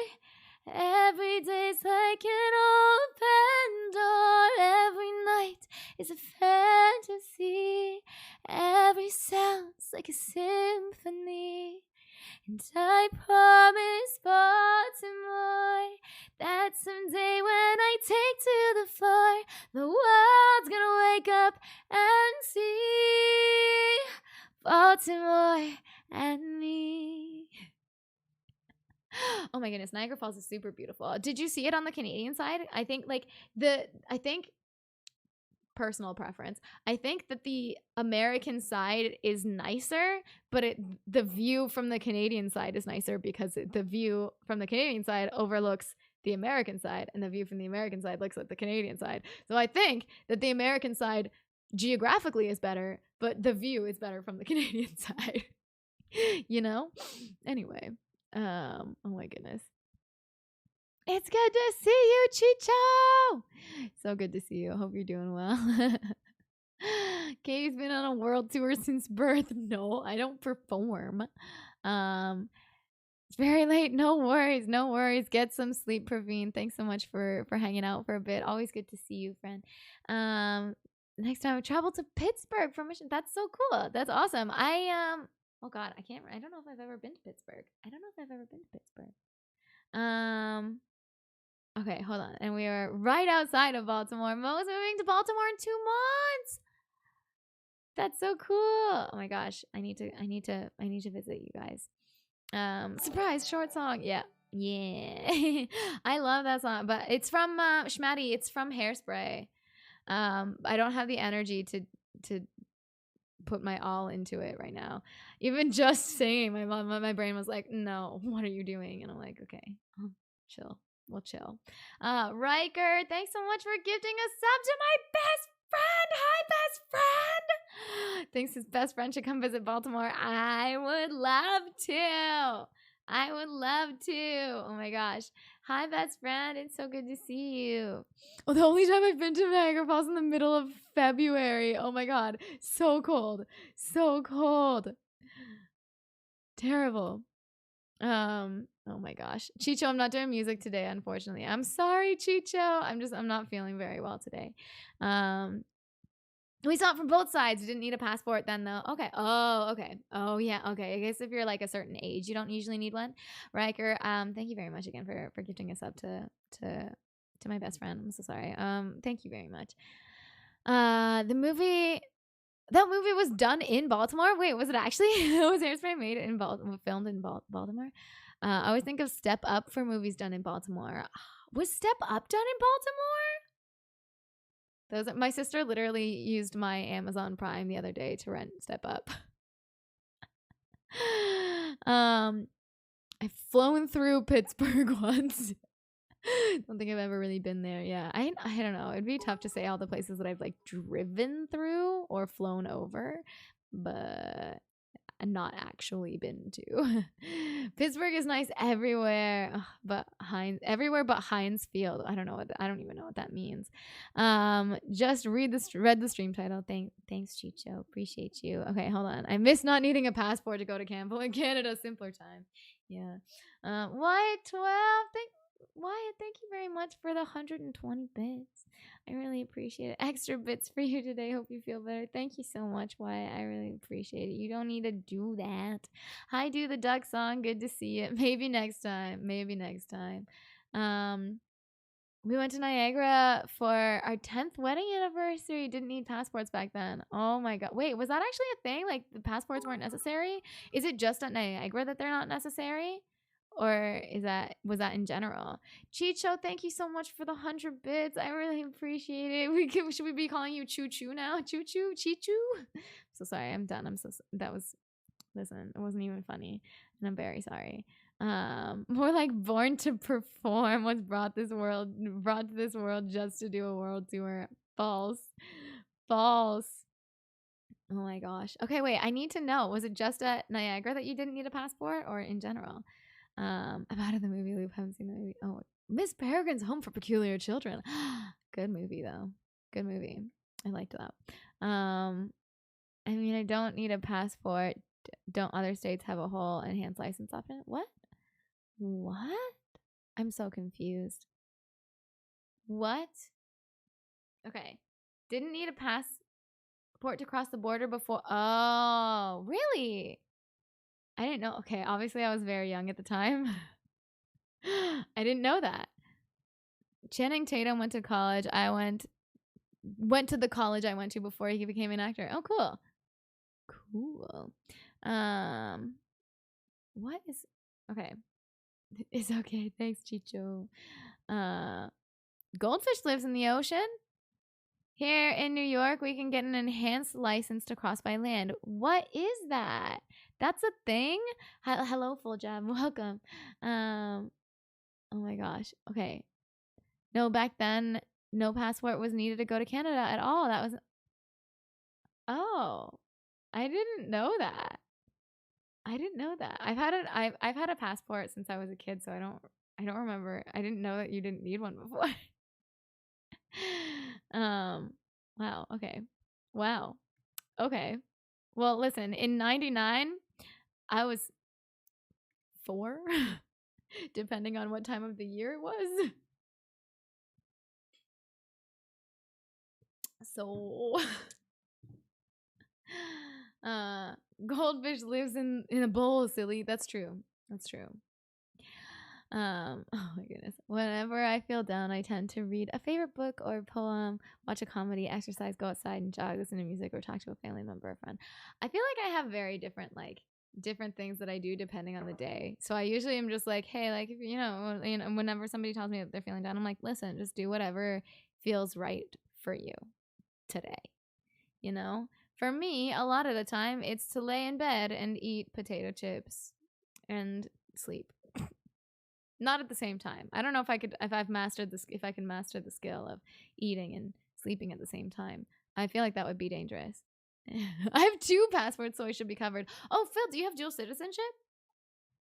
Every day's like an open door. Every night is a fantasy. Every sound's like a symphony. And I promise, Baltimore, that someday when I take to the floor, the world's gonna wake up and see Baltimore and me. Oh my goodness, Niagara Falls is super beautiful. Did you see it on the Canadian side? I think personal preference, I think that the American side is nicer, but the view from the Canadian side is nicer because the view from the Canadian side overlooks the American side, and the view from the American side looks at the Canadian side. So I think that the American side geographically is better, but the view is better from the Canadian side. Anyway, oh my goodness. It's good to see you, Chicho. So good to see you. Hope you're doing well. Katie's been on a world tour since birth. No, I don't perform. It's very late. No worries. No worries. Get some sleep, Praveen. Thanks so much for hanging out for a bit. Always good to see you, friend. Next time I travel to Pittsburgh for mission. That's so cool. That's awesome. Oh god, I don't know if I've ever been to Pittsburgh. Okay, hold on. And we are right outside of Baltimore. Mo's moving to Baltimore in 2 months. That's so cool. Oh my gosh. I need to visit you guys. Surprise short song. Yeah. I love that song, but it's from Schmatty. It's from Hairspray. I don't have the energy to put my all into it right now. Even just saying, my brain was like, no, what are you doing? And I'm like, okay, chill. We'll chill. Riker, thanks so much for gifting a sub to my best friend. Hi, best friend. Thinks his best friend should come visit Baltimore. I would love to. Oh my gosh. Hi, best friend. It's so good to see you. Oh, the only time I've been to Niagara Falls in the middle of February. Oh my god. So cold. Terrible. Oh my gosh. Chicho, I'm not doing music today, unfortunately. I'm sorry, Chicho. I'm not feeling very well today. We saw it from both sides. You didn't need a passport then, though. Okay. Oh, okay. Oh, yeah. Okay. I guess if you're like a certain age, you don't usually need one. Riker, thank you very much again for gifting us up to my best friend. I'm so sorry. Thank you very much. The movie. That movie was done in Baltimore. Wait, was it actually? Was Hairspray made in filmed in Baltimore? I always think of Step Up for movies done in Baltimore. Was Step Up done in Baltimore? My sister literally used my Amazon Prime the other day to rent Step Up. I've flown through Pittsburgh once. Don't think I've ever really been there. Yeah, I don't know. It'd be tough to say all the places that I've like driven through or flown over, but not actually been to. Pittsburgh is nice everywhere, but everywhere but Heinz Field. I don't even know what that means. Just read the stream title. Thanks Chicho. Appreciate you. Okay, hold on. I miss not needing a passport to go to Campbell in Canada. Simpler time. Yeah. Wyatt 12. Wyatt, thank you very much for the 120 bits. I really appreciate it. Extra bits for you today. Hope you feel better. Thank you so much, Wyatt. I really appreciate it. You don't need to do that. Hi, do the duck song. Good to see you. Maybe next time. We went to Niagara for our 10th wedding anniversary. Didn't need passports back then. Oh my god. Wait, was that actually a thing? Like the passports weren't necessary? Is it just at Niagara that they're not necessary? Or was that in general? Chicho, thank you so much for the 100 bits. I really appreciate it. Should we be calling you Choo Choo now? Choo Choo? Chichu? So sorry, I'm done. Listen, it wasn't even funny. And I'm very sorry. More like born to perform was brought to this world just to do a world tour. False. Oh my gosh. Okay, wait, I need to know. Was it just at Niagara that you didn't need a passport or in general? I'm out of the movie loop. Haven't seen the movie. Oh, Miss Peregrine's Home for Peculiar Children. Good movie though. Good movie. I liked that. I mean, I don't need a passport. Don't other states have a whole enhanced license option? What? I'm so confused. What? Okay. Didn't need a passport to cross the border before. Oh, really? I didn't know. Okay, obviously I was very young at the time. I didn't know that. Channing Tatum went to college. I went to the college I went to before he became an actor. Oh, cool. What is okay? It's okay. Thanks, Chicho. Goldfish lives in the ocean. Here in New York, we can get an enhanced license to cross by land. What is that? That's a thing? Hello, Full Jab. Welcome. Oh my gosh. Okay. No, back then, no passport was needed to go to Canada at all. That was. Oh, I didn't know that. I've had a passport since I was a kid, so I don't remember. I didn't know that you didn't need one before. Wow. Okay. Wow. Okay. Well, listen, in 99, I was 4, depending on what time of the year it was. So, Goldfish lives in a bowl, silly. That's true. Oh my goodness. Whenever I feel down, I tend to read a favorite book or poem, watch a comedy, exercise, go outside and jog, listen to music, or talk to a family member or friend. I feel like I have very different things that I do depending on the day. So I usually am just like, hey, like if whenever somebody tells me that they're feeling down, I'm like, listen, just do whatever feels right for you today. For me, a lot of the time it's to lay in bed and eat potato chips and sleep. Not at the same time. I don't know if I can master the skill of eating and sleeping at the same time. I feel like that would be dangerous. I have 2 passports, so I should be covered. Oh, Phil, do you have dual citizenship?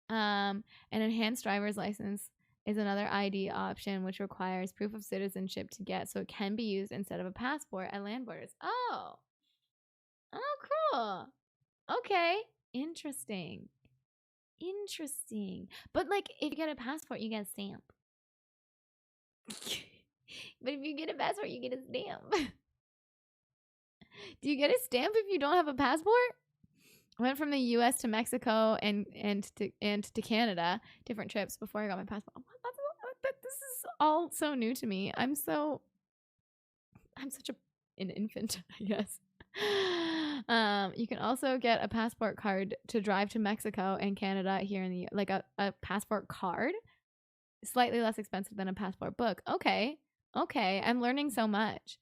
An enhanced driver's license is another ID option which requires proof of citizenship to get, so it can be used instead of a passport at land borders. Oh, cool. Okay, interesting. But like, if you get a passport, you get a stamp. But if you get a passport, you get a stamp. Do you get a stamp if you don't have a passport? I went from the U.S. to Mexico and to Canada, different trips before I got my passport. This is all so new to me. I'm such a an infant, I guess. You can also get a passport card to drive to Mexico and Canada here in the like a passport card, slightly less expensive than a passport book. Okay, I'm learning so much.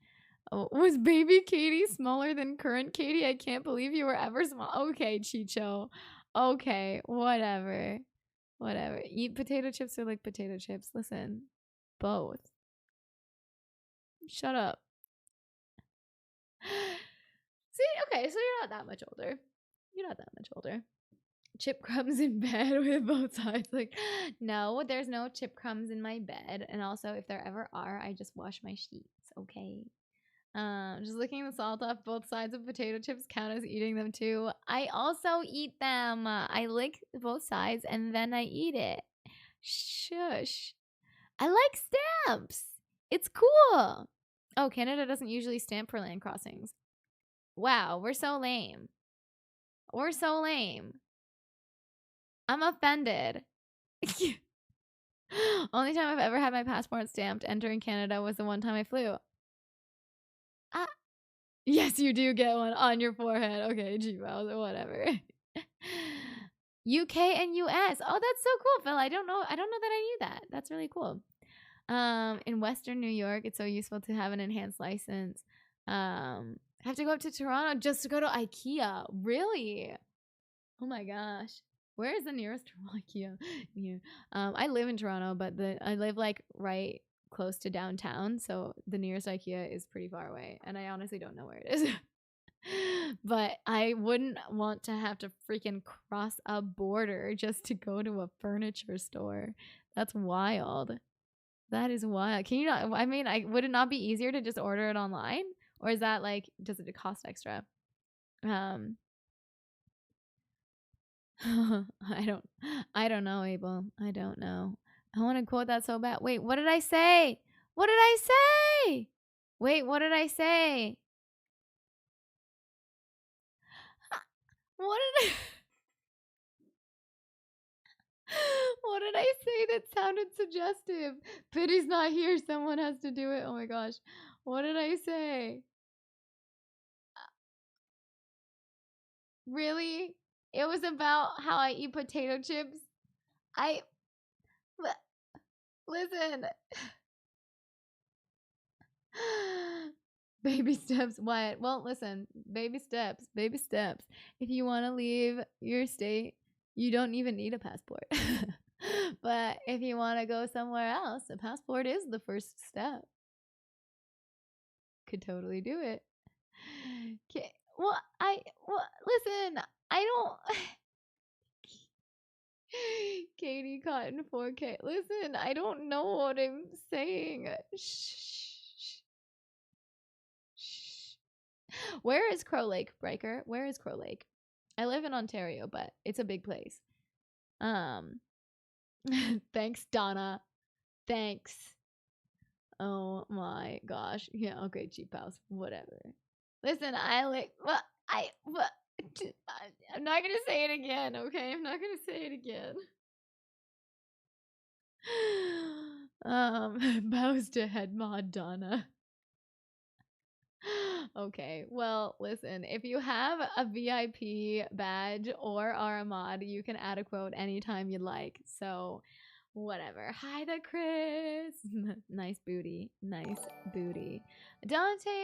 Oh, was baby Katie smaller than current Katie? I can't believe you were ever small. Okay, Chicho. Okay, whatever. Eat potato chips or like potato chips. Listen, both. Shut up. See, okay, so you're not that much older. Chip crumbs in bed with both sides. Like, no, there's no chip crumbs in my bed. And also, if there ever are, I just wash my sheets, okay? Just licking the salt off both sides of potato chips count as eating them too. I also eat them. I lick both sides and then I eat it. Shush. I like stamps. It's cool. Oh, Canada doesn't usually stamp for land crossings. Wow, we're so lame. I'm offended. Only time I've ever had my passport stamped entering Canada was the one time I flew. Yes, you do get one on your forehead. Okay, G-Mouse or whatever. UK and US. Oh, that's so cool, Phil. I don't know that I knew that. That's really cool. In Western New York, it's so useful to have an enhanced license. I have to go up to Toronto just to go to IKEA. Really? Oh my gosh. Where is the nearest IKEA? Yeah. I live in Toronto, but I live like right close to downtown, so the nearest IKEA is pretty far away, and I honestly don't know where it is. But I wouldn't want to have to freaking cross a border just to go to a furniture store. That's wild. That is wild. Can you not? I mean, would it not be easier to just order it online, or is that like does it cost extra? I don't know, Abel. I don't know. I want to quote that so bad. Wait, what did I say? What did I say? Wait, what did I say? What did I What did I say that sounded suggestive? Pity's not here. Someone has to do it. Oh my gosh. What did I say? Really? It was about how I eat potato chips. Listen. Baby steps. What? Well, listen. Baby steps. If you want to leave your state, you don't even need a passport. But if you want to go somewhere else, a passport is the first step. Could totally do it. Okay. Well, listen. I don't. Katie Cotton 4K. Listen, I don't know what I'm saying. Shh. Where is Crow Lake, Breaker? Where is Crow Lake? I live in Ontario, but it's a big place. Thanks, Donna. Thanks. Oh my gosh. Yeah, okay, cheap house. Whatever. Listen, I'm not gonna say it again, okay? I'm not gonna say it again. Bows to head mod Donna. Okay, well, listen, if you have a VIP badge or are a mod, you can add a quote anytime you'd like. So, whatever. Hi there, Chris. Nice booty. Dante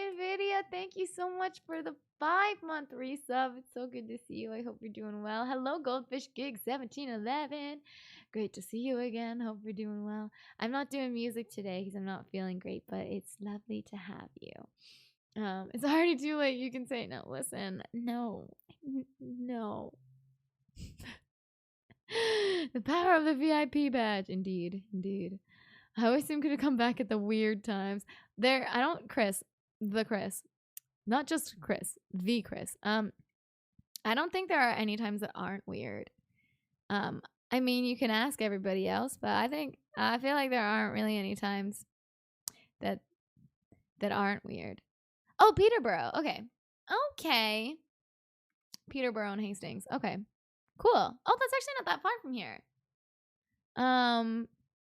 and Vidya, thank you so much for the 5-month resub. It's so good to see you. I hope you're doing well. Hello, Goldfish Gig 1711. Great to see you again. Hope you're doing well. I'm not doing music today because I'm not feeling great, but it's lovely to have you. It's already too late. You can say no. Listen, no. The power of the VIP badge. Indeed. I always seem to come back at the weird times. The Chris. Not just Chris, the Chris. I don't think there are any times that aren't weird. I mean, you can ask everybody else, but I feel like there aren't really any times that aren't weird. Oh, Peterborough. Okay. Peterborough and Hastings. Okay. Cool. Oh, that's actually not that far from here.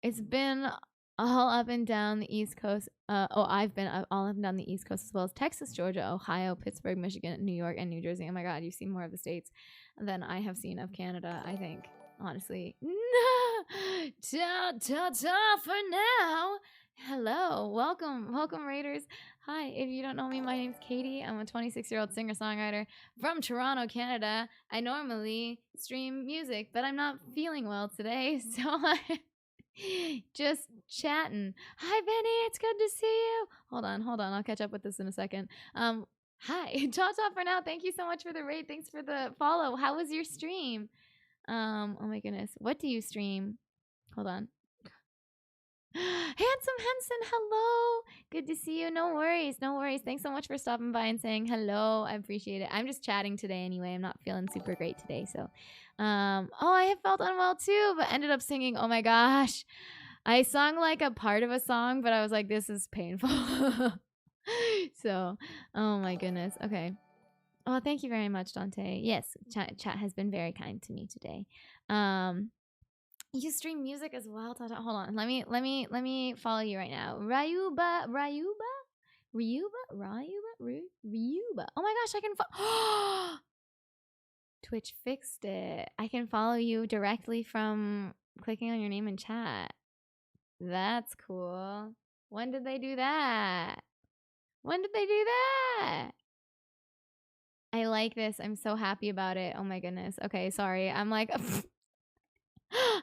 It's been all up and down the East Coast. I've been all up and down the East Coast as well as Texas, Georgia, Ohio, Pittsburgh, Michigan, New York, and New Jersey. Oh my God, you've seen more of the states than I have seen of Canada, I think. Honestly. Ta ta ta for now. Hello. Welcome, Raiders. Hi. If you don't know me, my name's Katie. I'm a 26-year-old singer-songwriter from Toronto, Canada. I normally stream music, but I'm not feeling well today, so I just chatting. Hi, Benny. It's good to see you. Hold on. I'll catch up with this in a second. Hi. Ta-ta for now. Thank you so much for the raid. Thanks for the follow. How was your stream? Oh my goodness. What do you stream? Hold on. Handsome Henson, hello. Good to see you. No worries. Thanks so much for stopping by and saying hello. I appreciate it. I'm just chatting today anyway. I'm not feeling super great today. So, I have felt unwell too, but ended up singing. Oh my gosh. I sung like a part of a song, but I was like, this is painful. So, oh my goodness. Okay. Oh, thank you very much, Dante. Yes, chat has been very kind to me today. You stream music as well, Tata. Hold on. Let me follow you right now. Ryuba. Oh my gosh, I can follow. Twitch fixed it. I can follow you directly from clicking on your name in chat. That's cool. When did they do that? I like this. I'm so happy about it. Oh my goodness. Okay, sorry. I'm like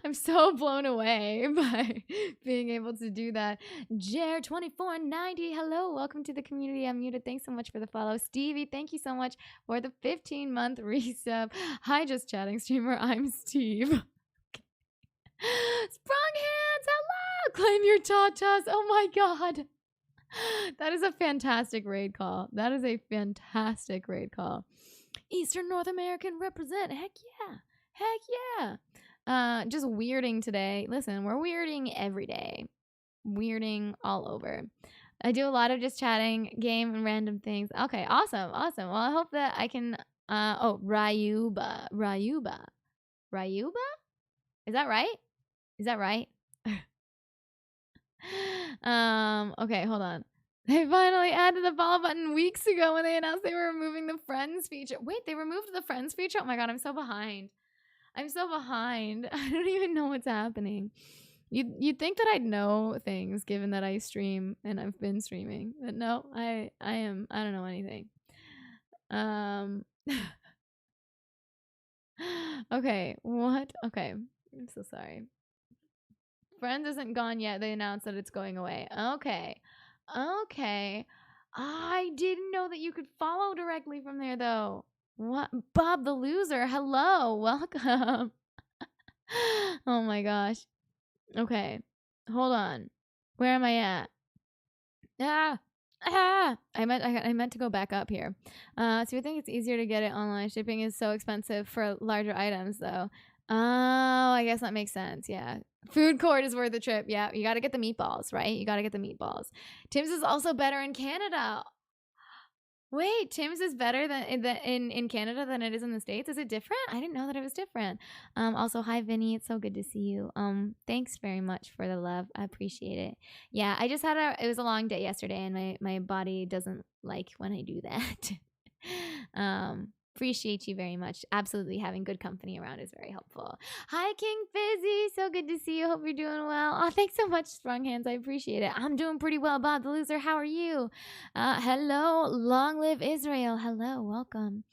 I'm so blown away by being able to do that. Jer2490, hello. Welcome to the community. I'm muted. Thanks so much for the follow. Stevie, thank you so much for the 15-month resub. Hi, Just Chatting streamer. I'm Steve. Sprung hands, hello. Claim your tatas. Oh my God. That is a fantastic raid call. Eastern North American represent. Heck yeah. Just weirding today. Listen, we're weirding every day. Weirding all over. I do a lot of just chatting, game, and random things. Okay, awesome. Well, I hope that I can. Ryuba. Is that right? Okay, hold on. They finally added the follow button weeks ago when they announced they were removing the friends feature. Wait, they removed the friends feature? Oh my God, I'm so behind. I don't even know what's happening. You'd think that I'd know things given that I stream and I've been streaming. But no, I don't know anything. Okay, what? Okay. I'm so sorry. Friends isn't gone yet. They announced that it's going away. Okay. I didn't know that you could follow directly from there though. What? Bob the Loser. Hello. Welcome. Oh my gosh. Okay. Hold on. Where am I at? I meant to go back up here. So you think it's easier to get it online. Shipping is so expensive for larger items though. Oh, I guess that makes sense. Yeah. Food court is worth the trip. Yeah, you got to get the meatballs, right? Tim's is also better in Canada. Wait, Tim's is better than in Canada than it is in the States. Is it different? I didn't know that it was different. Also, hi Vinny, it's so good to see you. Thanks very much for the love. I appreciate it. Yeah, I just had it was a long day yesterday, and my body doesn't like when I do that. Appreciate you very much. Absolutely, having good company around is very helpful. Hi, King Fizzy. So good to see you. Hope you're doing well. Oh, thanks so much, Strong Hands. I appreciate it. I'm doing pretty well, Bob the Loser. How are you? Hello. Long live Israel. Hello. Welcome.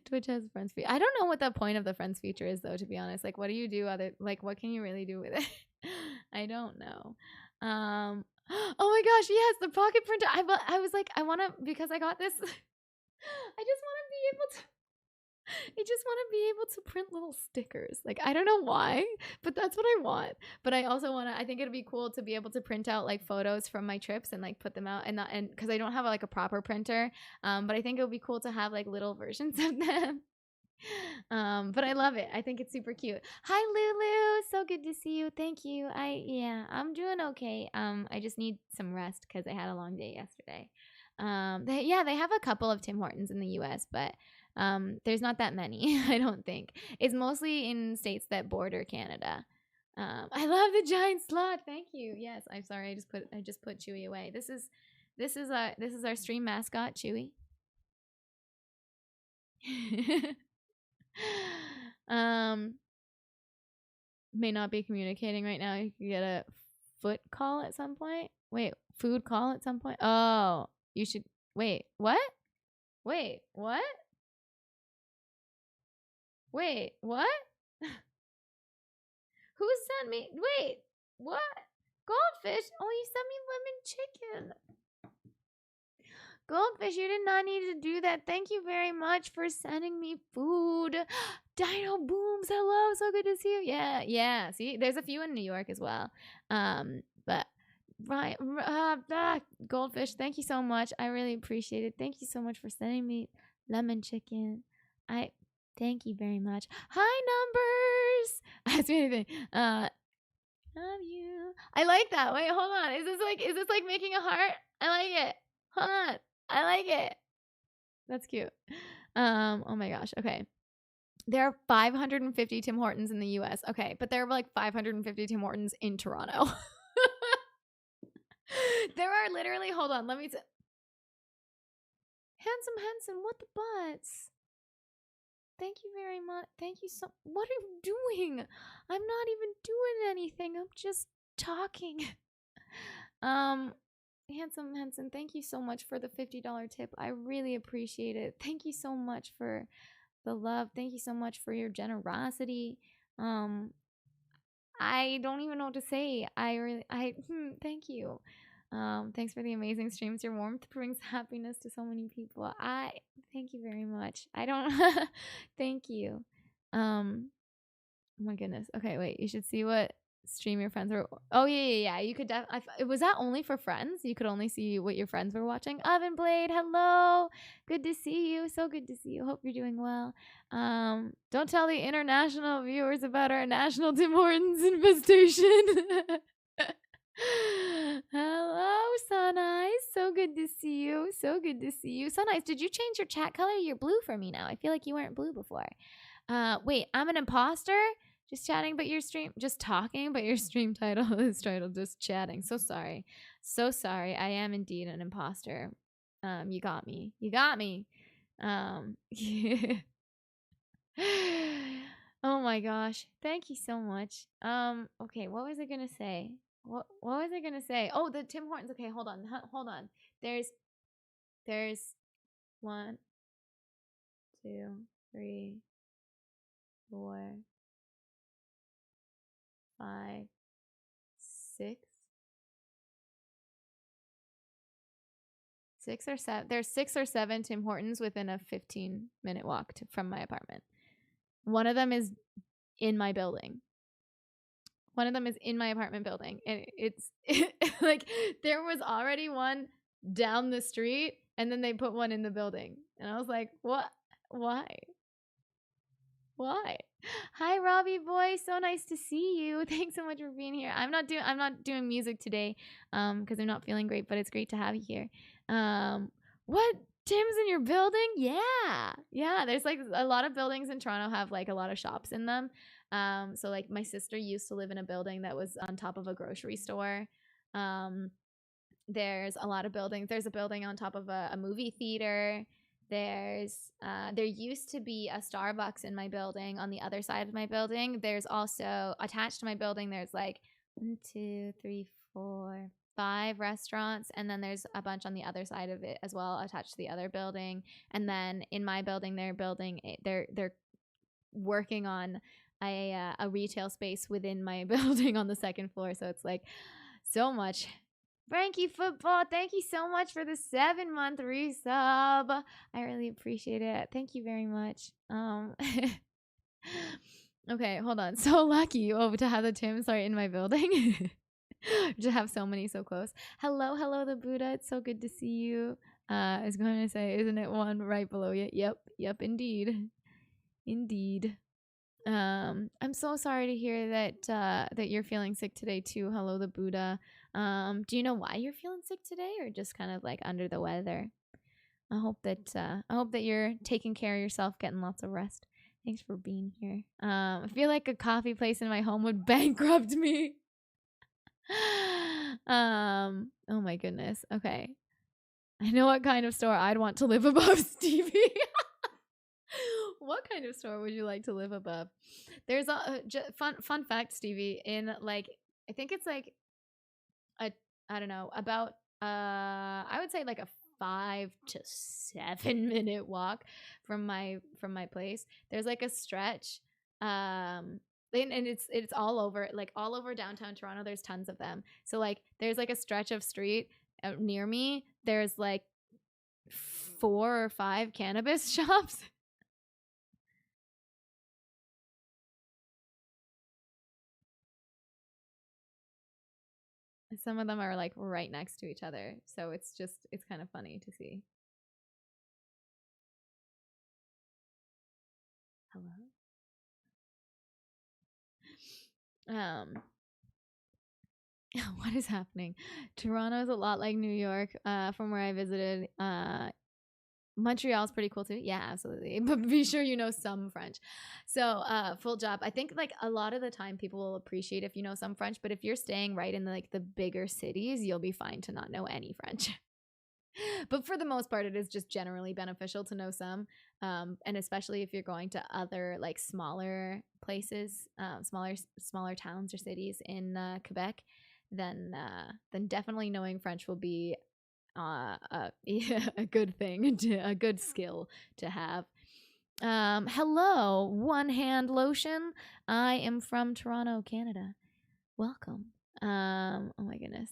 Twitch has friends feature. I don't know what the point of the friends feature is, though, to be honest. Like, what do you do what can you really do with it? I don't know. Oh my gosh, yes, the pocket printer. I was like, I want to, because I got this. I just want to be able to print little stickers. Like, I don't know why, but that's what I want. But I also want to, I think it'd be cool to be able to print out like photos from my trips and like put them out and because I don't have like a proper printer. But I think it would be cool to have like little versions of them. But I love it. I think it's super cute. Hi Lulu, so good to see you. Thank you. I'm doing okay. I just need some rest because I had a long day yesterday. They have a couple of Tim Hortons in the US, but there's not that many. I don't think. It's mostly in states that border Canada. I love the giant sloth. Thank you. Yes, I'm sorry. I just put Chewy away. This is our stream mascot, Chewy. um, may not be communicating right now. You could get a foot call at some point. Wait, food call at some point. Oh, you should wait. What? Wait, what? Wait, what? Who sent me? Wait, what? Goldfish? Oh, you sent me lemon chicken. Goldfish, you did not need to do that. Thank you very much for sending me food. Dino Booms, hello, so good to see you. Yeah. See, there's a few in New York as well. But right, Goldfish, thank you so much. I really appreciate it. Thank you so much for sending me lemon chicken. I thank you very much. Hi, numbers. Ask me anything. Love you. I like that. Wait, hold on. Is this like making a heart? I like it. Hold on. I like it. That's cute. Oh my gosh. Okay. There are 550 Tim Hortons in the US. Okay, but there are like 550 Tim Hortons in Toronto. There are literally, hold on, let me Handsome Henson, what the butts? Thank you very much. Thank you so. What are you doing? I'm not even doing anything. I'm just talking. Handsome Henson, thank you so much for the $50 tip. I really appreciate it. Thank you so much for the love. Thank you so much for your generosity. I don't even know what to say. Thank you. Thanks for the amazing streams. Your warmth brings happiness to so many people. I thank you very much. I don't thank you. Oh my goodness. Okay, wait. You should see what stream your friends were. Oh yeah. You could was that only for friends? You could only see what your friends were watching. Oven Blade, hello. Good to see you. So good to see you. Hope you're doing well. Don't tell the international viewers about our national Tim Hortons infestation. Hello, Sun Eyes. So good to see you. So good to see you. Sun Eyes, did you change your chat color? You're blue for me now. I feel like you weren't blue before. Wait, I'm an imposter? Just chatting, but your stream, just talking, but your stream title is titled just chatting. So sorry. So sorry. I am indeed an imposter. You got me. You got me. Yeah. Oh my gosh. Thank you so much. Okay, what was I gonna say? What was I gonna say? Oh, the Tim Hortons. Okay, hold on. Hold on. There's 1, 2, 3, 4, 5, 6. 6 or 7. There's 6 or 7 Tim Hortons within a 15-minute walk from my apartment. One of them is in my building. One of them is in my apartment building. And it's like there was already one down the street and then they put one in the building. And I was like, what? Why? Hi, Robbie boy. So nice to see you. Thanks so much for being here. I'm not doing music today because I'm not feeling great, but it's great to have you here. What? Tim's in your building? Yeah. There's like a lot of buildings in Toronto have like a lot of shops in them. So like my sister used to live in a building that was on top of a grocery store. There's a lot of buildings. There's a building on top of a movie theater. There used to be a Starbucks in my building on the other side of my building. There's also attached to my building, there's like 1, 2, 3, 4, 5 restaurants. And then there's a bunch on the other side of it as well, attached to the other building. And then in my building, they're working on a retail space within my building on the second floor. So it's like so much. Frankie Football, thank you so much for the 7-month resub. I really appreciate it. Thank you very much. Okay, hold on. So lucky to have the Tims right in my building. To have so many so close. Hello, the Buddha. It's so good to see you. I was going to say, isn't it one right below you? Yep, indeed. I'm so sorry to hear that you're feeling sick today too. Hello, the Buddha. Do you know why you're feeling sick today, or just kind of like under the weather? I hope that you're taking care of yourself, getting lots of rest. Thanks for being here. I feel like a coffee place in my home would bankrupt me. Oh my goodness. Okay. I know what kind of store I'd want to live above, Stevie. What kind of store would you like to live above? There's a fun fact, Stevie. In like, I think it's like a, I don't know, about I would say like a 5 to 7 minute walk from my place. There's like a stretch, and it's all over, like all over downtown Toronto. There's tons of them. So like, there's like a stretch of street near me. There's like 4 or 5 cannabis shops. Some of them are like right next to each other. So it's kind of funny to see. Hello? What is happening? Toronto is a lot like New York, from where I visited. Montreal's pretty cool too. Yeah, absolutely. But be sure you know some French. So, full job. I think like a lot of the time people will appreciate if you know some French, but if you're staying right in like the bigger cities, you'll be fine to not know any French. But for the most part, it is just generally beneficial to know some, and especially if you're going to other like smaller places, smaller towns or cities in Quebec, then definitely knowing French will be a good thing, a good skill to have. Hello, One Hand Lotion. I am from Toronto, Canada. Welcome. Oh my goodness.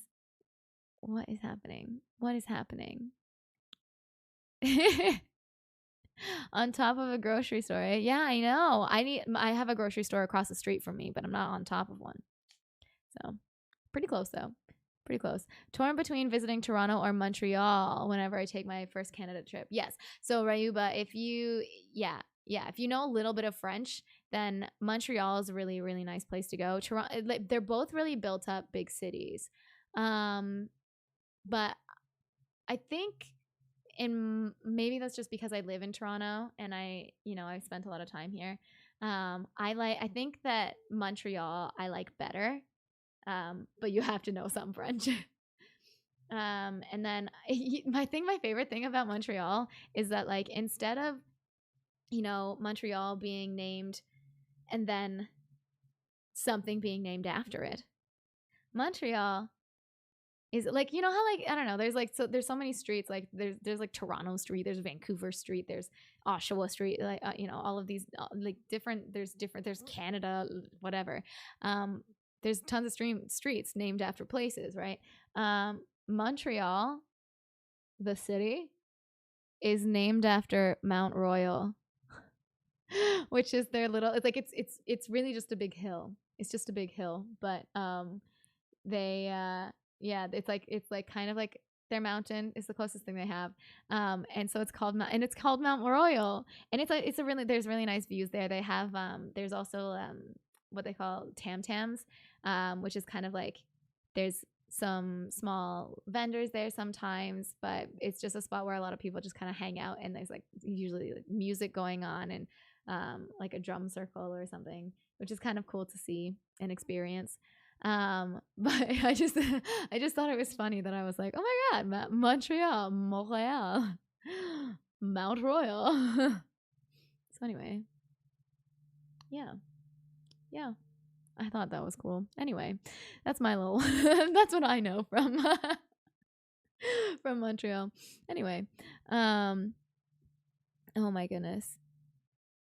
What is happening? What is happening? On top of a grocery store. Yeah, I know. I have a grocery store across the street from me, but I'm not on top of one. So, pretty close though. Pretty close. Torn between visiting Toronto or Montreal whenever I take my first Canada trip. Yes. So Rayuba, if you if you know a little bit of French, then Montreal is a really, really nice place to go. Toronto, they're both really built up big cities. But I think, and maybe that's just because I live in Toronto and I've spent a lot of time here. I think that Montreal I like better. But you have to know some French. And then my favorite thing about Montreal is that like, instead of, Montreal being named and then something being named after it, Montreal is like, how like, I don't know, there's so many streets, like there's like Toronto Street, there's Vancouver Street, there's Oshawa Street, like all of these like there's Canada, whatever. There's tons of streets named after places, right? Montreal, the city, is named after Mount Royal, which is their little. It's like it's really just a big hill. It's just a big hill, but they it's like kind of like their mountain is the closest thing they have, and so it's called Mount Royal, and it's a really, there's really nice views there. They have there's also what they call tam tams, which is kind of like, there's some small vendors there sometimes, but it's just a spot where a lot of people just kind of hang out, and there's like usually like music going on, and like a drum circle or something, which is kind of cool to see and experience. But I just thought it was funny that I was like, oh my god, Montreal, Mount Royal. So anyway, yeah, I thought that was cool. Anyway, that's my little that's what I know from from Montreal. Anyway, oh my goodness.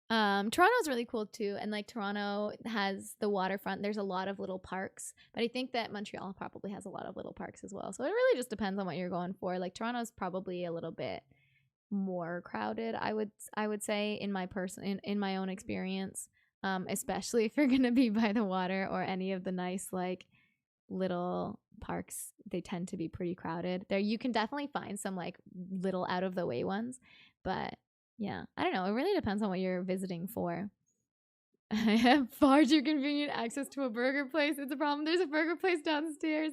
Toronto's really cool too, and like Toronto has the waterfront. There's a lot of little parks, but I think that Montreal probably has a lot of little parks as well. So it really just depends on what you're going for. Like Toronto's probably a little bit more crowded, I would say, in my own experience, especially if you're gonna be by the water or any of the nice like little parks. They tend to be pretty crowded. There you can definitely find some like little out of the way ones, but yeah, I don't know, it really depends on what you're visiting for. I have far too convenient access to a burger place. It's a problem. There's a burger place downstairs.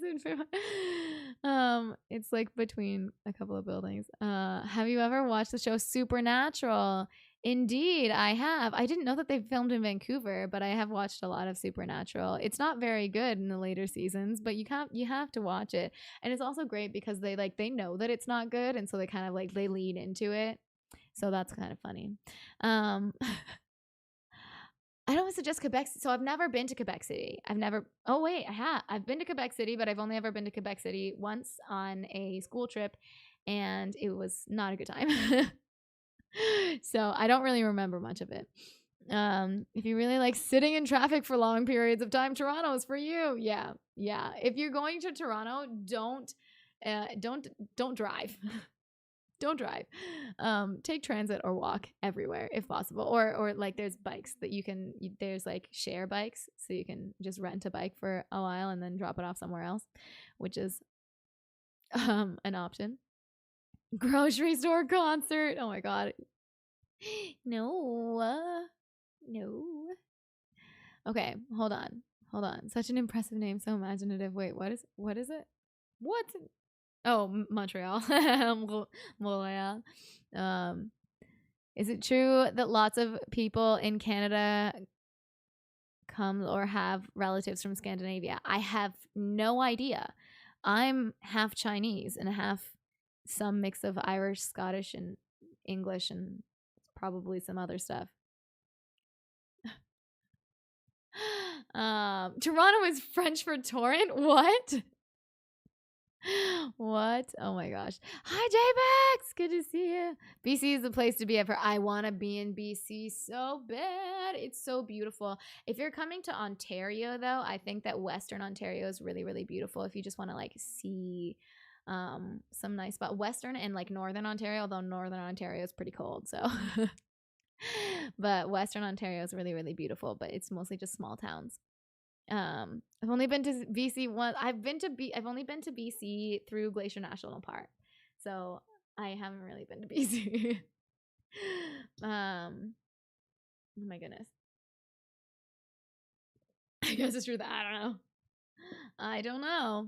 It's like between a couple of buildings. Have you ever watched the show Supernatural? Indeed, I have. I didn't know that they filmed in Vancouver, but I have watched a lot of Supernatural. It's not very good in the later seasons, but you have to watch it. And it's also great because they know that it's not good, and so they kind of like they lead into it. So that's kind of funny. Um I don't suggest Quebec. So I've never been to Quebec City. I've never. Oh wait, I have. I've been to Quebec City, but I've only ever been to Quebec City once on a school trip, and it was not a good time. So I don't really remember much of it. If you really like sitting in traffic for long periods of time, Toronto is for you. Yeah, yeah. If you're going to Toronto, don't drive. Don't drive. Take transit or walk everywhere if possible, or like there's bikes that there's like share bikes, so you can just rent a bike for a while and then drop it off somewhere else, which is an option. Grocery store concert. Oh my god. No. Okay, hold on. Such an impressive name, so imaginative. Wait, what is it? What? Oh, Montreal. Montreal. Is it true that lots of people in Canada come or have relatives from Scandinavia? I have no idea. I'm half Chinese and half some mix of Irish, Scottish, and English, and probably some other stuff. Toronto is French for torrent. What? What? Oh my gosh. Hi, J-Bax. Good to see you. BC is the place to be ever. I want to be in BC so bad. It's so beautiful. If you're coming to Ontario, though, I think that Western Ontario is really, really beautiful if you just want to like see some nice spot. Western and like Northern Ontario, although Northern Ontario is pretty cold. So, but Western Ontario is really, really beautiful, but it's mostly just small towns. I've only been to BC once. I've only been to BC through Glacier National Park, so I haven't really been to BC. Oh my goodness. I guess it's true that I don't know.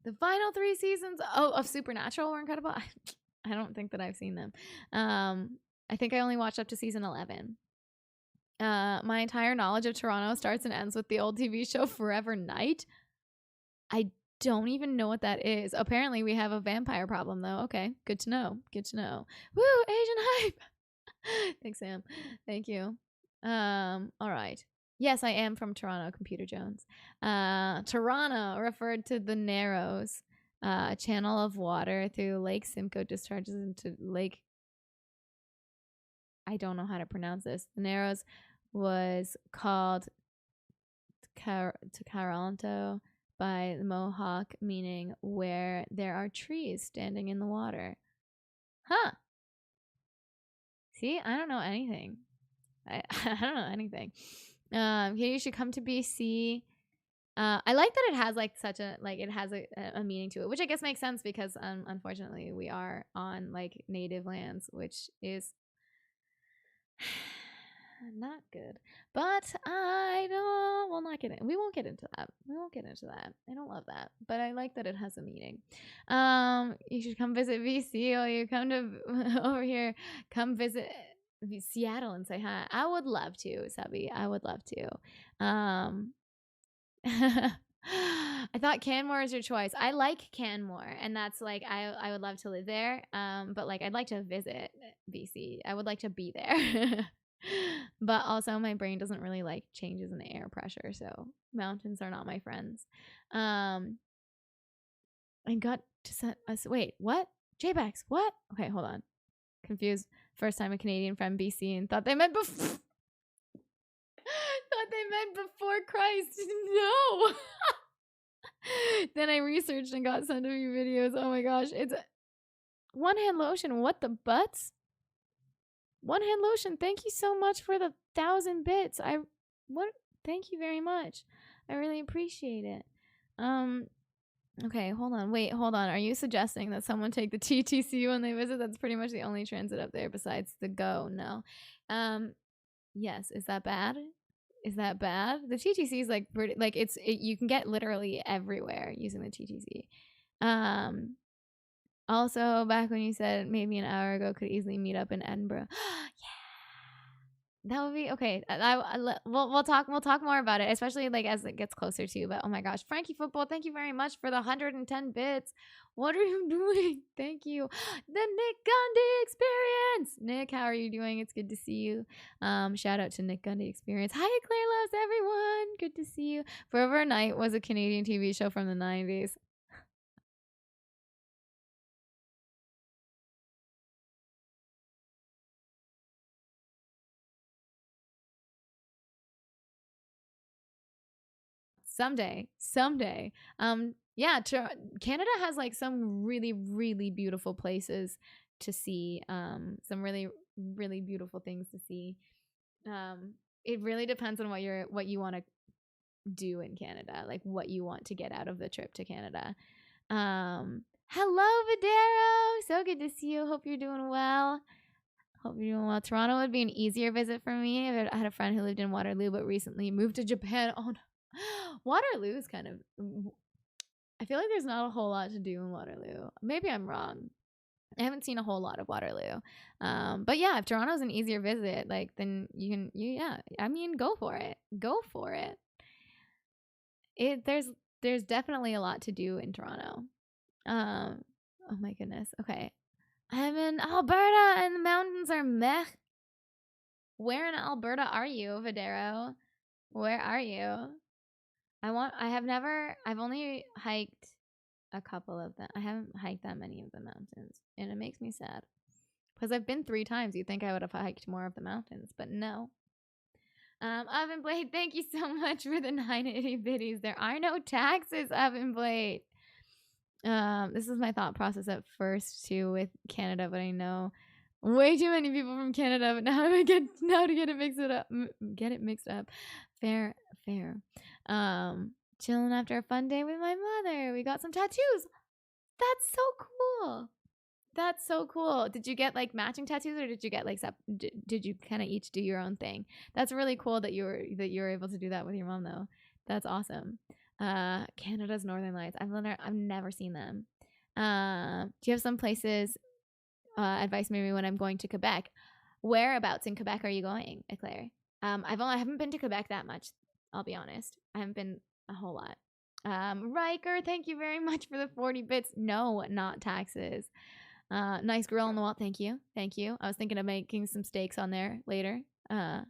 The final 3 seasons of Supernatural were incredible. I don't think that I've seen them. I think I only watched up to season 11. My entire knowledge of Toronto starts and ends with the old TV show Forever Night. I don't even know what that is. Apparently, we have a vampire problem, though. Okay, good to know. Good to know. Woo, Asian hype. Thanks, Sam. Thank you. All right. Yes, I am from Toronto, Computer Jones. Toronto referred to the Narrows, a channel of water through Lake Simcoe discharges into Lake. I don't know how to pronounce this. The Narrows was called Toronto by the Mohawk, meaning where there are trees standing in the water. Huh. See, I don't know anything. I don't know anything. You should come to BC. I like that it has like such a like it has a meaning to it, which I guess makes sense because unfortunately we are on like native lands, which is not good. But I don't. We'll not get in. We won't get into that. We won't get into that. I don't love that, but I like that it has a meaning. You should come visit VC, or you come to over here. Come visit Seattle and say hi. I would love to, Sabi. I would love to. I thought Canmore is your choice. I like Canmore, and that's like I would love to live there. But like I'd like to visit BC. I would like to be there. But also my brain doesn't really like changes in the air pressure, so mountains are not my friends. I got to send us wait, what? J-Bax, what? Okay, hold on. Confused. First time a Canadian from BC and thought they meant before Christ. No. Then I researched and got sent a few videos. Oh my gosh. It's One Hand Lotion. What the butts? One Hand Lotion. Thank you so much for the 1,000 bits. Thank you very much. I really appreciate it. Okay, hold on. Wait, hold on. Are you suggesting that someone take the TTC when they visit? That's pretty much the only transit up there besides the GO. No. Yes. Is that bad? Is that bad? The TTC is like pretty, like you can get literally everywhere using the TTC. Also, back when you said maybe an hour ago could easily meet up in Edinburgh. That would be okay. We'll talk more about it, especially like as it gets closer to. But oh my gosh, Frankie Football, thank you very much for the 110 bits. What are you doing? Thank you. The Nick Gundy Experience. Nick, how are you doing? It's good to see you. Shout out to Nick Gundy Experience. Hi, Claire loves everyone. Good to see you. Forever Night was a Canadian TV show from the 90s. Someday. Yeah, Canada has like some really, really beautiful places to see. Some really, really beautiful things to see. It really depends on what you want to do in Canada, like what you want to get out of the trip to Canada. Hello, Videro. So good to see you. Hope you're doing well. Toronto would be an easier visit for me. I had a friend who lived in Waterloo but recently moved to Japan. Oh no. Waterloo is kind of, I feel like there's not a whole lot to do in Waterloo. Maybe I'm wrong. I haven't seen a whole lot of Waterloo. But yeah, if Toronto's an easier visit, like then I mean, go for it. There's definitely a lot to do in Toronto. Oh my goodness. Okay. I'm in Alberta and the mountains are meh. Where in Alberta are you, Videro? Where are you? I've only hiked a couple of them. I haven't hiked that many of the mountains, and it makes me sad. Because I've been 3 times. You'd think I would have hiked more of the mountains, but no. Oven Blade, thank you so much for the 980 biddies. There are no taxes, Oven Blade. This is my thought process at first too with Canada, but I know way too many people from Canada. But now to get it mixed up. Fair. Chilling after a fun day with my mother. We got some tattoos. That's so cool. Did you get like matching tattoos, or did you get like did you kind of each do your own thing? That's really cool that you were able to do that with your mom though. That's awesome. Canada's Northern Lights. I've never seen them. Do you have some places advice maybe when I'm going to Quebec? Whereabouts in Quebec are you going, Eclair? I haven't been to Quebec that much. I'll be honest. I haven't been a whole lot. Riker, thank you very much for the 40 bits. No, not taxes. Nice grill on the wall. Thank you. I was thinking of making some steaks on there later. Oh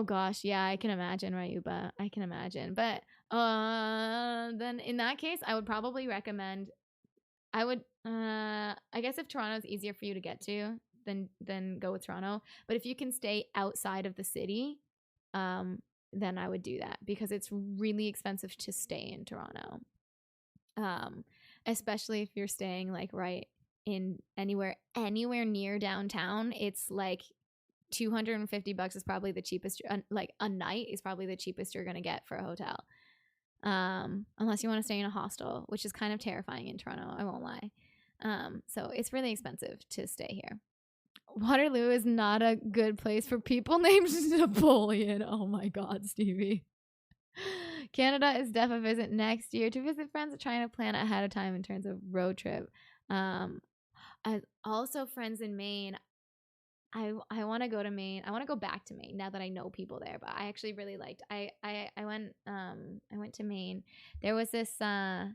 gosh, yeah, I can imagine, Ryuba. I can imagine. But then in that case, I would probably recommend I guess if Toronto's easier for you to get to, then go with Toronto. But if you can stay outside of the city, then I would do that because it's really expensive to stay in Toronto. Especially if you're staying like right in anywhere near downtown. It's like $250 is probably the cheapest, like a night is probably the cheapest you're gonna get for a hotel, unless you want to stay in a hostel, which is kind of terrifying in Toronto, I won't lie. So it's really expensive to stay here. Waterloo is not a good place for people named Napoleon. Oh my god, Stevie. Canada is def a visit next year to visit friends, trying to plan ahead of time in terms of road trip. Also friends in Maine. I want to go to Maine. I want to go back to Maine now that I know people there. But I actually really liked. I went to Maine. There was this. I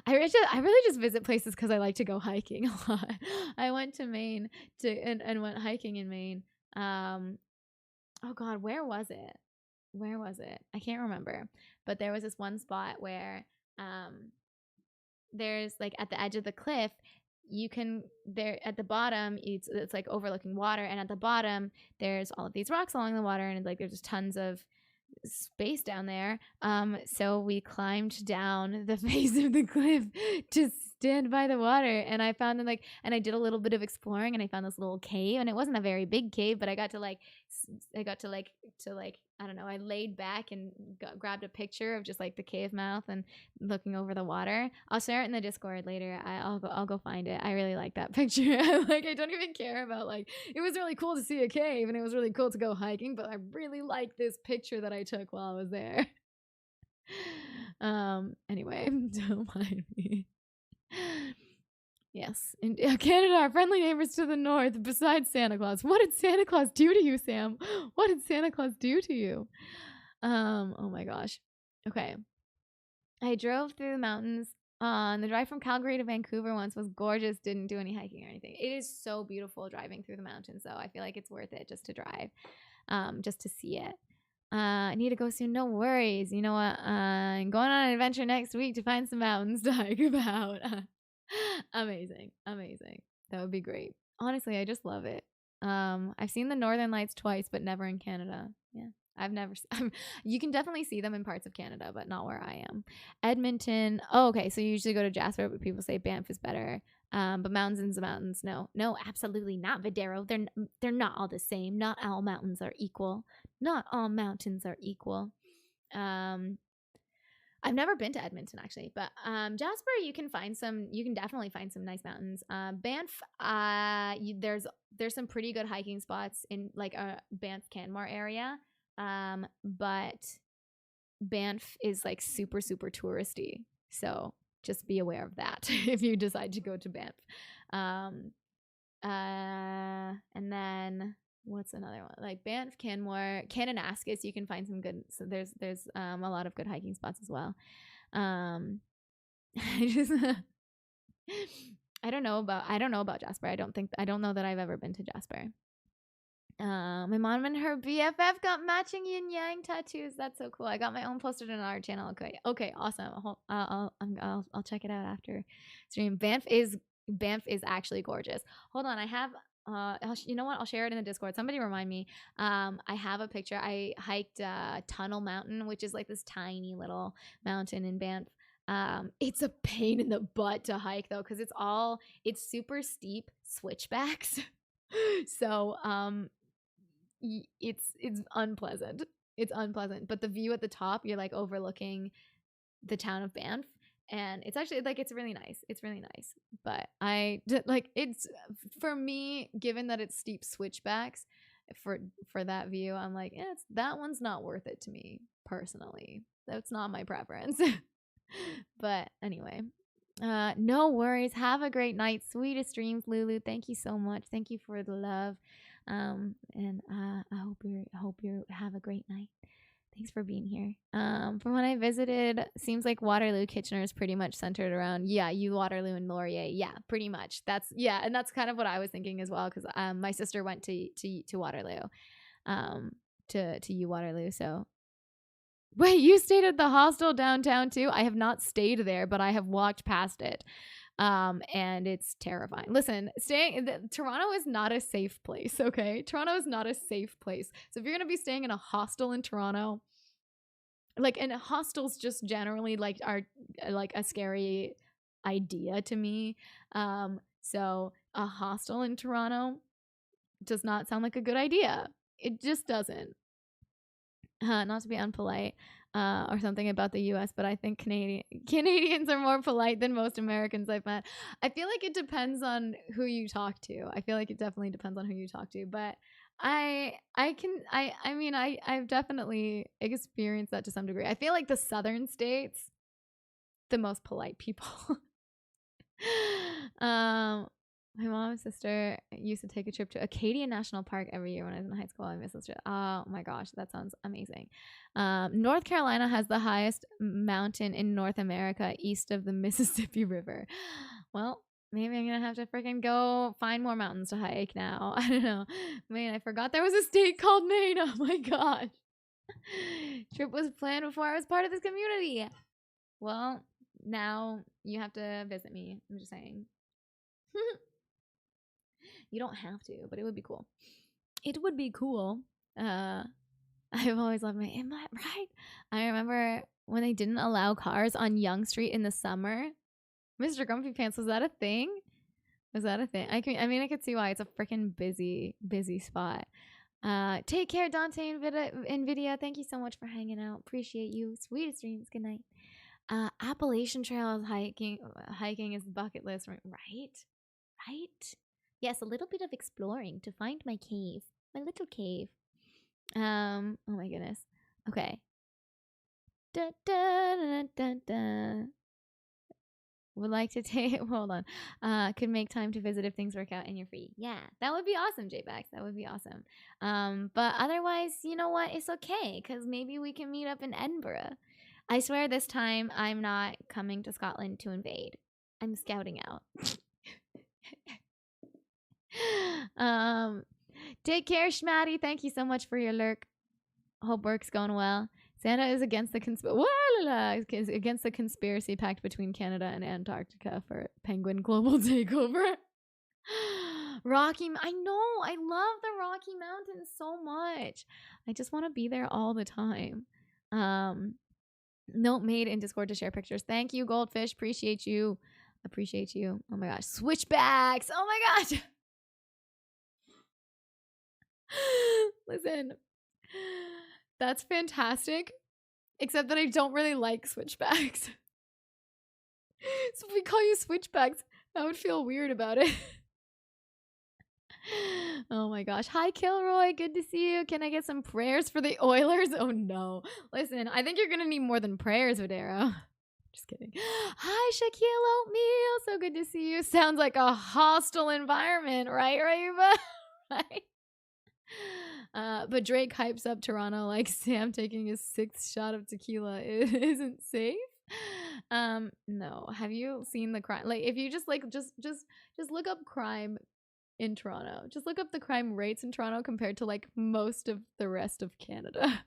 really just visit places because I like to go hiking a lot. I went to Maine and went hiking in Maine. Oh God, where was it? I can't remember. But there was this one spot where there's like at the edge of the cliff. You can there at the bottom it's like overlooking water, and at the bottom there's all of these rocks along the water, and like there's just tons of space down there. So we climbed down the face of the cliff to stand by the water, and I found them and I did a little bit of exploring, and I found this little cave, and it wasn't a very big cave, but I got to I don't know, I laid back and grabbed a picture of just like the cave mouth and looking over the water. I'll share it in the Discord later. I'll go find it. I really like that picture. I don't even care about it was really cool to see a cave, and it was really cool to go hiking, but I really like this picture that I took while I was there. Anyway, don't mind me. Yes. In Canada, our friendly neighbors to the north, besides Santa Claus. What did Santa Claus do to you, Sam? What did Santa Claus do to you? Oh my gosh. Okay. I drove through the mountains. The drive from Calgary to Vancouver once was gorgeous. Didn't do any hiking or anything. It is so beautiful driving through the mountains, though. I feel like it's worth it just to drive, just to see it. I need to go soon. No worries. You know what? I'm going on an adventure next week to find some mountains to hike about. Amazing. Amazing. That would be great. Honestly, I just love it. I've seen the Northern Lights twice, but never in Canada. Yeah. I've never you can definitely see them in parts of Canada, but not where I am. Edmonton. Oh, okay. So you usually go to Jasper, but people say Banff is better. But mountains, mountains. No, absolutely not. Videro. They're not all the same. Not all mountains are equal. Not all mountains are equal. I've never been to Edmonton actually, but Jasper, you can definitely find some nice mountains. Banff, there's some pretty good hiking spots in like Banff Canmore area. But Banff is like super super touristy, so just be aware of that if you decide to go to Banff. And then what's another one? Like Banff, Canmore, Kananaskis, you can find some good. So there's a lot of good hiking spots as well. I just I don't know about Jasper. I don't know that I've ever been to Jasper. My mom and her BFF got matching yin yang tattoos. That's so cool. I got my own posted on our channel. Okay, awesome. I'll check it out after stream. Banff is actually gorgeous. Hold on, I have you know what? I'll share it in the Discord. Somebody remind me. I have a picture. I hiked Tunnel Mountain, which is like this tiny little mountain in Banff. It's a pain in the butt to hike though, because it's super steep switchbacks. So it's unpleasant. It's unpleasant, but the view at the top, you're like overlooking the town of Banff, and it's actually like it's really nice. It's really nice. But it's for me, given that it's steep switchbacks for that view, I'm like, that one's not worth it to me personally. That's not my preference. But anyway, no worries. Have a great night. Sweetest dreams, Lulu. Thank you so much. Thank you for the love. And I hope you have a great night. Thanks for being here. From when I visited, seems like Waterloo Kitchener is pretty much centered around Waterloo and Laurier. Yeah, pretty much. And that's kind of what I was thinking as well, because my sister went to Waterloo, to Waterloo. So wait, you stayed at the hostel downtown too? I have not stayed there, but I have walked past it. And it's terrifying. Listen, Toronto is not a safe place, okay? Toronto is not a safe place. So if you're going to be staying in a hostel in Toronto, and hostels just generally are like a scary idea to me. So a hostel in Toronto does not sound like a good idea. It just doesn't. Not to be unpolite or something about the US, but I think Canadians are more polite than most Americans I've met. I feel like it depends on who you talk to. I feel like it definitely depends on who you talk to, but I've definitely experienced that to some degree. I feel like the southern states, the most polite people. My mom and sister used to take a trip to Acadia National Park every year when I was in high school. I miss this trip. Oh my gosh, that sounds amazing. North Carolina has the highest mountain in North America east of the Mississippi River. Well, maybe I'm going to have to freaking go find more mountains to hike now. I don't know. Man, I forgot there was a state called Maine. Oh my gosh. Trip was planned before I was part of this community. Well, now you have to visit me. I'm just saying. You don't have to, but it would be cool. It would be cool. I've always loved am I right? I remember when they didn't allow cars on Yonge Street in the summer. Mr. Grumpy Pants, was that a thing? Was that a thing? I could see why. It's a freaking busy spot. Take care, Dante and Nvidia. Thank you so much for hanging out. Appreciate you. Sweetest dreams. Good night. Appalachian Trails hiking is the bucket list, right? Right? Yes, a little bit of exploring to find my cave. My little cave. Oh my goodness. Okay. Da, da, da, da, da. Would like to take hold on. Could make time to visit if things work out and you're free. Yeah, that would be awesome, JBax. That would be awesome. But otherwise, you know what? It's okay, because maybe we can meet up in Edinburgh. I swear this time I'm not coming to Scotland to invade. I'm scouting out. Take care, Schmatty. Thank you so much for your lurk. Hope work's going well. Santa is against the conspiracy pact between Canada and Antarctica for penguin global takeover. I know. I love the Rocky Mountains so much. I just want to be there all the time. Note made in Discord to share pictures. Thank you, Goldfish. Appreciate you. Oh my gosh. Switchbacks. Oh my gosh. Listen. That's fantastic. Except that I don't really like switchbacks. So if we call you switchbacks, I would feel weird about it. Oh my gosh. Hi, Kilroy. Good to see you. Can I get some prayers for the Oilers? Oh no. Listen, I think you're going to need more than prayers, Videro. Just kidding. Hi, Shaquille Oatmeal. So good to see you. Sounds like a hostile environment, right, Rayba? Right? But Drake hypes up Toronto like Sam taking his 6th shot of tequila isn't safe. No. Have you seen the crime? Like, if you just look up crime in Toronto. Just look up the crime rates in Toronto compared to like most of the rest of Canada.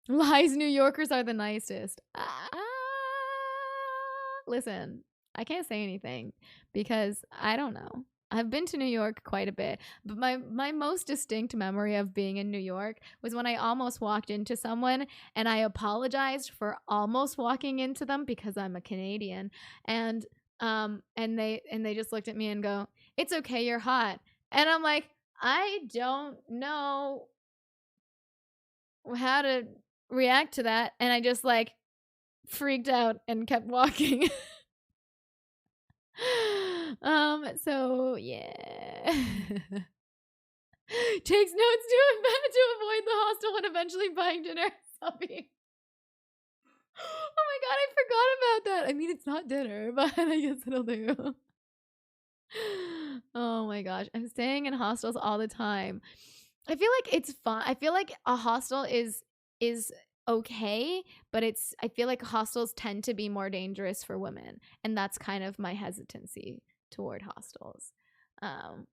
Lies, New Yorkers are the nicest. Listen, I can't say anything because I don't know. I've been to New York quite a bit, but my most distinct memory of being in New York was when I almost walked into someone and I apologized for almost walking into them because I'm a Canadian, and they just looked at me and go, "It's okay, you're hot." And I'm like, I don't know how to react to that, and I just like freaked out and kept walking. So yeah. Takes notes to avoid the hostel and eventually buying dinner. Subby. Oh my god, I forgot about that. I mean, it's not dinner, but I guess it'll do. Oh my gosh, I'm staying in hostels all the time. I feel like it's fun. I feel like a hostel is okay, but I feel like hostels tend to be more dangerous for women, and that's kind of my hesitancy toward hostels.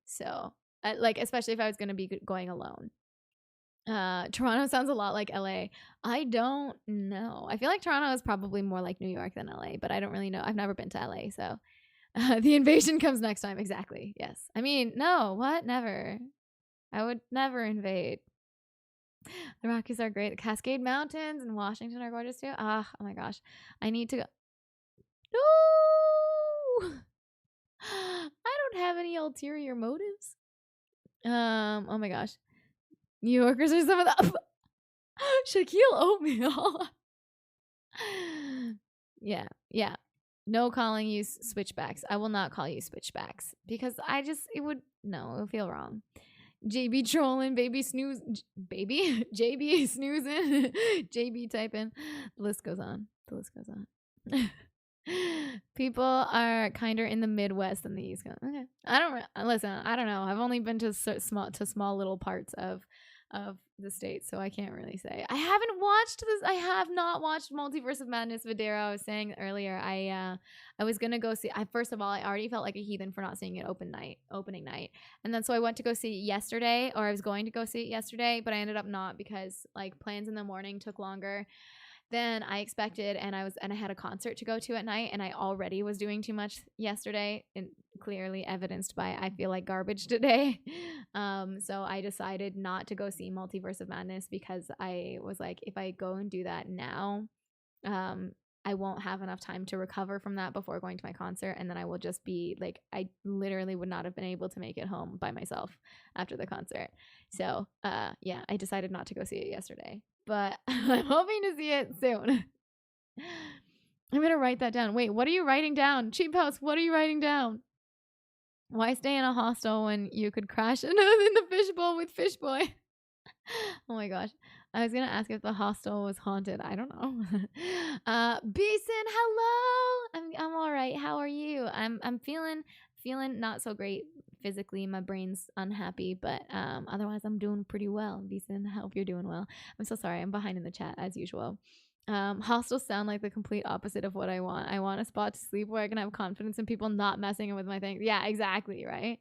So like, especially if I was going to be going alone. Toronto sounds a lot like LA. I don't know. I feel like Toronto is probably more like New York than LA, but I don't really know. I've never been to LA, so the invasion comes next time. Exactly. Yes. I mean, no, what? Never. I would never invade. The Rockies are great. The Cascade Mountains and Washington are gorgeous too. Oh my gosh. I need to go. No! I don't have any ulterior motives. Oh my gosh. New Yorkers are some of the Shaquille Oatmeal. Yeah. No calling you switchbacks. I will not call you switchbacks because it would feel wrong. JB trolling, baby snooze, JB snoozing, JB typing. The list goes on. People are kinder in the Midwest than the East Coast. Okay, I don't know. I've only been to small little parts of the state, so I can't really say. I haven't watched this. I have not watched Multiverse of Madness. Videro, I was saying earlier, I was gonna go see. First of all, I already felt like a heathen for not seeing it opening night, and then so I went to go see it yesterday, or I was going to go see it yesterday, but I ended up not because like plans in the morning took longer than I expected, and I had a concert to go to at night, and I already was doing too much yesterday, and clearly evidenced by I feel like garbage today. So I decided not to go see Multiverse of Madness because I was like, if I go and do that now, I won't have enough time to recover from that before going to my concert, and then I will just be like, I literally would not have been able to make it home by myself after the concert. So yeah, I decided not to go see it yesterday, but I'm hoping to see it soon. I'm gonna write that down. Wait, what are you writing down? Cheap House, what are you writing down? Why stay in a hostel when you could crash in the fishbowl with Fishboy? Oh my gosh. I was gonna ask if the hostel was haunted. I don't know. Beeson, hello. I'm all right. How are you? I'm feeling not so great physically. My brain's unhappy, but otherwise I'm doing pretty well. Beeson, I hope you're doing well. I'm so sorry. I'm behind in the chat as usual. Hostels sound like the complete opposite of what I want. I want a spot to sleep where I can have confidence in people not messing with my things. Yeah, exactly, right?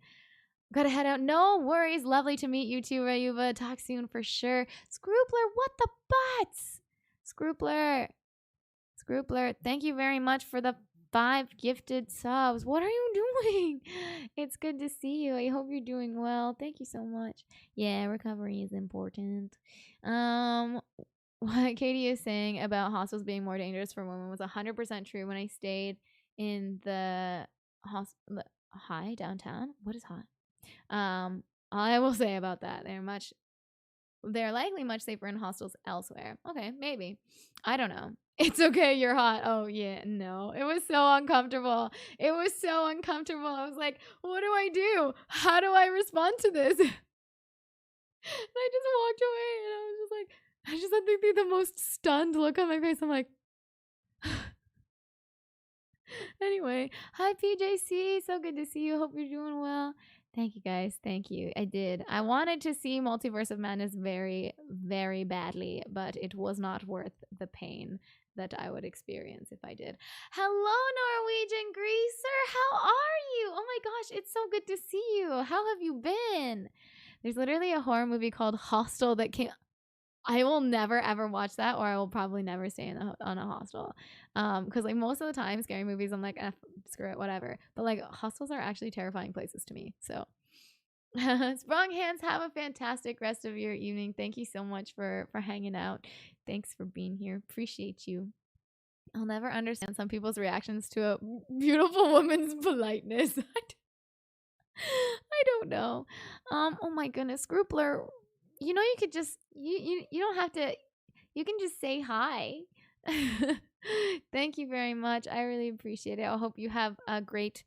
Gotta head out. No worries. Lovely to meet you too, Rayuva. Talk soon for sure. Scroopler, what the butts? Scroopler, thank you very much for the 5 gifted subs. What are you doing? It's good to see you. I hope you're doing well. Thank you so much. Yeah, recovery is important. What Katie is saying about hostels being more dangerous for women was 100% true when I stayed in the hostel. High downtown? What is high? I will say about that, they're likely much safer in hostels elsewhere. Okay, maybe. I don't know. It's okay, you're hot. Oh yeah, no. It was so uncomfortable. I was like, what do I do? How do I respond to this? And I just walked away and I just had the most stunned look on my face. I'm like, anyway, hi PJC. So good to see you. Hope you're doing well. Thank you guys. Thank you. I did. I wanted to see Multiverse of Madness very, very badly, but it was not worth the pain that I would experience if I did. Hello, Norwegian Greaser. How are you? Oh my gosh, it's so good to see you. How have you been? There's literally a horror movie called Hostel that came. I will never ever watch that, or I will probably never stay on a hostel. Because like most of the time, scary movies, I'm like, screw it, whatever. But like hostels are actually terrifying places to me. So, Sprung Hands, have a fantastic rest of your evening. Thank you so much for hanging out. Thanks for being here. Appreciate you. I'll never understand some people's reactions to a beautiful woman's politeness. I don't know. Oh my goodness, Scroopler. You know, you could just you don't have to. You can just say hi. Thank you very much. I really appreciate it. I hope you have a great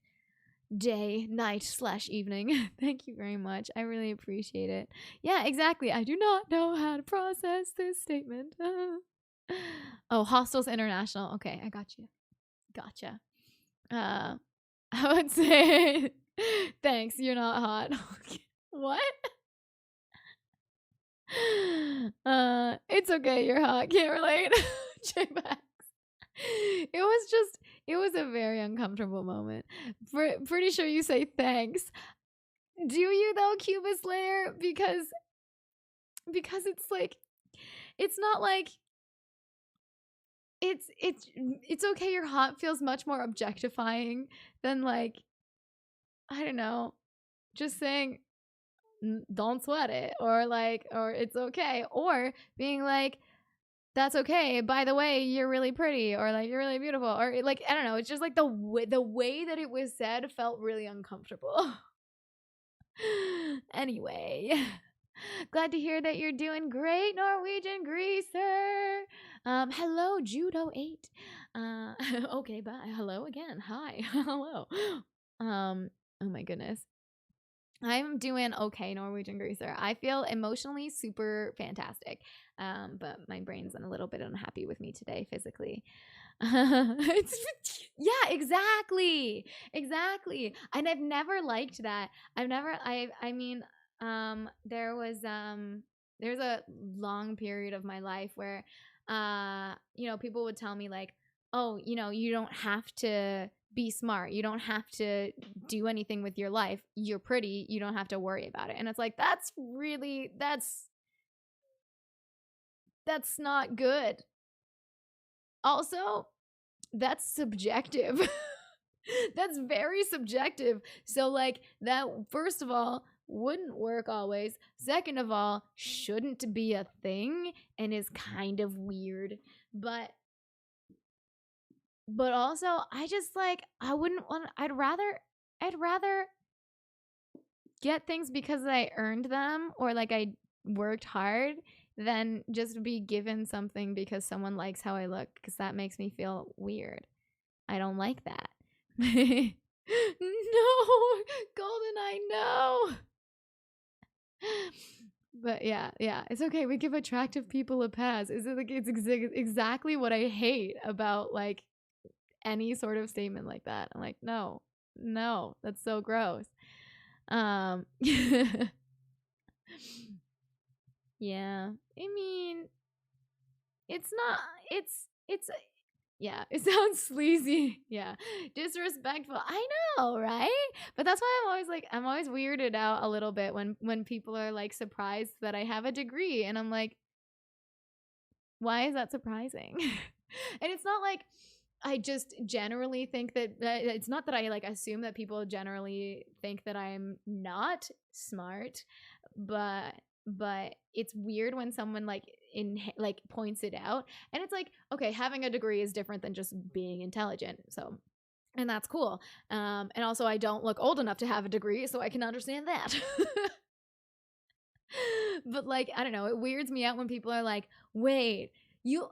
day, night / evening. Thank you very much. I really appreciate it. Yeah, exactly. I do not know how to process this statement. Oh, Hostels International. Okay, I got you. Gotcha. I would say thanks. You're not hot. What? It's okay. You're hot. Can't relate. J-Max. It was a very uncomfortable moment. Pretty sure you say thanks. Do you though, Cuba Slayer? Because it's like, it's not like it's okay. You're hot feels much more objectifying than like, I don't know, just saying don't sweat it, or like, or it's okay, or being like, that's okay, by the way, you're really pretty, or like, you're really beautiful, or like, I don't know, it's just like the way that it was said felt really uncomfortable. Anyway, glad to hear that you're doing great, Norwegian Greaser. Hello, Judo 8. Okay, bye. Hello again. Hi. Hello. Oh my goodness. I'm doing okay, Norwegian Greaser. I feel emotionally super fantastic. But my brain's a little bit unhappy with me today physically. Yeah, exactly. Exactly. And I've never liked that. I mean, there's a long period of my life where people would tell me like, oh, you don't have to be smart. You don't have to do anything with your life. You're pretty. You don't have to worry about it. And it's like, that's not good. Also, that's subjective. That's very subjective. So like that, first of all, wouldn't work always. Second of all, shouldn't be a thing and is kind of weird. But also, I just like, I wouldn't want, I'd rather get things because I earned them, or like I worked hard, than just be given something because someone likes how I look, because that makes me feel weird. I don't like that. No, GoldenEye, no. But yeah, it's okay. We give attractive people a pass. Is it like it's exactly what I hate about like any sort of statement like that? I'm like, no, that's so gross. Yeah. I mean, it's not it's yeah, it sounds sleazy. Yeah. Disrespectful. I know, right? But that's why I'm always weirded out a little bit when people are like surprised that I have a degree and I'm like, why is that surprising? And it's not like I just generally think that it's not that I like assume that people generally think that I'm not smart, but it's weird when someone like like points it out, and it's like, okay, having a degree is different than just being intelligent. So, and that's cool. And also I don't look old enough to have a degree, so I can understand that. But like, I don't know, it weirds me out when people are like, wait, you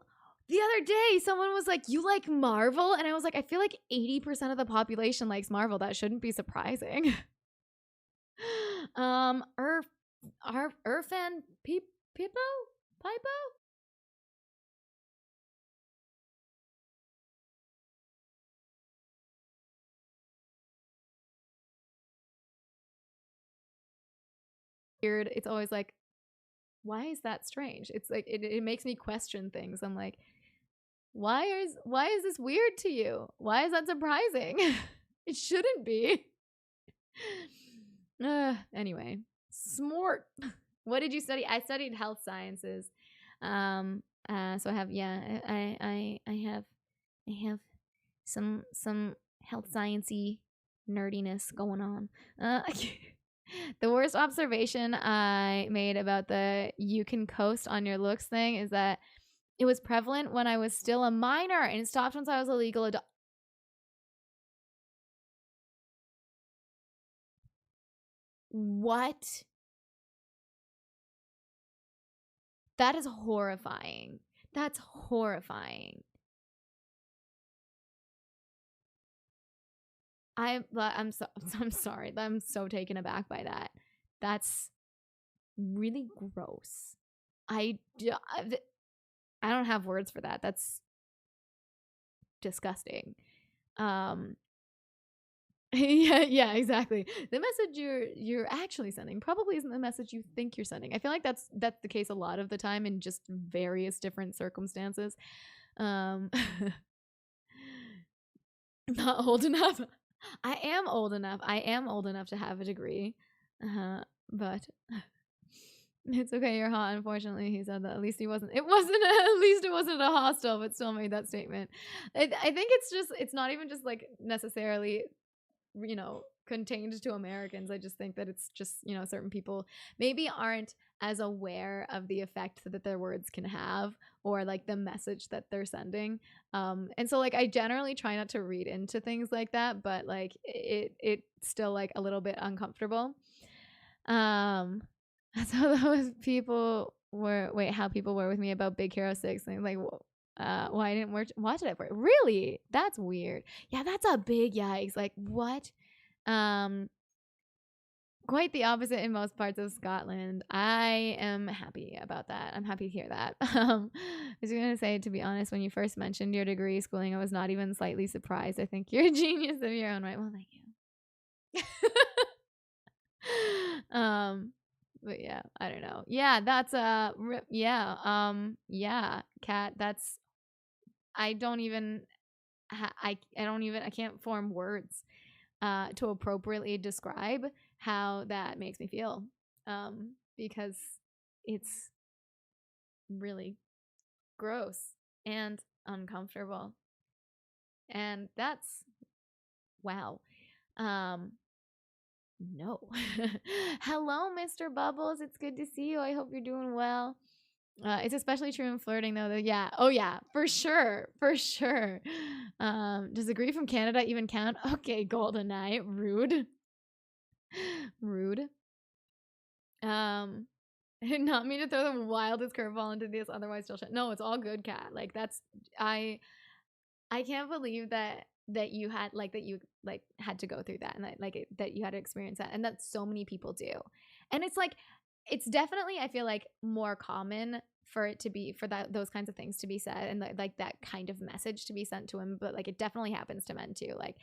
the other day someone was like, you like Marvel? And I was like, I feel like 80% of the population likes Marvel. That shouldn't be surprising. Irf Irfan Pipo? Pipo? Weird. It's always like, why is that strange? It's like it makes me question things. I'm like, why is this weird to you? Why is that surprising? It shouldn't be. Anyway, smart. What did you study? I studied health sciences. So I have, yeah, I have some health sciencey nerdiness going on. The worst observation I made about the you can coast on your looks thing is that it was prevalent when I was still a minor and it stopped once I was a legal adult. What? That is horrifying. That's horrifying. I'm sorry. I'm so taken aback by that. That's really gross. I I don't have words for that. That's disgusting. Um yeah, exactly. The message you're actually sending probably isn't the message you think you're sending. I feel like that's the case a lot of the time in just various different circumstances. Um Not old enough. I am old enough. I am old enough to have a degree. But it's okay, you're hot. Unfortunately, he said that. At least he wasn't. It wasn't. At least it wasn't a hostel, but still made that statement. I think it's just. It's not even just like necessarily, contained to Americans. I just think that it's just, certain people maybe aren't as aware of the effect that their words can have or like the message that they're sending. And so like I generally try not to read into things like that, but like it's still like a little bit uncomfortable. Um so those people were how people were with me about Big Hero 6 and like why I didn't watch it at first. Really? That's weird. Yeah, that's a big yikes. Like what? Um, Quite the opposite in most parts of Scotland. I am happy about that. I'm happy to hear that. I was going to say, to be honest, when you first mentioned your degree schooling, I was not even slightly surprised. I think you're a genius of your own right. Well, thank you. But yeah, I don't know. Yeah, that's yeah, Kat. That's I don't even I don't even I can't form words to appropriately describe how that makes me feel, because it's really gross and uncomfortable, and that's wow. Um, no. Hello, Mr. Bubbles. It's good to see you. I hope you're doing well. It's especially true in flirting, though. Yeah. Oh, yeah. For sure. For sure. Does agree from Canada even count? Okay, Golden Eye. Rude. Rude. Um, I did not mean to throw the wildest curveball into this. Otherwise, still shit. No, it's all good, Cat. Like that's I can't believe that you had had to go through that and that you had to experience that and that so many people do. And it's like it's definitely, I feel like, more common for it to be, for that, those kinds of things to be said, and like that kind of message to be sent to him. But like, it definitely happens to men too. Like,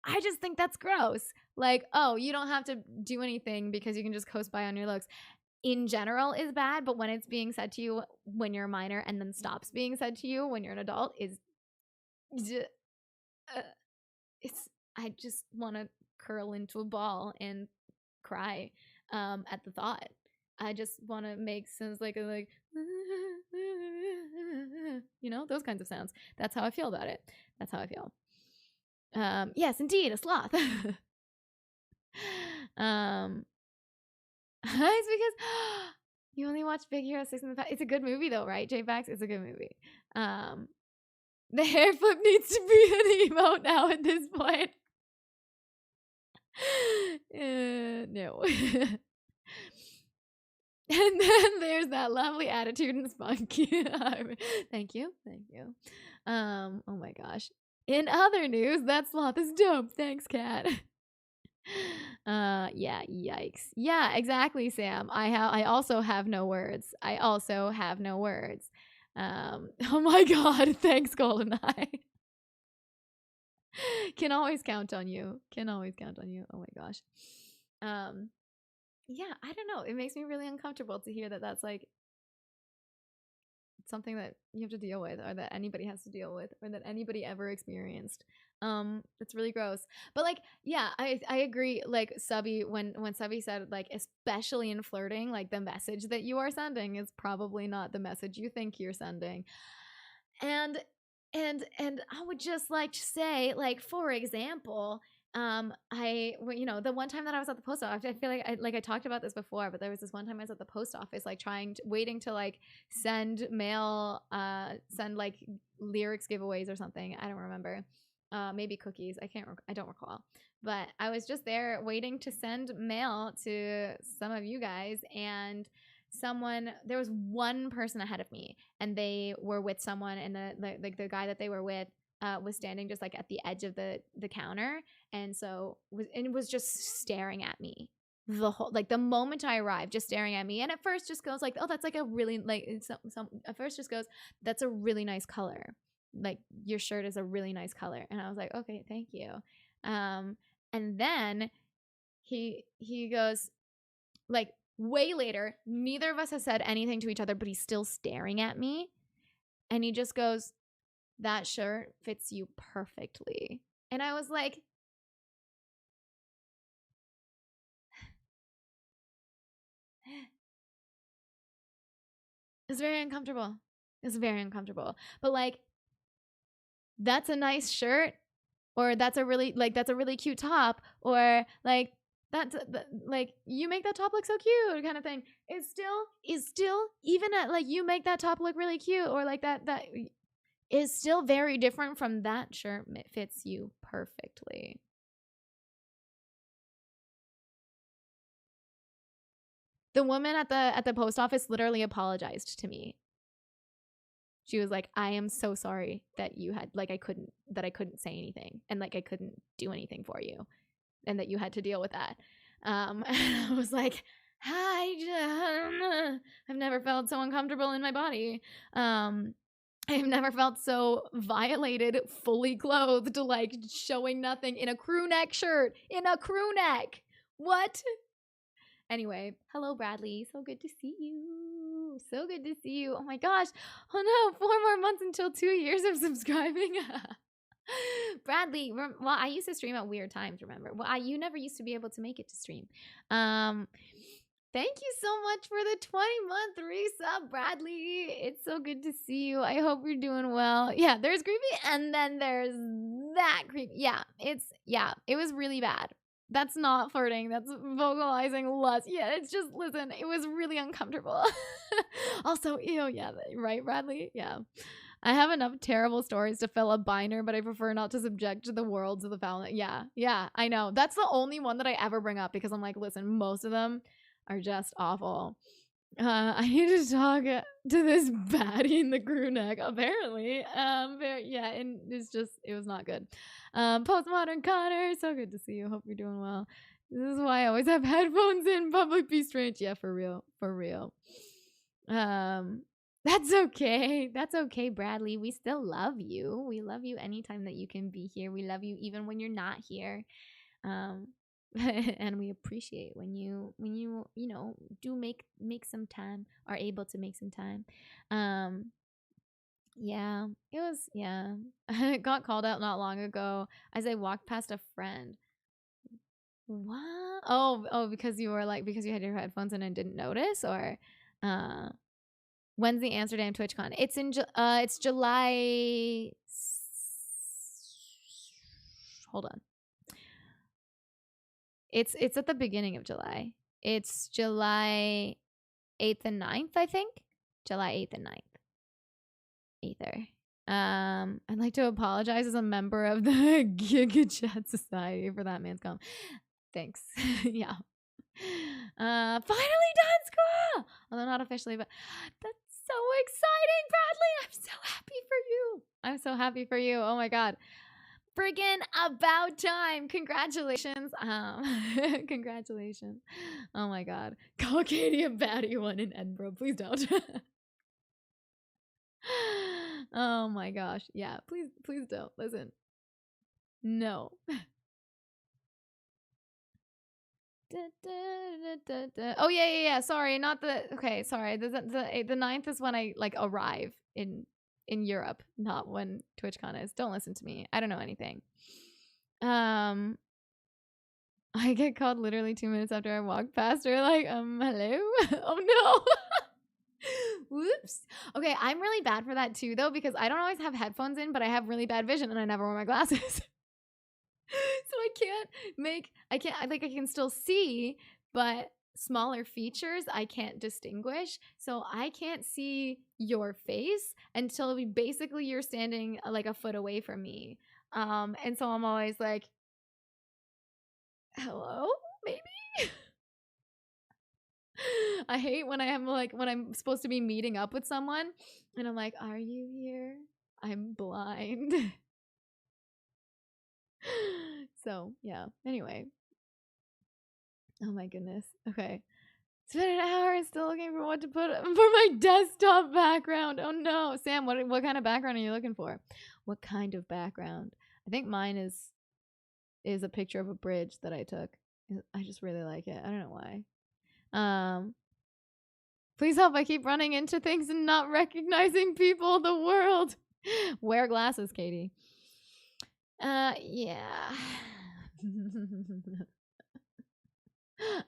I just think that's gross. Like, oh, you don't have to do anything because you can just coast by on your looks. In general is bad, but when it's being said to you when you're a minor and then stops being said to you when you're an adult is, it's, I just want to curl into a ball and cry at the thought. I just want to make sounds like you know, those kinds of sounds. That's how I feel about it. That's how I feel. Yes, indeed, a sloth. It's because you only watch Big Hero 6 in the past. It's a good movie though, right, J-Bax? It's a good movie. The hair flip needs to be an emote now at this point. No. And then there's that lovely attitude and spunk. Thank you. Oh my gosh. In other news, that sloth is dope. Thanks, Kat. Yeah, yikes. Yeah, exactly, Sam. I also have no words. Oh my god, thanks, GoldenEye. Can always count on you. Oh my gosh. Yeah, I don't know. It makes me really uncomfortable to hear that that's like something that you have to deal with, or that anybody has to deal with, or that anybody ever experienced. It's really gross. But like, yeah, I agree. Like Subby, when Subby said, like, especially in flirting, like the message that you are sending is probably not the message you think you're sending. And I would just like to say, like, for example, you know, the one time that I was at the post office, I feel like I talked about this before, but there was this one time I was at the post office, like waiting to like send mail, send like lyrics giveaways or something. I don't remember. Maybe cookies. I don't recall. But I was just there waiting to send mail to some of you guys, and there was one person ahead of me, and they were with someone, and the guy that they were with was standing just like at the edge of the counter, and was just staring at me the whole, like, the moment I arrived, just staring at me. And at first just goes like, oh, that's like a really, like, at first just goes, that's a really nice color, like your shirt is a really nice color. And I was like, okay, thank you. And then he goes, like, way later, neither of us has said anything to each other, but he's still staring at me, and he just goes, that shirt fits you perfectly. And I was like, it's very uncomfortable. But like, that's a nice shirt, or that's a really cute top, or like, that's like, you make that top look so cute kind of thing, is still even at, like, you make that top look really cute, or like that is still very different from that shirt fits you perfectly. The woman at the post office literally apologized to me. She was like, I am so sorry that you had, like, I couldn't say anything, and like I couldn't do anything for you, and that you had to deal with that. And I was like, I've never felt so uncomfortable in my body. I've never felt so violated, fully clothed, like showing nothing, in a crew neck shirt. What? Anyway, hello, Bradley. So good to see you. Oh my gosh. Oh no, 4 more months until 2 years of subscribing. Bradley, well, I used to stream at weird times, remember? Well, you never used to be able to make it to stream. Thank you so much for the 20-month resub, Bradley. It's so good to see you. I hope you're doing well. Yeah, there's creepy, and then there's that creepy. Yeah, it was really bad. That's not flirting. That's vocalizing lust. Yeah, it's just, listen, it was really uncomfortable. Also, ew, yeah, right, Bradley? Yeah. I have enough terrible stories to fill a binder, but I prefer not to subject the world to the foul. Yeah, I know. That's the only one that I ever bring up, because I'm like, listen, most of them are just awful. I need to talk to this baddie in the crew neck, apparently. Yeah, and it was not good. Postmodern Connor, so good to see you. Hope you're doing well. This is why I always have headphones in public. Be strange. Yeah, for real. For real. That's okay. That's okay, Bradley. We still love you. We love you anytime that you can be here. We love you even when you're not here. And we appreciate when you do make some time, are able to make some time. Yeah, it was, yeah. I got called out not long ago as I walked past a friend. What? Oh, because you were like, because you had your headphones and I didn't notice, or uh when's the Amsterdam TwitchCon? It's July. Hold on. It's at the beginning of July. It's July 8th and 9th, I think. July 8th and 9th. Ether. I'd like to apologize as a member of the Giga Chat Society for that man's comment. Thanks. Yeah. Finally done, squirrel! Although not officially, but that's so exciting, Bradley! I'm so happy for you. I'm so happy for you. Oh my god. Friggin' about time. Congratulations. Congratulations. Oh my god. Call Katie a baddie one in Edinburgh. Please don't. Oh my gosh. Yeah, please don't. Listen. No. Oh yeah. Sorry, not the. Okay, sorry. The 9th is when I like arrive in Europe, not when TwitchCon is. Don't listen to me. I don't know anything. I get called literally 2 minutes after I walk past her. Like, hello. Oh no. Whoops. Okay, I'm really bad for that too, though, because I don't always have headphones in, but I have really bad vision and I never wear my glasses. So I can still see, but smaller features I can't distinguish. So I can't see your face until basically you're standing like a foot away from me. And so I'm always like, hello, maybe? I hate when I am like, when I'm supposed to be meeting up with someone and I'm like, are you here? I'm blind. So yeah, anyway. Oh my goodness. Okay. It's been an hour still looking for what to put for my desktop background. Oh no. Sam, what kind of background are you looking for? What kind of background? I think mine is a picture of a bridge that I took. I just really like it. I don't know why. Please help. I keep running into things and not recognizing people. The world. Wear glasses, Katie. Yeah.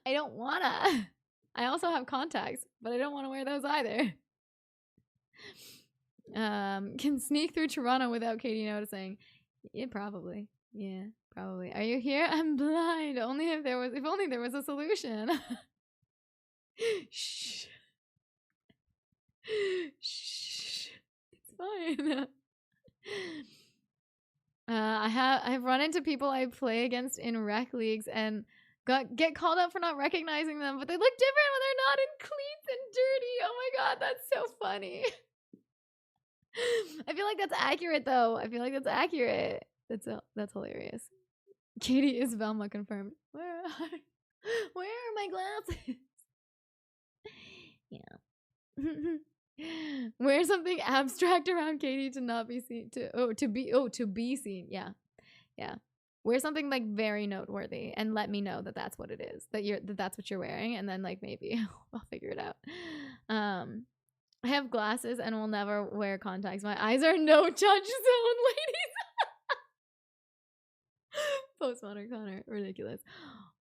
I don't wanna. I also have contacts, but I don't want to wear those either. Can sneak through Toronto without Katie noticing. Yeah, probably. Yeah, probably. Are you here? I'm blind. If only there was a solution. Shh. Shh. It's fine. I've run into people I play against in rec leagues and get called out for not recognizing them, but they look different when they're not in cleats and dirty. Oh my god, that's so funny. I feel like that's accurate though. I feel like that's accurate. That's hilarious. Katie is Velma confirmed. Where are my glasses? Yeah. Wear something abstract around Katie to not be seen to be seen. Yeah. Wear something like very noteworthy and let me know that that's what it is. That's what you're wearing, and then like maybe I'll figure it out. I have glasses and will never wear contacts. My eyes are no judge zone, ladies. Postmodern Connor, ridiculous.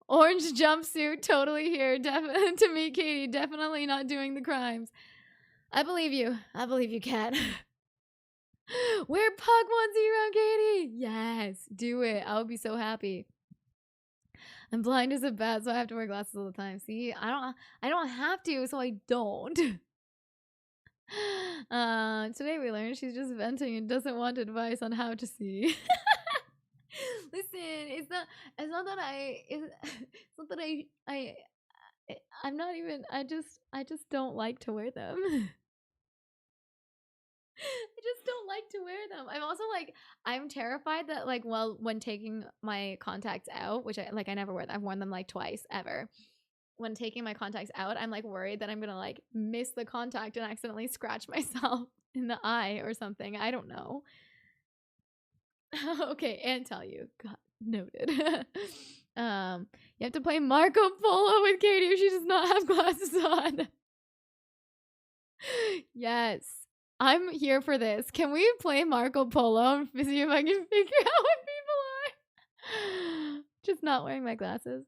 Orange jumpsuit, totally here. To meet Katie, definitely not doing the crimes. I believe you, Kat. Wear pug onesie around Katie. Yes, do it. I would be so happy. I'm blind as a bat, so I have to wear glasses all the time. See, I don't have to, so I don't. Today we learned she's just venting and doesn't want advice on how to see. Listen, it's not that I'm not even, I just don't like to wear them. I just don't like to wear them. I'm also like, I'm terrified that like, well, when taking my contacts out, which I never wear them. I've worn them like twice ever. When taking my contacts out, I'm like worried that I'm gonna like miss the contact and accidentally scratch myself in the eye or something. I don't know. Okay, and tell you. God, noted. You have to play Marco Polo with Katie if she does not have glasses on. Yes. I'm here for this. Can we play Marco Polo and see if I can figure out what people are? Just not wearing my glasses.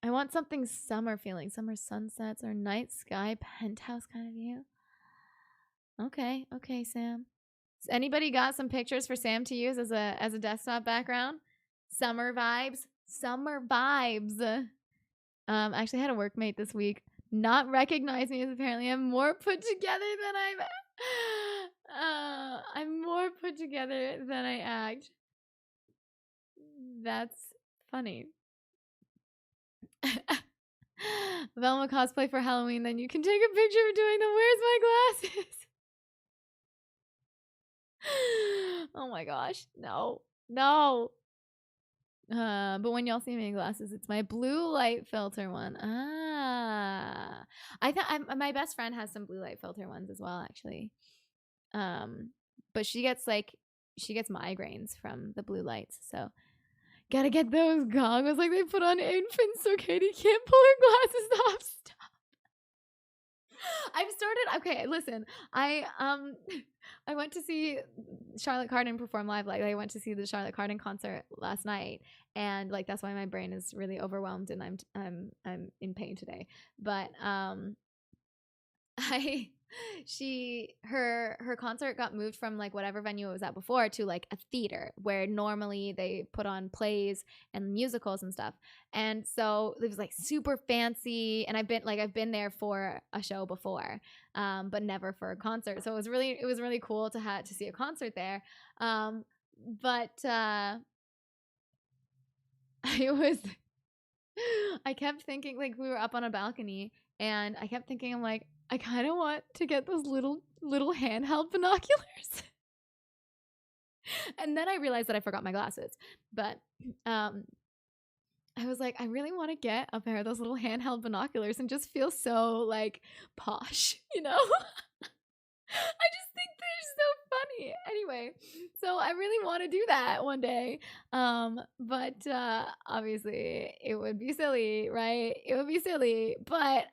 I want something summer feeling. Summer sunsets or night sky penthouse kind of view. Okay, Sam. Has anybody got some pictures for Sam to use as a desktop background? Summer vibes. Summer vibes. I actually had a workmate this week not recognize me as apparently I'm more put together than I'm more put together than I act. That's funny. Velma cosplay for Halloween, then you can take a picture of doing the where's my glasses? Oh my gosh. No. But when y'all see me in glasses, it's my blue light filter one. I thought my best friend has some blue light filter ones as well, actually. But she gets migraines from the blue lights, so gotta get those goggles like they put on infants so Katie can't pull her glasses off. Stop. I've started. Okay, listen. I went to see Charlotte Cardin perform live. Like I went to see the Charlotte Cardin concert last night, and like that's why my brain is really overwhelmed and I'm in pain today. But her concert got moved from like whatever venue it was at before to like a theater where normally they put on plays and musicals and stuff. And so it was like super fancy, and I've been there for a show before, but never for a concert. So it was really cool to see a concert there. But I kept thinking, like, we were up on a balcony and I kept thinking, I'm like, I kind of want to get those little handheld binoculars. And then I realized that I forgot my glasses. But I was like, I really want to get a pair of those little handheld binoculars and just feel so like posh, you know? I just think they're so funny. Anyway, so I really want to do that one day. But obviously it would be silly, right? It would be silly. But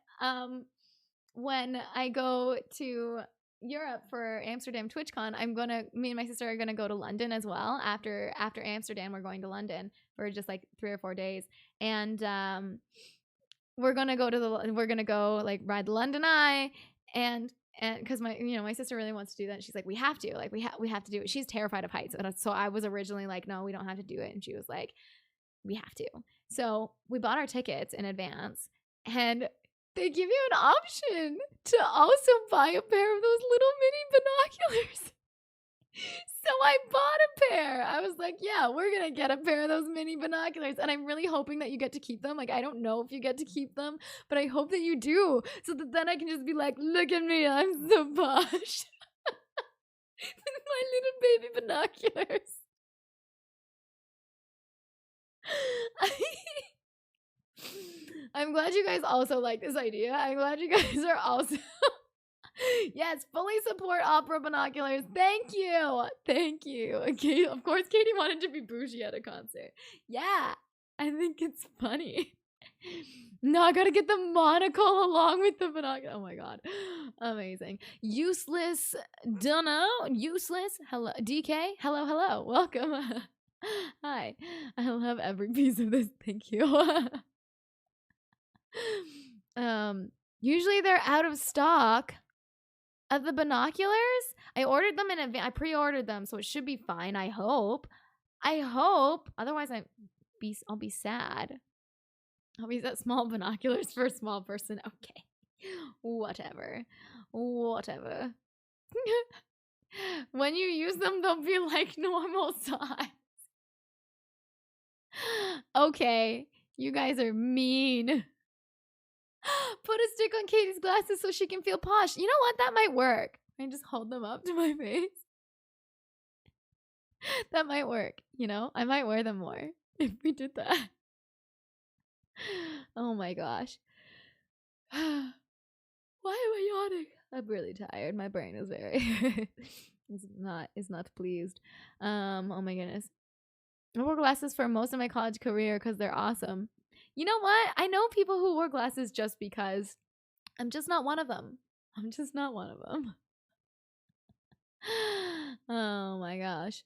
when I go to Europe for Amsterdam TwitchCon, me and my sister are gonna go to London as well. After Amsterdam, we're going to London for just like 3 or 4 days, and we're gonna go like ride the London Eye, and because my sister really wants to do that. And she's like, we have to do it. She's terrified of heights, and so I was originally like, no, we don't have to do it, and she was like, we have to. So we bought our tickets in advance, and they give you an option to also buy a pair of those little mini binoculars. So I bought a pair. I was like, yeah, we're going to get a pair of those mini binoculars. And I'm really hoping that you get to keep them. Like, I don't know if you get to keep them, but I hope that you do. So that then I can just be like, look at me, I'm so posh. With my little baby binoculars. I'm glad you guys also like this idea. I'm glad you guys are also... Yes, fully support opera binoculars. Thank you. Okay, of course, Katie wanted to be bougie at a concert. Yeah, I think it's funny. No, I gotta get the monocle along with the binocular. Oh my god, amazing. Useless, dunno. Useless. Hello, DK. Hello. Welcome. Hi. I love every piece of this. Thank you. Usually they're out of stock of the binoculars. I ordered them in advance. I pre-ordered them, so it should be fine. I hope. Otherwise, I'll be sad. I'll be that small binoculars for a small person. Okay, whatever. When you use them, they'll be like normal size. Okay, you guys are mean. Put a stick on Katie's glasses so she can feel posh. You know what? That might work. I just hold them up to my face. That might work, you know? I might wear them more if we did that. Oh my gosh. Why am I yawning? I'm really tired. My brain is very is not pleased. Oh my goodness. I wore glasses for most of my college career because they're awesome. You know what? I know people who wore glasses just because. I'm just not one of them. I'm just not one of them. Oh my gosh.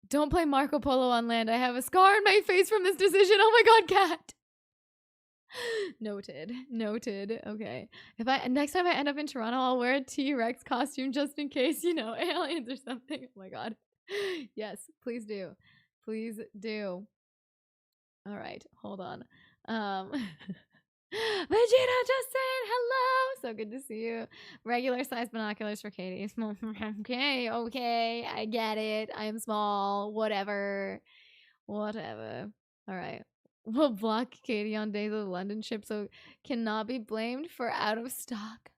Don't play Marco Polo on land. I have a scar on my face from this decision. Oh my god, cat. Noted. Noted. Okay. If I next time I end up in Toronto, I'll wear a T-Rex costume just in case, you know, aliens or something. Oh my god. Yes, please do. Please do. All right, hold on. Vegeta just saying hello. So good to see you. Regular size binoculars for Katie. Okay, okay. I get it. I'm small. Whatever. Whatever. All right. We'll block Katie on days of the London ship so cannot be blamed for out of stock.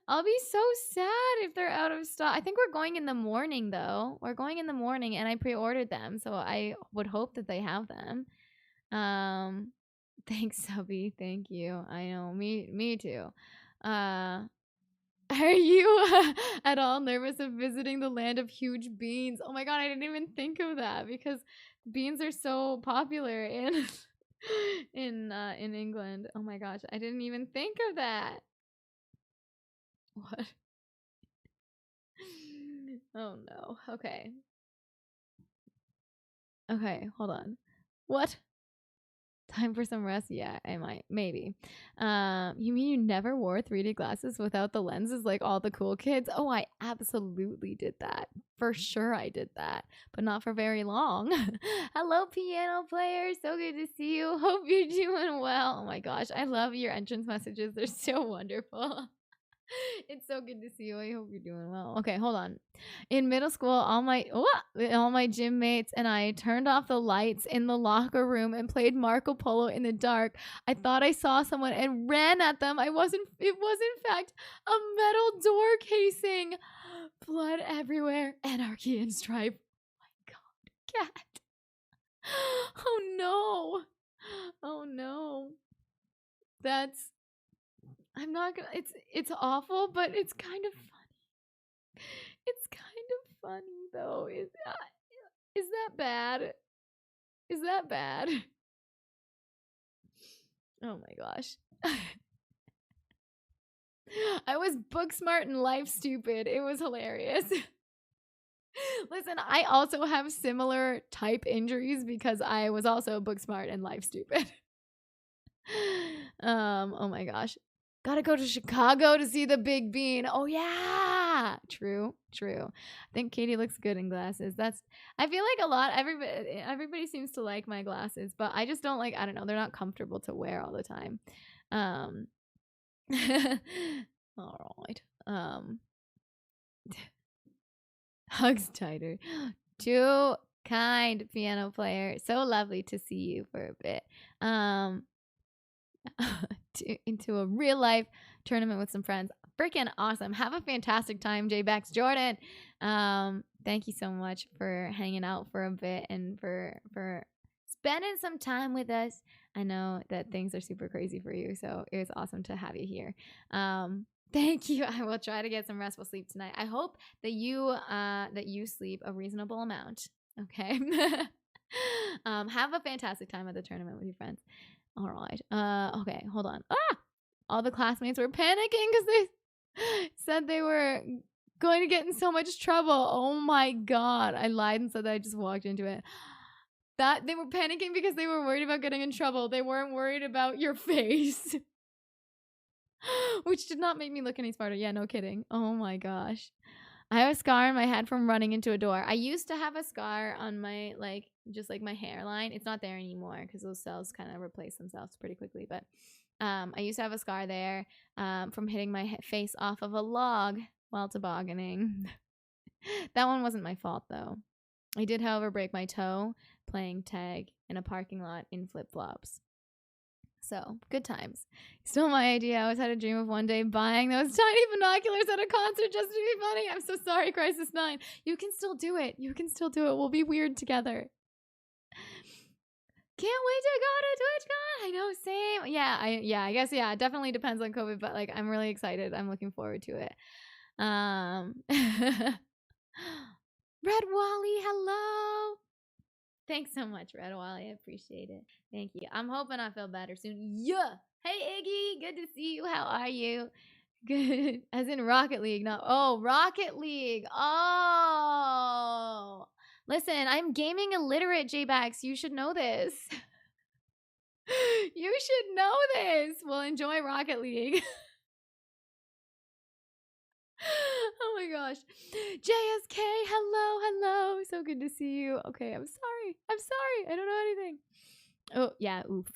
I'll be so sad if they're out of stock. I think we're going in the morning though. We're going in the morning and I pre-ordered them, so I would hope that they have them. Thanks, Subby. Thank you. I know. Me too. Are you at all nervous of visiting the land of huge beans? Oh my god, I didn't even think of that because beans are so popular in in England. Oh my gosh, I didn't even think of that. What? Oh no. Okay. Okay, hold on. What? Time for some rest? Yeah, I might. Maybe. You mean you never wore 3D glasses without the lenses like all the cool kids? Oh, I absolutely did that. For sure I did that, but not for very long. Hello, piano player. So good to see you. Hope you're doing well. Oh my gosh, I love your entrance messages. They're so wonderful. It's so good to see you. I hope you're doing well. Okay, hold on. In middle school, all my gym mates and I turned off the lights in the locker room and played Marco Polo in the dark. I thought I saw someone and ran at them. It was in fact a metal door casing. Blood everywhere, anarchy and strife. Oh my god, cat. Oh no. Oh no. I'm not gonna. It's awful, but it's kind of funny. It's kind of funny though. Is that bad? Is that bad? Oh my gosh. I was book smart and life stupid. It was hilarious. Listen, I also have similar type injuries because I was also book smart and life stupid. Oh my gosh. Gotta go to Chicago to see the Big Bean. Oh yeah. True. I think Katie looks good in glasses. I feel like everybody seems to like my glasses, but I just don't like, I don't know, they're not comfortable to wear all the time. All right. Hugs tighter. Too kind, piano player. So lovely to see you for a bit. Into a real life tournament with some friends. Freaking awesome. Have a fantastic time, J-Bex Jordan. Thank you so much for hanging out for a bit and for spending some time with us. I know that things are super crazy for you, so it was awesome to have you here. Thank you. I will try to get some restful sleep tonight. I hope that you sleep a reasonable amount. Okay. Have a fantastic time at the tournament with your friends. All right. Okay, hold on. All the classmates were panicking because they said they were going to get in so much trouble. Oh my god. I lied and said that I just walked into it. That they were panicking because they were worried about getting in trouble. They weren't worried about your face. Which did not make me look any smarter. Yeah, no kidding. Oh my gosh. I have a scar on my head from running into a door. I used to have a scar on my, just my hairline. It's not there anymore because those cells kind of replace themselves pretty quickly. But I used to have a scar there from hitting my face off of a log while tobogganing. That one wasn't my fault, though. I did, however, break my toe playing tag in a parking lot in flip-flops. So, good times. Still my idea. I always had a dream of one day buying those tiny binoculars at a concert just to be funny. I'm so sorry, Crisis 9. You can still do it. You can still do it. We'll be weird together. Can't wait to go to TwitchCon. I know, same. I guess, it definitely depends on COVID, but like, I'm really excited. I'm looking forward to it. Red Wally, hello. Thanks so much, Red Wally. I appreciate it. Thank you. I'm hoping I feel better soon. Yeah. Hey, Iggy. Good to see you. How are you? Good. As in Rocket League. No. Oh, Rocket League. Oh. Listen, I'm gaming illiterate, J-Bax. You should know this. You should know this. Well, enjoy Rocket League. Oh my gosh. JSK, hello. So good to see you. Okay, I'm sorry. I don't know anything. Oh, yeah, oof.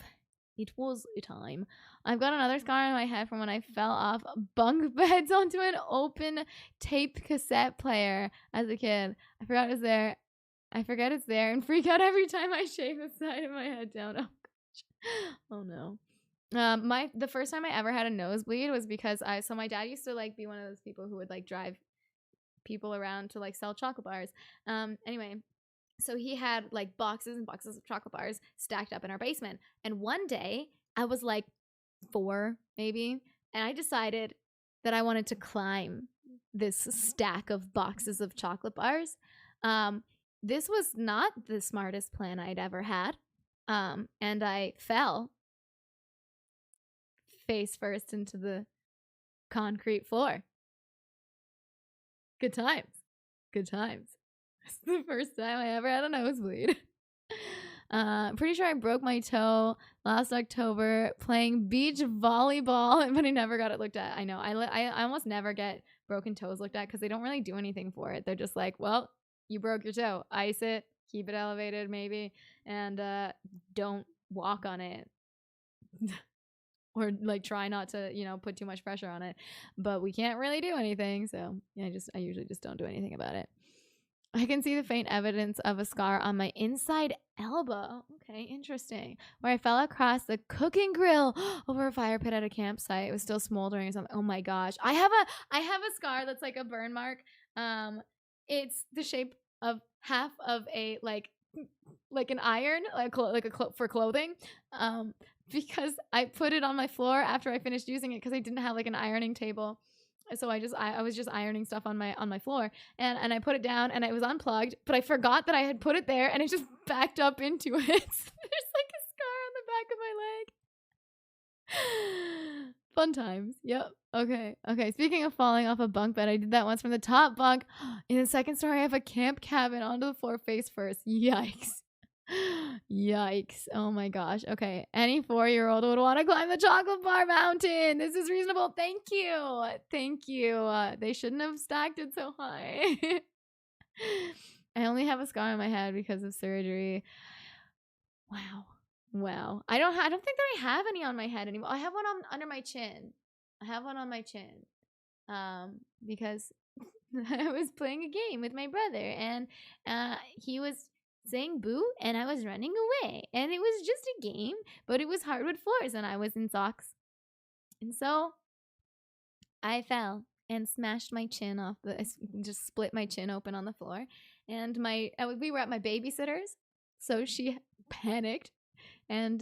It was a time. I've got another scar on my head from when I fell off bunk beds onto an open tape cassette player as a kid. I forget it's there and freak out every time I shake the side of my head down. Oh gosh. Oh no. The first time I ever had a nosebleed was because my dad used to like be one of those people who would like drive people around to like sell chocolate bars. Anyway, so he had like boxes and boxes of chocolate bars stacked up in our basement. And one day I was like 4 maybe, and I decided that I wanted to climb this stack of boxes of chocolate bars. This was not the smartest plan I'd ever had. And I fell face first into the concrete floor. Good times. It's the first time I ever had a nosebleed. Pretty sure I broke my toe last October playing beach volleyball, but I never got it looked at. I know. I almost never get broken toes looked at because they don't really do anything for it. They're just like, well, you broke your toe. Ice it, keep it elevated maybe, and don't walk on it. Or like try not to, put too much pressure on it. But we can't really do anything, so I usually just don't do anything about it. I can see the faint evidence of a scar on my inside elbow. Okay, interesting. Where I fell across the cooking grill over a fire pit at a campsite. It was still smoldering or something. Oh my gosh. I have a scar that's like a burn mark. It's the shape of half of a like an iron, for clothing. Because I put it on my floor after I finished using it because I didn't have like an ironing table. So I was just ironing stuff on my floor, and I put it down and it was unplugged, but I forgot that I had put it there and it just backed up into it. There's like a scar on the back of my leg. Fun times. Yep. Okay. Speaking of falling off a bunk bed, I did that once from the top bunk. In the second story, I have a camp cabin onto the floor face first. Yikes. Oh my gosh. Okay. Any 4-year-old would want to climb the chocolate bar mountain. This is reasonable. Thank you. They shouldn't have stacked it so high. I only have a scar on my head because of surgery. Wow. I don't think that I have any on my head anymore. I have one under my chin. Because I was playing a game with my brother and he was saying boo and I was running away, and it was just a game, but it was hardwood floors and I was in socks, and so I fell and smashed my chin off just split my chin open on the floor. And we were at my babysitter's, so she panicked and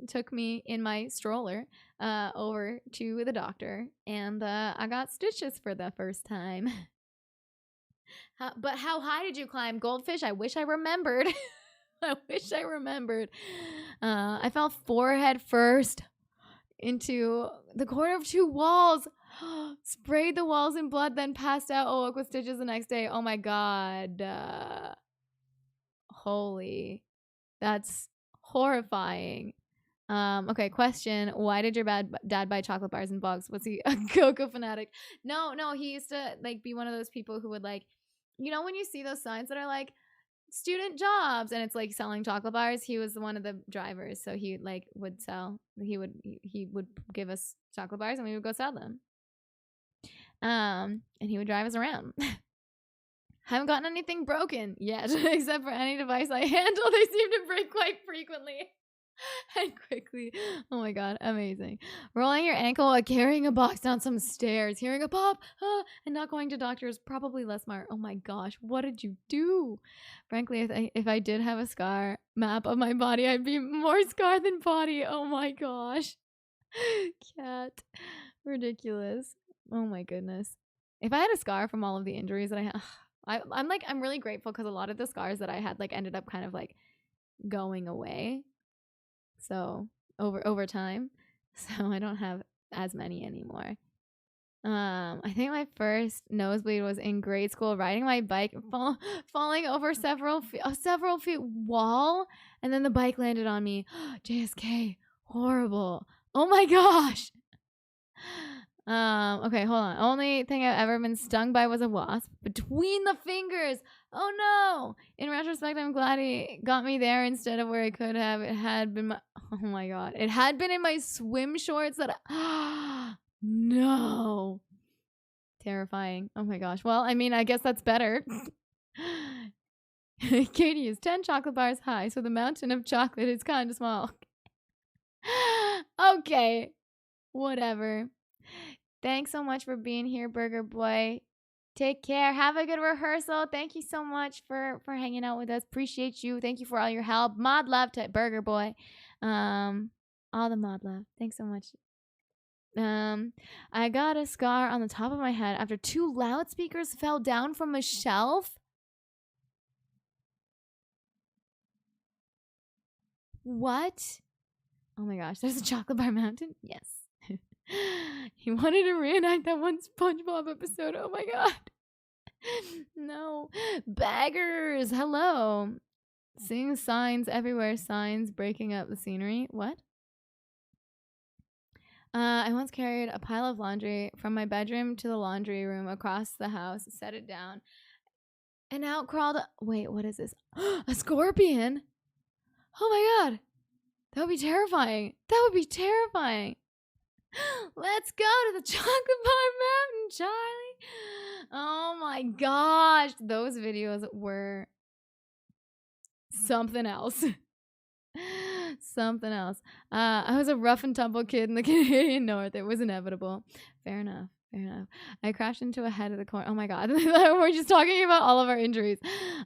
took me in my stroller over to the doctor, and I got stitches for the first time. But how high did you climb? Goldfish? I wish I remembered. I fell forehead first into the corner of 2 walls. Sprayed the walls in blood, then passed out. Woke with stitches the next day. Oh my god. Holy. That's horrifying. Okay, question. Why did your dad buy chocolate bars and bugs? Was he a cocoa fanatic? No, he used to like be one of those people who would like, when you see those signs that are like student jobs and it's like selling chocolate bars, he was one of the drivers. So he like would sell, he would give us chocolate bars and we would go sell them. And he would drive us around. Haven't gotten anything broken yet, except for any device I handle. They seem to break quite frequently. And quickly, oh my god, amazing. Rolling your ankle while carrying a box down some stairs, hearing a pop, and not going to doctor is probably less smart. Oh my gosh, what did you do? Frankly, if I did have a scar map of my body, I'd be more scar than body. Oh my gosh. Cat. Ridiculous. Oh my goodness. If I had a scar from all of the injuries that I have, I'm really grateful because a lot of the scars that I had like ended up kind of like going away. So over time. So I don't have as many anymore. I think my first nosebleed was in grade school, riding my bike, falling over several feet wall, and then the bike landed on me. JSK, horrible. Oh my gosh. Okay, hold on. Only thing I've ever been stung by was a wasp between the fingers. Oh no. In retrospect, I'm glad he got me there instead of where it could have. It had been oh my god. It had been in my swim shorts that no. Terrifying. Oh my gosh. Well, I mean, I guess that's better. Katie is 10 chocolate bars high, so the mountain of chocolate is kind of small. Okay. Whatever. Thanks so much for being here, Burger Boy. Take care. Have a good rehearsal. Thank you so much for hanging out with us. Appreciate you. Thank you for all your help. Mod love to Burger Boy. All the mod love. Thanks so much. I got a scar on the top of my head after 2 loudspeakers fell down from a shelf. What? Oh my gosh, there's a chocolate bar mountain? Yes. He wanted to reenact that one SpongeBob episode. Oh my god. No. Baggers, hello. Seeing signs everywhere, signs breaking up the scenery. What? I once carried a pile of laundry from my bedroom to the laundry room across the house, set it down, and out crawled. Wait, what is this? A scorpion? Oh my god. That would be terrifying. That would be terrifying. Let's go to the chocolate bar mountain, Charlie. Oh my gosh. Those videos were something else. Something else. I was a rough and tumble kid in the Canadian North. It was inevitable. Fair enough. Fair enough. I crashed into a head of the corner. Oh my god. We're just talking about all of our injuries.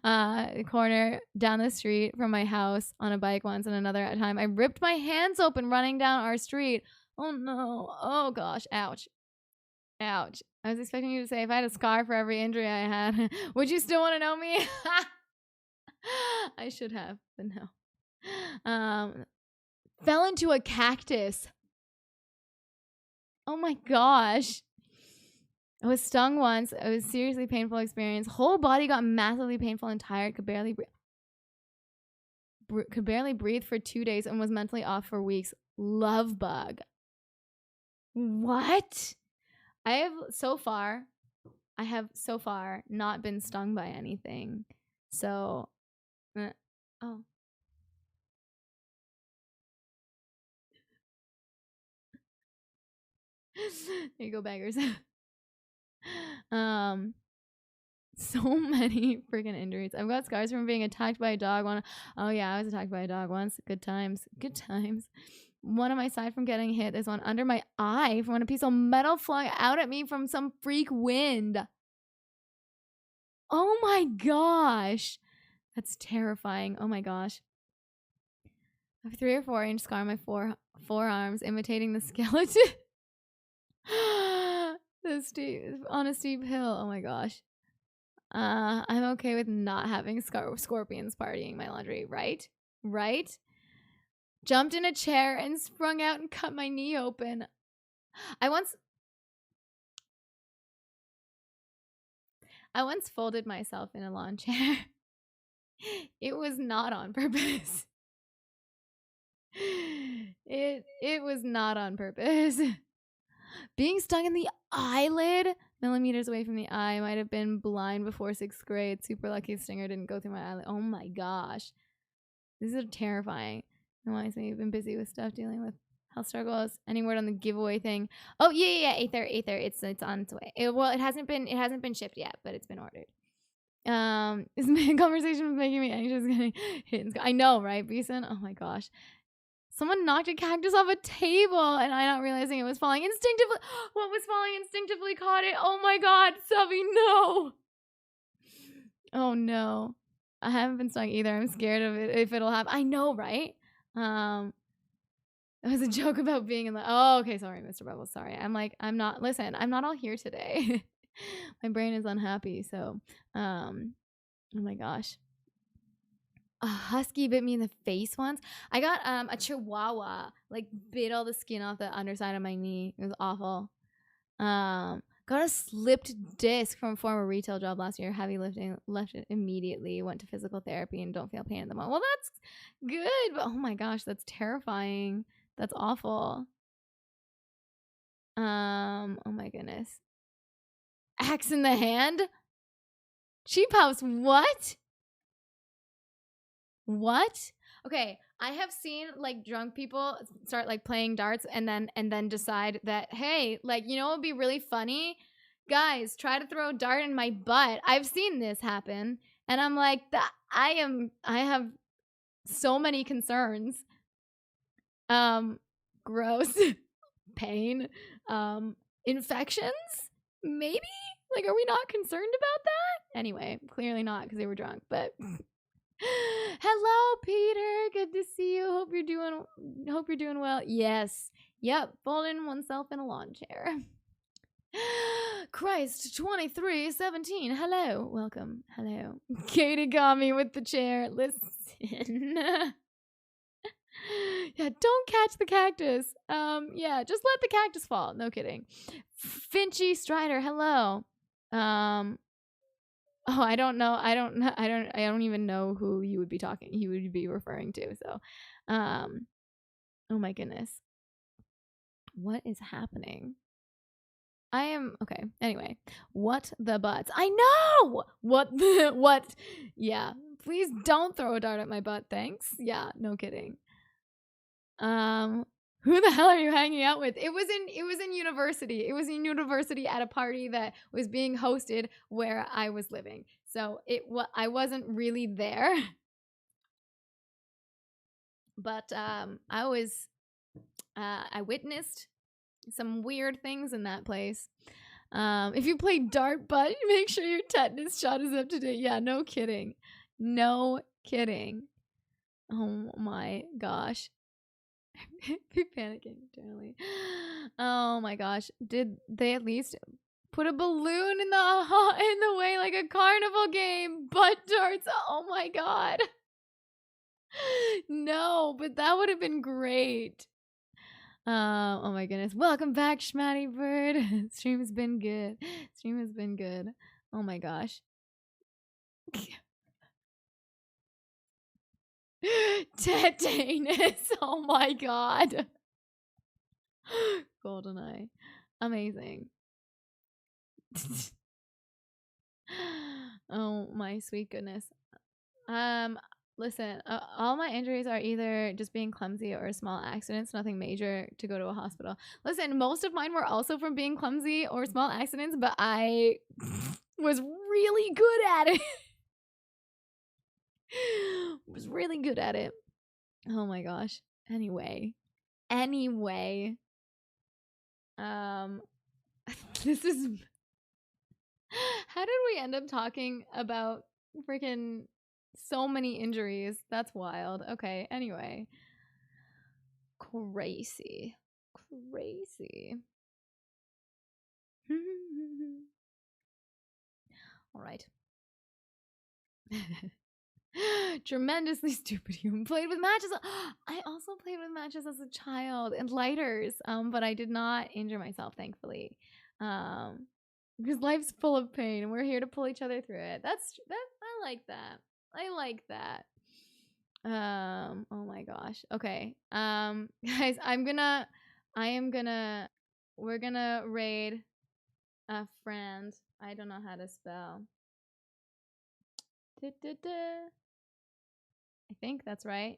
Corner down the street from my house on a bike once, and another time I ripped my hands open running down our street. Oh no. Oh gosh. Ouch. Ouch. I was expecting you to say if I had a scar for every injury I had, would you still want to know me? I should have, but no. Fell into a cactus. Oh my gosh. I was stung once. It was a seriously painful experience. Whole body got massively painful and tired. Could barely breathe for 2 days and was mentally off for weeks. Love bug. What? I have so far not been stung by anything. So, oh. There you go, baggers. So many freaking injuries. I've got scars from being attacked by a dog. Oh yeah, I was attacked by a dog once. Good times. Good times. One on my side from getting hit. There's one under my eye from when a piece of metal flung out at me from some freak wind. Oh my gosh. That's terrifying. Oh my gosh. I have a 3 or 4 inch scar on my forearms, imitating the skeleton. On a steep hill. Oh my gosh. I'm okay with not having scorpions partying my laundry, right? Right? Jumped in a chair and sprung out and cut my knee open. I once folded myself in a lawn chair. It was not on purpose. It was not on purpose. Being stung in the eyelid, millimeters away from the eye. Might have been blind before 6th grade. Super lucky the stinger didn't go through my eyelid. Oh my gosh. This is terrifying. Reminds me, you've been busy with stuff dealing with health struggles. Any word on the giveaway thing? Oh yeah. Aether. It's on its way. It hasn't been shipped yet, but it's been ordered. This conversation was making me anxious. Getting hit. I know, right, Beeson? Oh my gosh. Someone knocked a cactus off a table and I not realizing it was falling instinctively. What was falling instinctively caught it. Oh my god, Subby, no. Oh no. I haven't been stung either. I'm scared of it if it'll happen. I know, right? It was a joke about being in the. Oh, okay. Sorry, Mr. Bubbles. Sorry. I'm not. Listen, I'm not all here today. My brain is unhappy. So, oh my gosh. A husky bit me in the face once. I got a chihuahua like bit all the skin off the underside of my knee. It was awful. Got a slipped disc from a former retail job last year. Heavy lifting, left it immediately. Went to physical therapy and don't feel pain at the moment. Well, that's good, but oh my gosh, that's terrifying. That's awful. Oh my goodness. Axe in the hand? Cheap house, what? What? Okay, I have seen like drunk people start like playing darts and then decide that, hey, like, you know what would be really funny? Guys, try to throw a dart in my butt. I've seen this happen. And I'm like, I have so many concerns. Gross. Pain. Infections? Maybe? Like, are we not concerned about that? Anyway, clearly not because they were drunk, but hello, Peter. Good to see you. Hope you're doing well. Yes. Yep. Folding oneself in a lawn chair. Christ, 2317. Hello. Welcome. Hello. Katie got me with the chair. Listen. Yeah, don't catch the cactus. Yeah, just let the cactus fall. No kidding. Finchy Strider, hello. Oh, I don't know. I don't even know who you would be referring to. So, oh my goodness. What is happening? I am okay. Anyway, what the butts? I know what. Yeah, please don't throw a dart at my butt. Thanks. Yeah, no kidding. Who the hell are you hanging out with? It was in university. It was in university at a party that was being hosted where I was living. So I wasn't really there. But I witnessed some weird things in that place. If you play dart butt, make sure your tetanus shot is up to date. Yeah, no kidding. No kidding. Oh my gosh. Be panicking internally. Oh my gosh. Did they at least put a balloon in the way like a carnival game? Butt darts. Oh my god. No, but that would have been great. Oh my goodness. Welcome back, Schmatty Bird. Stream has been good. Stream has been good. Oh my gosh. Tetanus. Oh my god. GoldenEye. Amazing. Oh my sweet goodness. Listen, all my injuries are either just being clumsy or small accidents, nothing major to go to a hospital. Listen, most of mine were also from being clumsy or small accidents, but I was really good at it. Was really good at it. Oh my gosh. Anyway. This is how did we end up talking about freaking so many injuries? That's wild. Okay, anyway. Crazy. All right. Tremendously stupid human. Played with matches. I also played with matches as a child and lighters. But I did not injure myself, thankfully. Because life's full of pain and we're here to pull each other through it. I like that. I like that. Oh my gosh. Okay. Guys, we're gonna raid a friend. I don't know how to spell. I think that's right.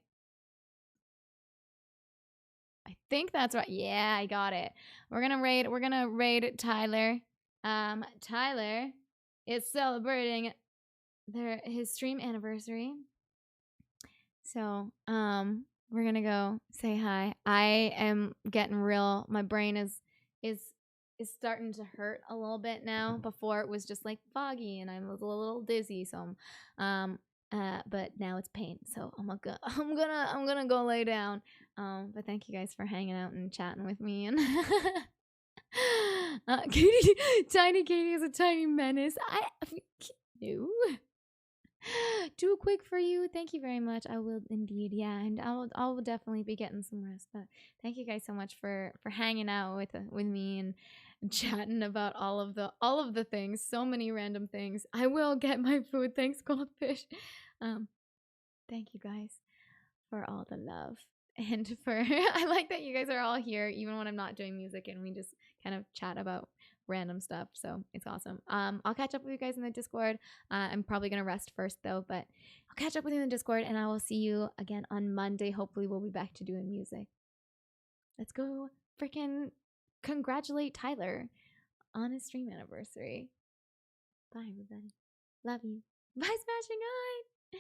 Yeah, I got it. We're gonna raid Tyler. Tyler is celebrating his stream anniversary. So, we're gonna go say hi. I am getting real. My brain is is starting to hurt a little bit now. Before it was just like foggy and I'm a little dizzy. So, but now it's pain. So I'm gonna go lay down. But thank you guys for hanging out and chatting with me. And Katie, Tiny Katie is a tiny menace. No. Too quick for you. Thank you very much. I will indeed. Yeah, and I will definitely be getting some rest. But thank you guys so much for hanging out with me and chatting about all of the things. So many random things. I will get my food. Thanks, Goldfish. Um, thank you guys for all the love and for I like that you guys are all here even when I'm not doing music and we just kind of chat about random stuff. So it's awesome. I'll catch up with you guys in the Discord. I'm probably gonna rest first though, but I'll catch up with you in the Discord and I will see you again on Monday. Hopefully we'll be back to doing music. Let's go freaking congratulate Tyler on his stream anniversary. Bye everybody. Love you. Bye Smashing Eye.